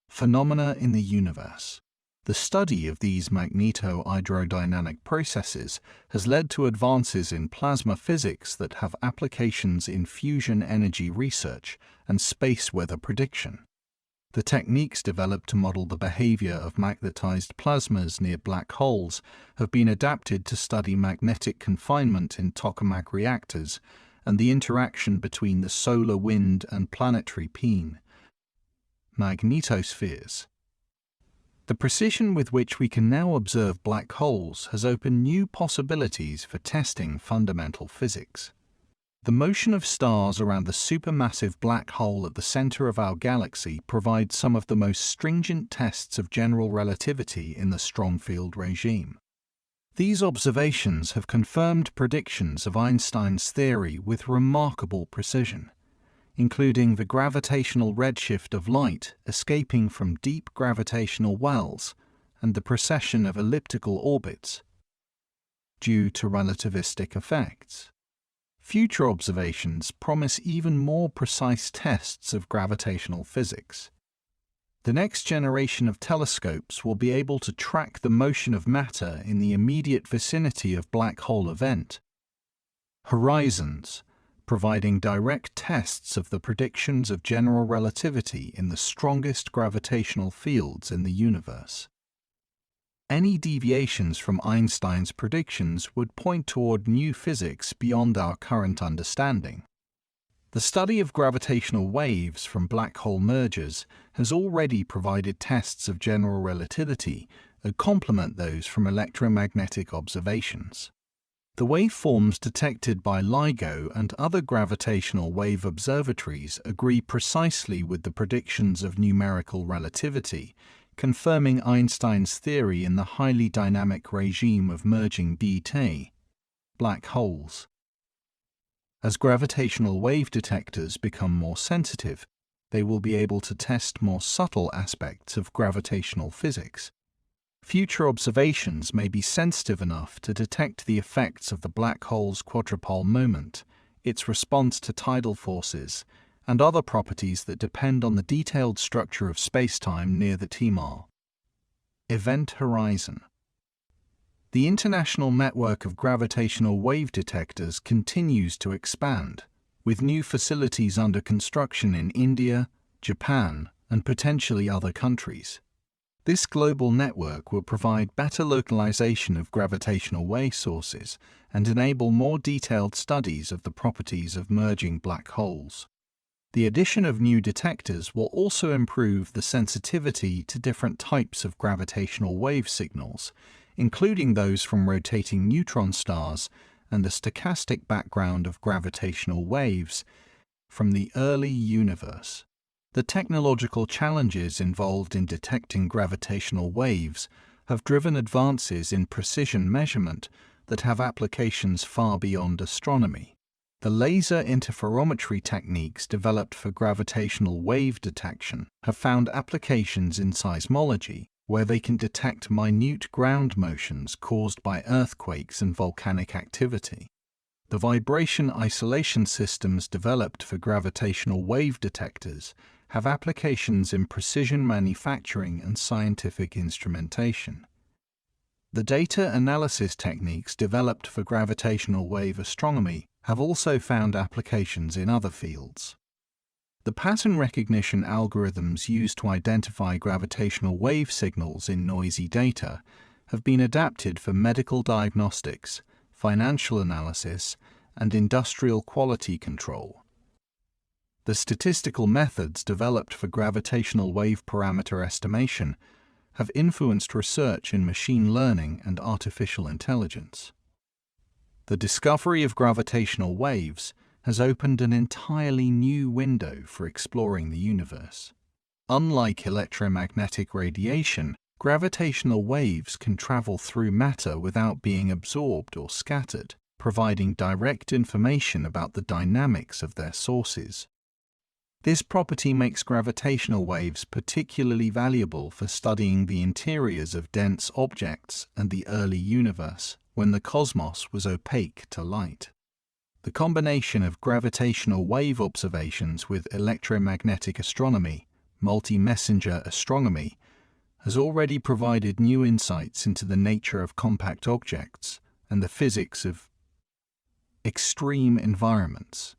phenomena in the universe. The study of these magnetohydrodynamic processes has led to advances in plasma physics that have applications in fusion energy research and space weather prediction. The techniques developed to model the behavior of magnetized plasmas near black holes have been adapted to study magnetic confinement in tokamak reactors and the interaction between the solar wind and planetary pean magnetospheres. The precision with which we can now observe black holes has opened new possibilities for testing fundamental physics. The motion of stars around the supermassive black hole at the center of our galaxy provides some of the most stringent tests of general relativity in the strong field regime. These observations have confirmed predictions of Einstein's theory with remarkable precision, including the gravitational redshift of light escaping from deep gravitational wells and the precession of elliptical orbits due to relativistic effects. Future observations promise even more precise tests of gravitational physics. The next generation of telescopes will be able to track the motion of matter in the immediate vicinity of black hole event horizons, providing direct tests of the predictions of general relativity in the strongest gravitational fields in the universe. Any deviations from Einstein's predictions would point toward new physics beyond our current understanding. The study of gravitational waves from black hole mergers has already provided tests of general relativity that complement those from electromagnetic observations. The waveforms detected by LIGO and other gravitational wave observatories agree precisely with the predictions of numerical relativity, confirming Einstein's theory in the highly dynamic regime of merging BT, black holes. As gravitational wave detectors become more sensitive, they will be able to test more subtle aspects of gravitational physics. Future observations may be sensitive enough to detect the effects of the black hole's quadrupole moment, its response to tidal forces, and other properties that depend on the detailed structure of spacetime near the TMR. Event Horizon. The international network of gravitational wave detectors continues to expand, with new facilities under construction in India, Japan, and potentially other countries. This global network will provide better localization of gravitational wave sources and enable more detailed studies of the properties of merging black holes. The addition of new detectors will also improve the sensitivity to different types of gravitational wave signals, including those from rotating neutron stars and the stochastic background of gravitational waves from the early universe. The technological challenges involved in detecting gravitational waves have driven advances in precision measurement that have applications far beyond astronomy. The laser interferometry techniques developed for gravitational wave detection have found applications in seismology, where they can detect minute ground motions caused by earthquakes and volcanic activity. The vibration isolation systems developed for gravitational wave detectors have applications in precision manufacturing and scientific instrumentation. The data analysis techniques developed for gravitational wave astronomy have also found applications in other fields. The pattern recognition algorithms used to identify gravitational wave signals in noisy data have been adapted for medical diagnostics, financial analysis, and industrial quality control. The statistical methods developed for gravitational wave parameter estimation have influenced research in machine learning and artificial intelligence. The discovery of gravitational waves has opened an entirely new window for exploring the universe. Unlike electromagnetic radiation, gravitational waves can travel through matter without being absorbed or scattered, providing direct information about the dynamics of their sources. This property makes gravitational waves particularly valuable for studying the interiors of dense objects and the early universe, when the cosmos was opaque to light. The combination of gravitational wave observations with electromagnetic astronomy, multi-messenger astronomy, has already provided new insights into the nature of compact objects and the physics of extreme environments.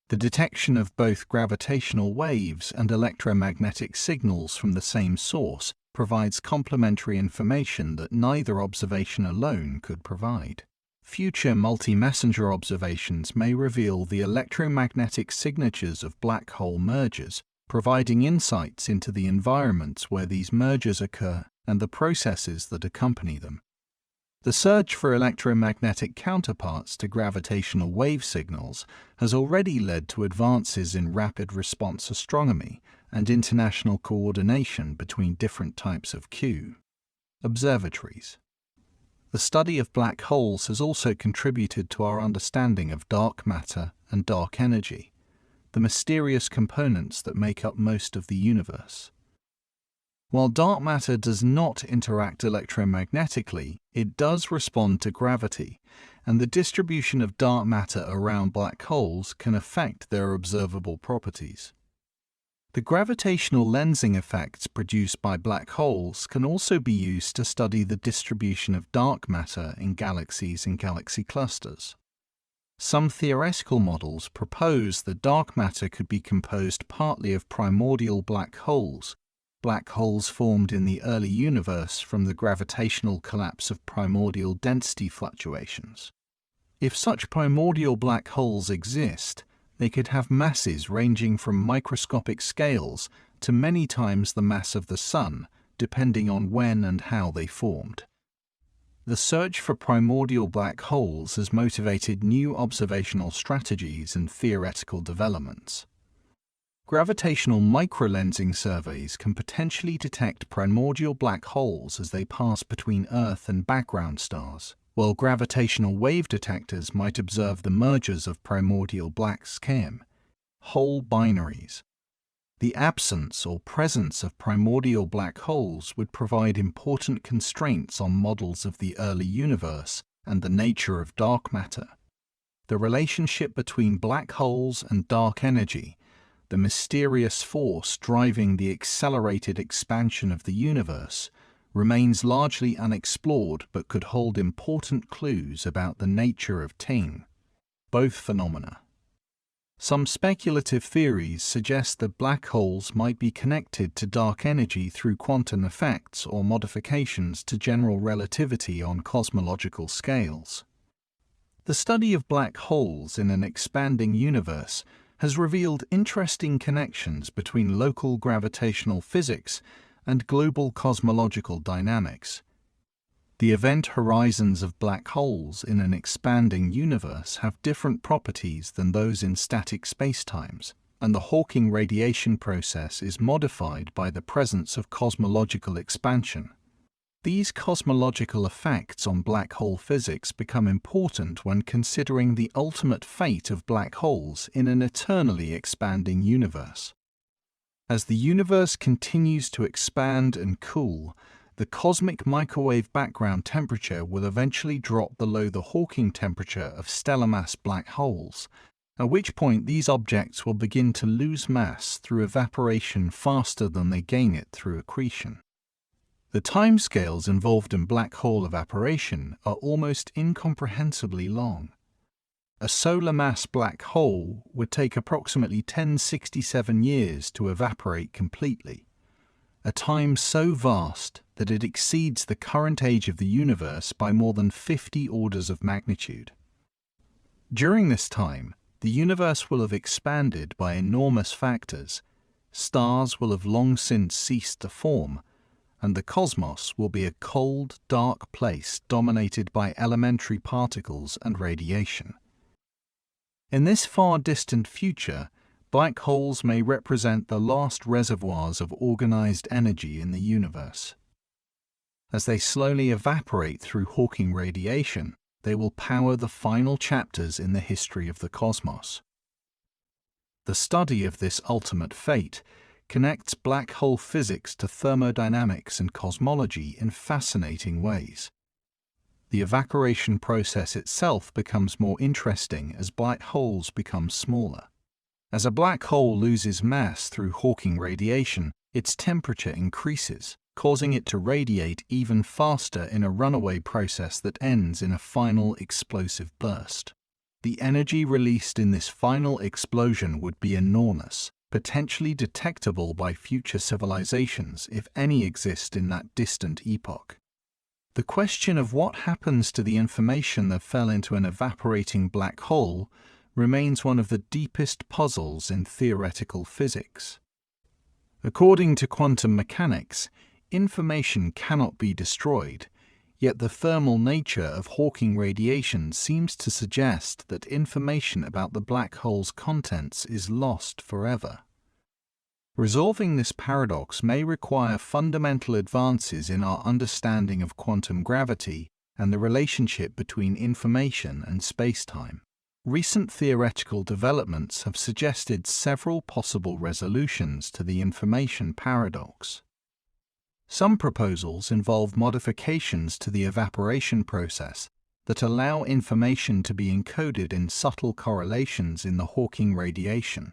The detection of both gravitational waves and electromagnetic signals from the same source provides complementary information that neither observation alone could provide. Future multi-messenger observations may reveal the electromagnetic signatures of black hole mergers, providing insights into the environments where these mergers occur and the processes that accompany them. The search for electromagnetic counterparts to gravitational wave signals has already led to advances in rapid response astronomy and international coordination between different types of Q. Observatories. The study of black holes has also contributed to our understanding of dark matter and dark energy, the mysterious components that make up most of the universe. While dark matter does not interact electromagnetically, it does respond to gravity, and the distribution of dark matter around black holes can affect their observable properties. The gravitational lensing effects produced by black holes can also be used to study the distribution of dark matter in galaxies and galaxy clusters. Some theoretical models propose that dark matter could be composed partly of primordial black holes formed in the early universe from the gravitational collapse of primordial density fluctuations. If such primordial black holes exist, they could have masses ranging from microscopic scales to many times the mass of the Sun, depending on when and how they formed. The search for primordial black holes has motivated new observational strategies and theoretical developments. Gravitational microlensing surveys can potentially detect primordial black holes as they pass between Earth and background stars, while gravitational wave detectors might observe the mergers of primordial black skim, hole binaries. The absence or presence of primordial black holes would provide important constraints on models of the early universe and the nature of dark matter. The relationship between black holes and dark energy, the mysterious force driving the accelerated expansion of the universe, remains largely unexplored but could hold important clues about the nature of both phenomena. Some speculative theories suggest that black holes might be connected to dark energy through quantum effects or modifications to general relativity on cosmological scales. The study of black holes in an expanding universe has revealed interesting connections between local gravitational physics and global cosmological dynamics. The event horizons of black holes in an expanding universe have different properties than those in static spacetimes, and the Hawking radiation process is modified by the presence of cosmological expansion. These cosmological effects on black hole physics become important when considering the ultimate fate of black holes in an eternally expanding universe. As the universe continues to expand and cool, the cosmic microwave background temperature will eventually drop below the Hawking temperature of stellar mass black holes, at which point these objects will begin to lose mass through evaporation faster than they gain it through accretion. The timescales involved in black hole evaporation are almost incomprehensibly long. A solar mass black hole would take approximately 1067 years to evaporate completely, a time so vast that it exceeds the current age of the universe by more than 50 orders of magnitude. During this time, the universe will have expanded by enormous factors, stars will have long since ceased to form, and the cosmos will be a cold, dark place dominated by elementary particles and radiation. In this far distant future, black holes may represent the last reservoirs of organized energy in the universe. As they slowly evaporate through Hawking radiation, they will power the final chapters in the history of the cosmos. The study of this ultimate fate connects black hole physics to thermodynamics and cosmology in fascinating ways. The evaporation process itself becomes more interesting as black holes become smaller. As a black hole loses mass through Hawking radiation, its temperature increases, causing it to radiate even faster in a runaway process that ends in a final explosive burst. The energy released in this final explosion would be enormous, potentially detectable by future civilizations if any exist in that distant epoch. The question of what happens to the information that fell into an evaporating black hole remains one of the deepest puzzles in theoretical physics. According to quantum mechanics, information cannot be destroyed, yet the thermal nature of Hawking radiation seems to suggest that information about the black hole's contents is lost forever. Resolving this paradox may require fundamental advances in our understanding of quantum gravity and the relationship between information and spacetime. Recent theoretical developments have suggested several possible resolutions to the information paradox. Some proposals involve modifications to the evaporation process that allow information to be encoded in subtle correlations in the Hawking radiation.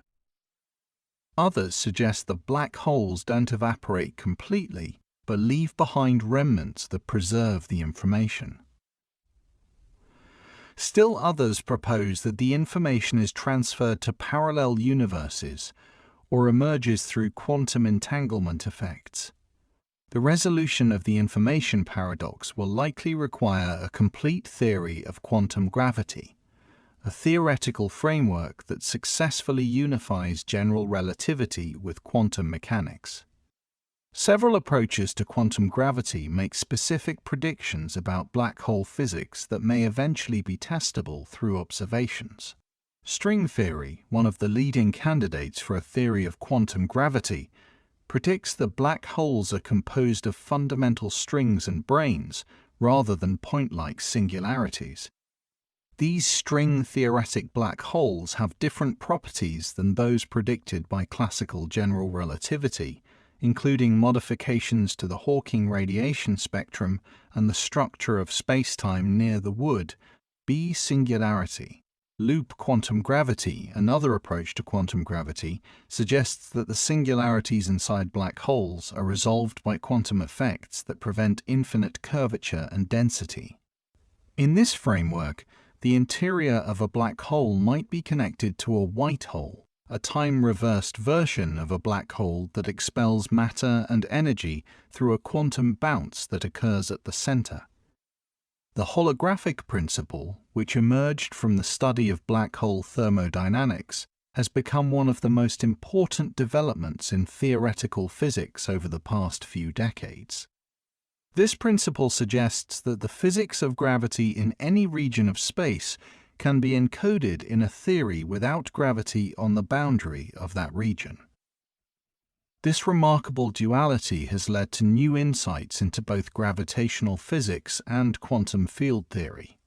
Others suggest that black holes don't evaporate completely, but leave behind remnants that preserve the information. Still others propose that the information is transferred to parallel universes or emerges through quantum entanglement effects. The resolution of the information paradox will likely require a complete theory of quantum gravity, a theoretical framework that successfully unifies general relativity with quantum mechanics. Several approaches to quantum gravity make specific predictions about black hole physics that may eventually be testable through observations. String theory, one of the leading candidates for a theory of quantum gravity, predicts that black holes are composed of fundamental strings and branes rather than point-like singularities. These string-theoretic black holes have different properties than those predicted by classical general relativity, including modifications to the Hawking radiation spectrum and the structure of spacetime near the would-be singularity. Loop quantum gravity, another approach to quantum gravity, suggests that the singularities inside black holes are resolved by quantum effects that prevent infinite curvature and density. In this framework, the interior of a black hole might be connected to a white hole, a time-reversed version of a black hole that expels matter and energy through a quantum bounce that occurs at the center. The holographic principle, which emerged from the study of black hole thermodynamics, has become one of the most important developments in theoretical physics over the past few decades. This principle suggests that the physics of gravity in any region of space can be encoded in a theory without gravity on the boundary of that region. This remarkable duality has led to new insights into both gravitational physics and quantum field theory.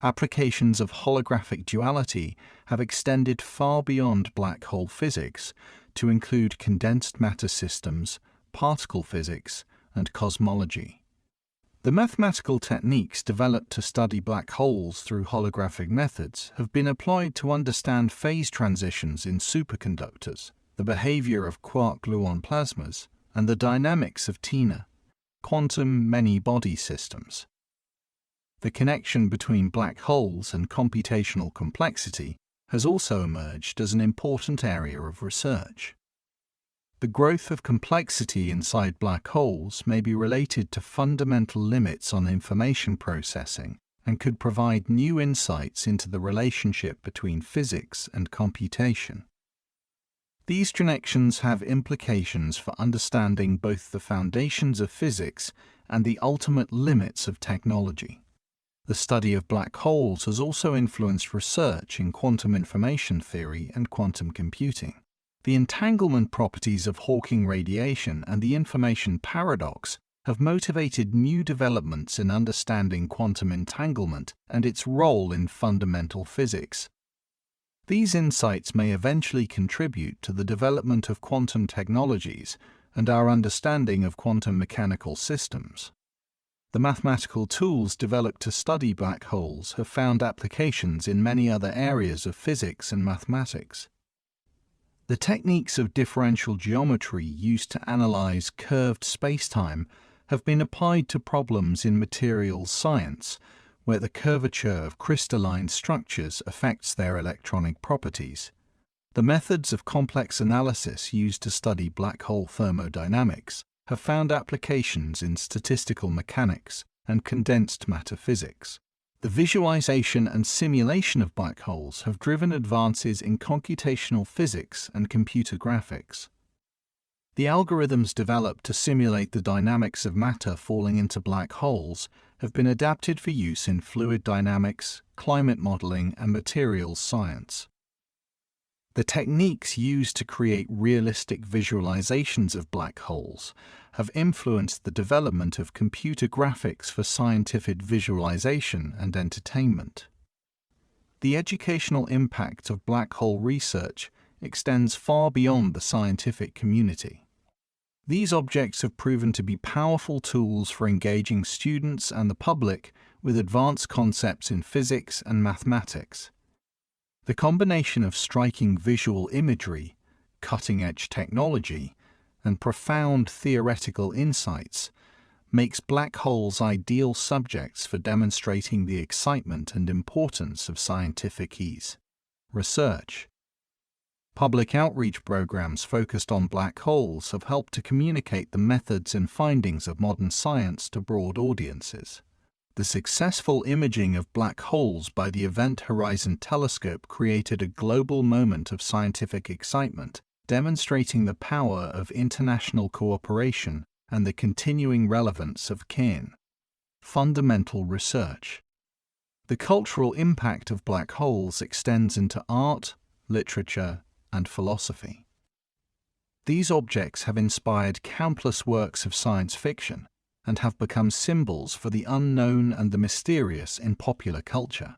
Applications of holographic duality have extended far beyond black hole physics to include condensed matter systems, particle physics, and cosmology. The mathematical techniques developed to study black holes through holographic methods have been applied to understand phase transitions in superconductors, the behavior of quark-gluon plasmas, and the dynamics of TINA, quantum many-body systems. The connection between black holes and computational complexity has also emerged as an important area of research. The growth of complexity inside black holes may be related to fundamental limits on information processing and could provide new insights into the relationship between physics and computation. These connections have implications for understanding both the foundations of physics and the ultimate limits of technology. The study of black holes has also influenced research in quantum information theory and quantum computing. The entanglement properties of Hawking radiation and the information paradox have motivated new developments in understanding quantum entanglement and its role in fundamental physics. These insights may eventually contribute to the development of quantum technologies and our understanding of quantum mechanical systems. The mathematical tools developed to study black holes have found applications in many other areas of physics and mathematics. The techniques of differential geometry used to analyze curved spacetime have been applied to problems in materials science, where the curvature of crystalline structures affects their electronic properties. The methods of complex analysis used to study black hole thermodynamics have found applications in statistical mechanics and condensed matter physics. The visualization and simulation of black holes have driven advances in computational physics and computer graphics. The algorithms developed to simulate the dynamics of matter falling into black holes have been adapted for use in fluid dynamics, climate modeling, and materials science. The techniques used to create realistic visualizations of black holes have influenced the development of computer graphics for scientific visualization and entertainment. The educational impact of black hole research extends far beyond the scientific community. These objects have proven to be powerful tools for engaging students and the public with advanced concepts in physics and mathematics. The combination of striking visual imagery, cutting-edge technology, and profound theoretical insights makes black holes ideal subjects for demonstrating the excitement and importance of scientific research. Public outreach programs focused on black holes have helped to communicate the methods and findings of modern science to broad audiences. The successful imaging of black holes by the Event Horizon Telescope created a global moment of scientific excitement, demonstrating the power of international cooperation and the continuing relevance of CAIN. Fundamental research. The cultural impact of black holes extends into art, literature, and philosophy. These objects have inspired countless works of science fiction and have become symbols for the unknown and the mysterious in popular culture.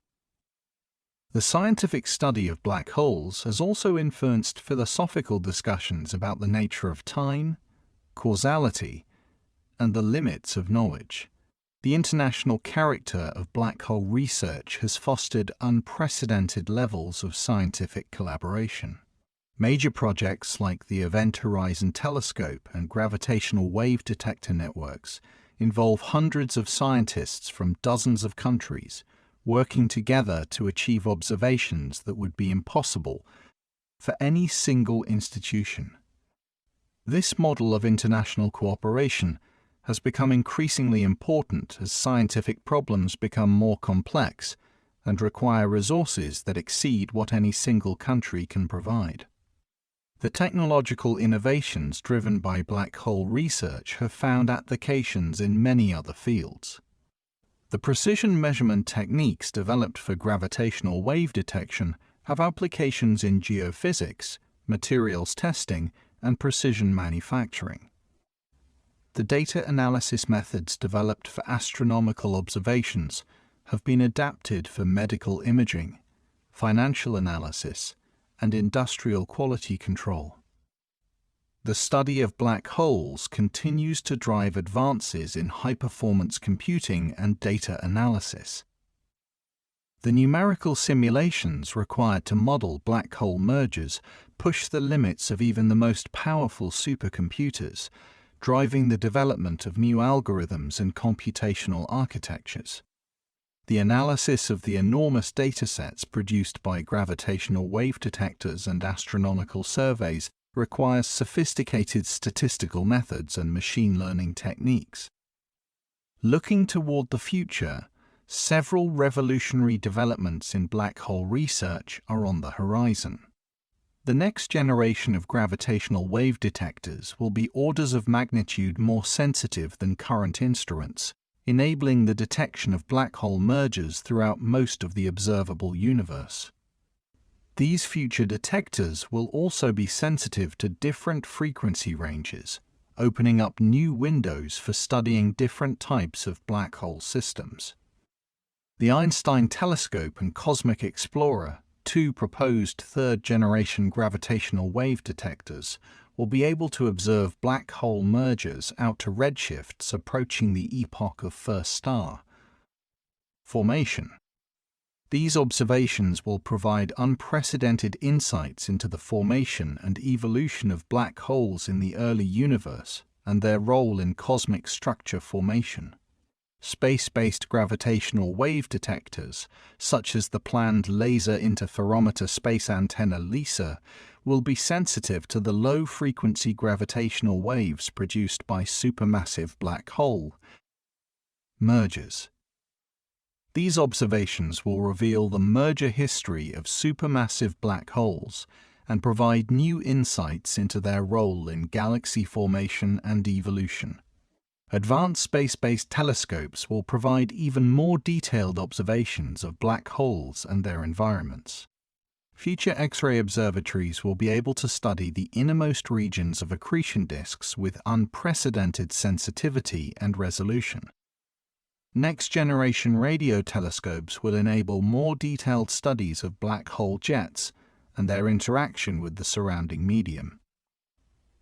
The scientific study of black holes has also influenced philosophical discussions about the nature of time, causality, and the limits of knowledge. The international character of black hole research has fostered unprecedented levels of scientific collaboration. Major projects like the Event Horizon Telescope and gravitational wave detector networks involve hundreds of scientists from dozens of countries working together to achieve observations that would be impossible for any single institution. This model of international cooperation has become increasingly important as scientific problems become more complex and require resources that exceed what any single country can provide. The technological innovations driven by black hole research have found applications in many other fields. The precision measurement techniques developed for gravitational wave detection have applications in geophysics, materials testing, and precision manufacturing. The data analysis methods developed for astronomical observations have been adapted for medical imaging, financial analysis, and industrial quality control. The study of black holes continues to drive advances in high-performance computing and data analysis. The numerical simulations required to model black hole mergers push the limits of even the most powerful supercomputers, driving the development of new algorithms and computational architectures. The analysis of the enormous datasets produced by gravitational wave detectors and astronomical surveys requires sophisticated statistical methods and machine learning techniques. Looking toward the future, several revolutionary developments in black hole research are on the horizon. The next generation of gravitational wave detectors will be orders of magnitude more sensitive than current instruments, enabling the detection of black hole mergers throughout most of the observable universe. These future detectors will also be sensitive to different frequency ranges, opening up new windows for studying different types of black hole systems. The Einstein Telescope and Cosmic Explorer, two proposed third-generation gravitational wave detectors, will be able to observe black hole mergers out to redshifts approaching the epoch of first star formation. These observations will provide unprecedented insights into the formation and evolution of black holes in the early universe and their role in cosmic structure formation. Space-based gravitational wave detectors, such as the planned Laser Interferometer Space Antenna LISA, will be sensitive to the low-frequency gravitational waves produced by supermassive black hole mergers. These observations will reveal the merger history of supermassive black holes and provide new insights into their role in galaxy formation and evolution. Advanced space-based telescopes will provide even more detailed observations of black holes and their environments. Future X-ray observatories will be able to study the innermost regions of accretion disks with unprecedented sensitivity and resolution. Next-generation radio telescopes will enable more detailed studies of black hole jets and their interaction with the surrounding medium.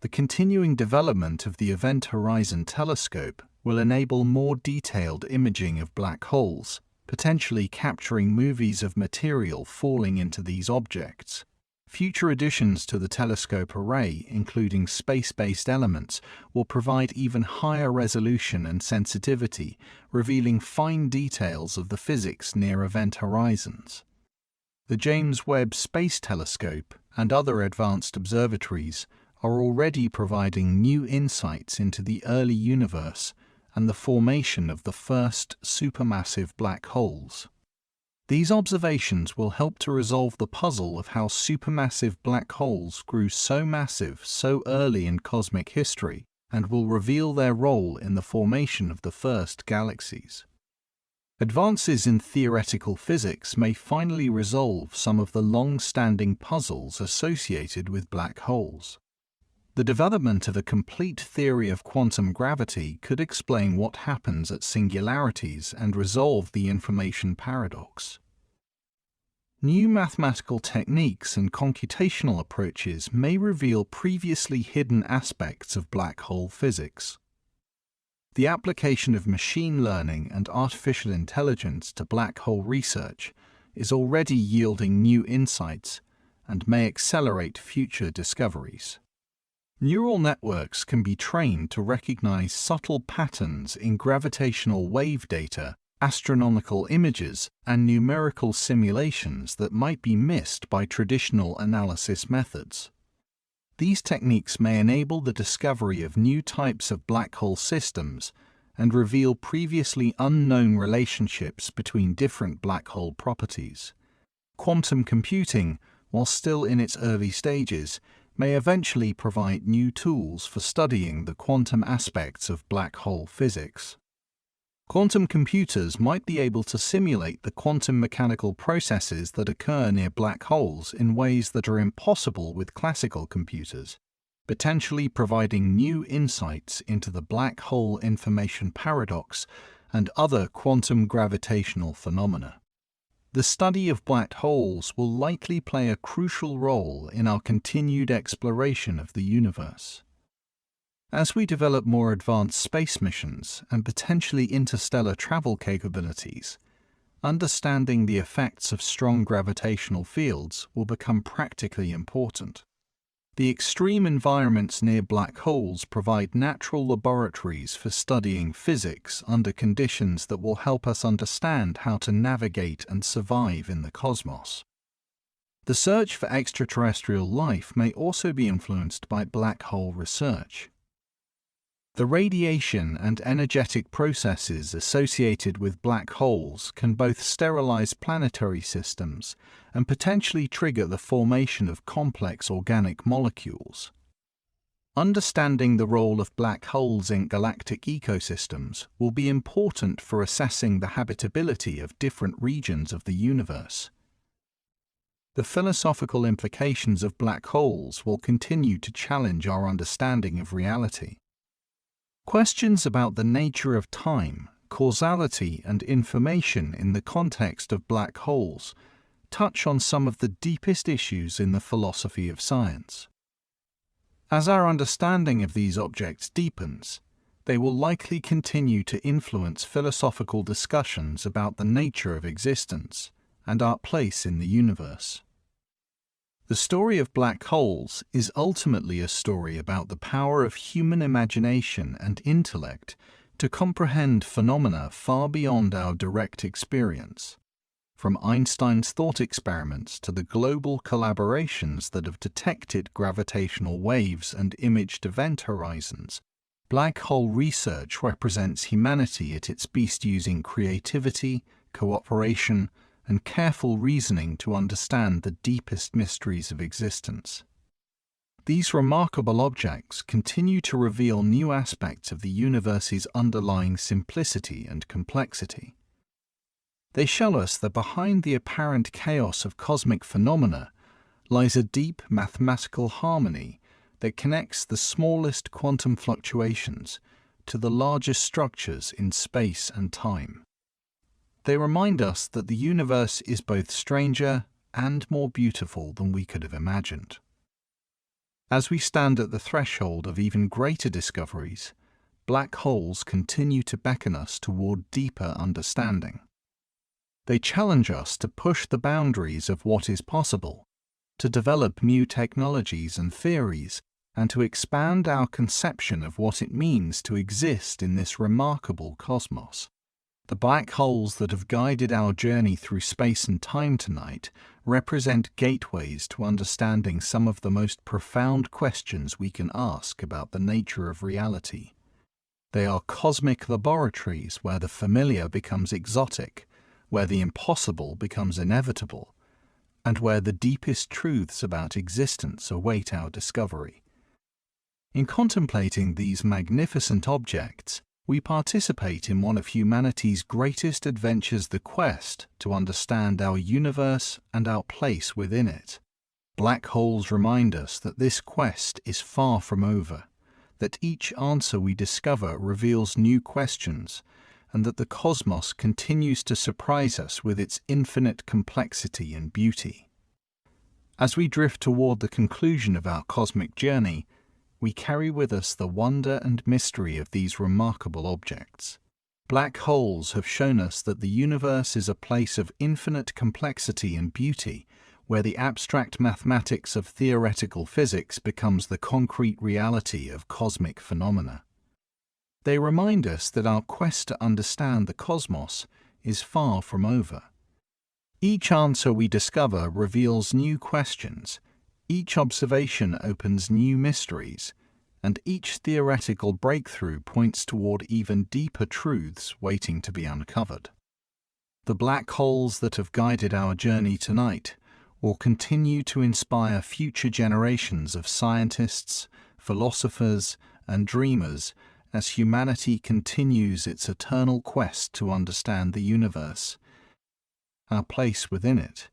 The continuing development of the Event Horizon Telescope will enable more detailed imaging of black holes, potentially capturing movies of material falling into these objects. Future additions to the telescope array, including space-based elements, will provide even higher resolution and sensitivity, revealing fine details of the physics near event horizons. The James Webb Space Telescope and other advanced observatories are already providing new insights into the early universe and the formation of the first supermassive black holes. These observations will help to resolve the puzzle of how supermassive black holes grew so massive so early in cosmic history and will reveal their role in the formation of the first galaxies. Advances in theoretical physics may finally resolve some of the long-standing puzzles associated with black holes. The development of a complete theory of quantum gravity could explain what happens at singularities and resolve the information paradox. New mathematical techniques and computational approaches may reveal previously hidden aspects of black hole physics. The application of machine learning and artificial intelligence to black hole research is already yielding new insights and may accelerate future discoveries. Neural networks can be trained to recognize subtle patterns in gravitational wave data, astronomical images, and numerical simulations that might be missed by traditional analysis methods. These techniques may enable the discovery of new types of black hole systems and reveal previously unknown relationships between different black hole properties. Quantum computing, while still in its early stages, may eventually provide new tools for studying the quantum aspects of black hole physics. Quantum computers might be able to simulate the quantum mechanical processes that occur near black holes in ways that are impossible with classical computers, potentially providing new insights into the black hole information paradox and other quantum gravitational phenomena. The study of black holes will likely play a crucial role in our continued exploration of the universe. As we develop more advanced space missions and potentially interstellar travel capabilities, understanding the effects of strong gravitational fields will become practically important. The extreme environments near black holes provide natural laboratories for studying physics under conditions that will help us understand how to navigate and survive in the cosmos. The search for extraterrestrial life may also be influenced by black hole research. The radiation and energetic processes associated with black holes can both sterilize planetary systems and potentially trigger the formation of complex organic molecules. Understanding the role of black holes in galactic ecosystems will be important for assessing the habitability of different regions of the universe. The philosophical implications of black holes will continue to challenge our understanding of reality. Questions about the nature of time, causality, and information in the context of black holes touch on some of the deepest issues in the philosophy of science. As our understanding of these objects deepens, they will likely continue to influence philosophical discussions about the nature of existence and our place in the universe. The story of black holes is ultimately a story about the power of human imagination and intellect to comprehend phenomena far beyond our direct experience. From Einstein's thought experiments to the global collaborations that have detected gravitational waves and imaged event horizons, black hole research represents humanity at its best, using creativity, cooperation, and careful reasoning to understand the deepest mysteries of existence. These remarkable objects continue to reveal new aspects of the universe's underlying simplicity and complexity. They show us that behind the apparent chaos of cosmic phenomena lies a deep mathematical harmony that connects the smallest quantum fluctuations to the largest structures in space and time. They remind us that the universe is both stranger and more beautiful than we could have imagined. As we stand at the threshold of even greater discoveries, black holes continue to beckon us toward deeper understanding. They challenge us to push the boundaries of what is possible, to develop new technologies and theories, and to expand our conception of what it means to exist in this remarkable cosmos. The black holes that have guided our journey through space and time tonight represent gateways to understanding some of the most profound questions we can ask about the nature of reality. They are cosmic laboratories where the familiar becomes exotic, where the impossible becomes inevitable, and where the deepest truths about existence await our discovery. In contemplating these magnificent objects, we participate in one of humanity's greatest adventures, the quest to understand our universe and our place within it. Black holes remind us that this quest is far from over, that each answer we discover reveals new questions, and that the cosmos continues to surprise us with its infinite complexity and beauty. As we drift toward the conclusion of our cosmic journey, we carry with us the wonder and mystery of these remarkable objects. Black holes have shown us that the universe is a place of infinite complexity and beauty, where the abstract mathematics of theoretical physics becomes the concrete reality of cosmic phenomena. They remind us that our quest to understand the cosmos is far from over. Each answer we discover reveals new questions, each observation opens new mysteries, and each theoretical breakthrough points toward even deeper truths waiting to be uncovered. The black holes that have guided our journey tonight will continue to inspire future generations of scientists, philosophers, and dreamers as humanity continues its eternal quest to understand the universe, our place within it,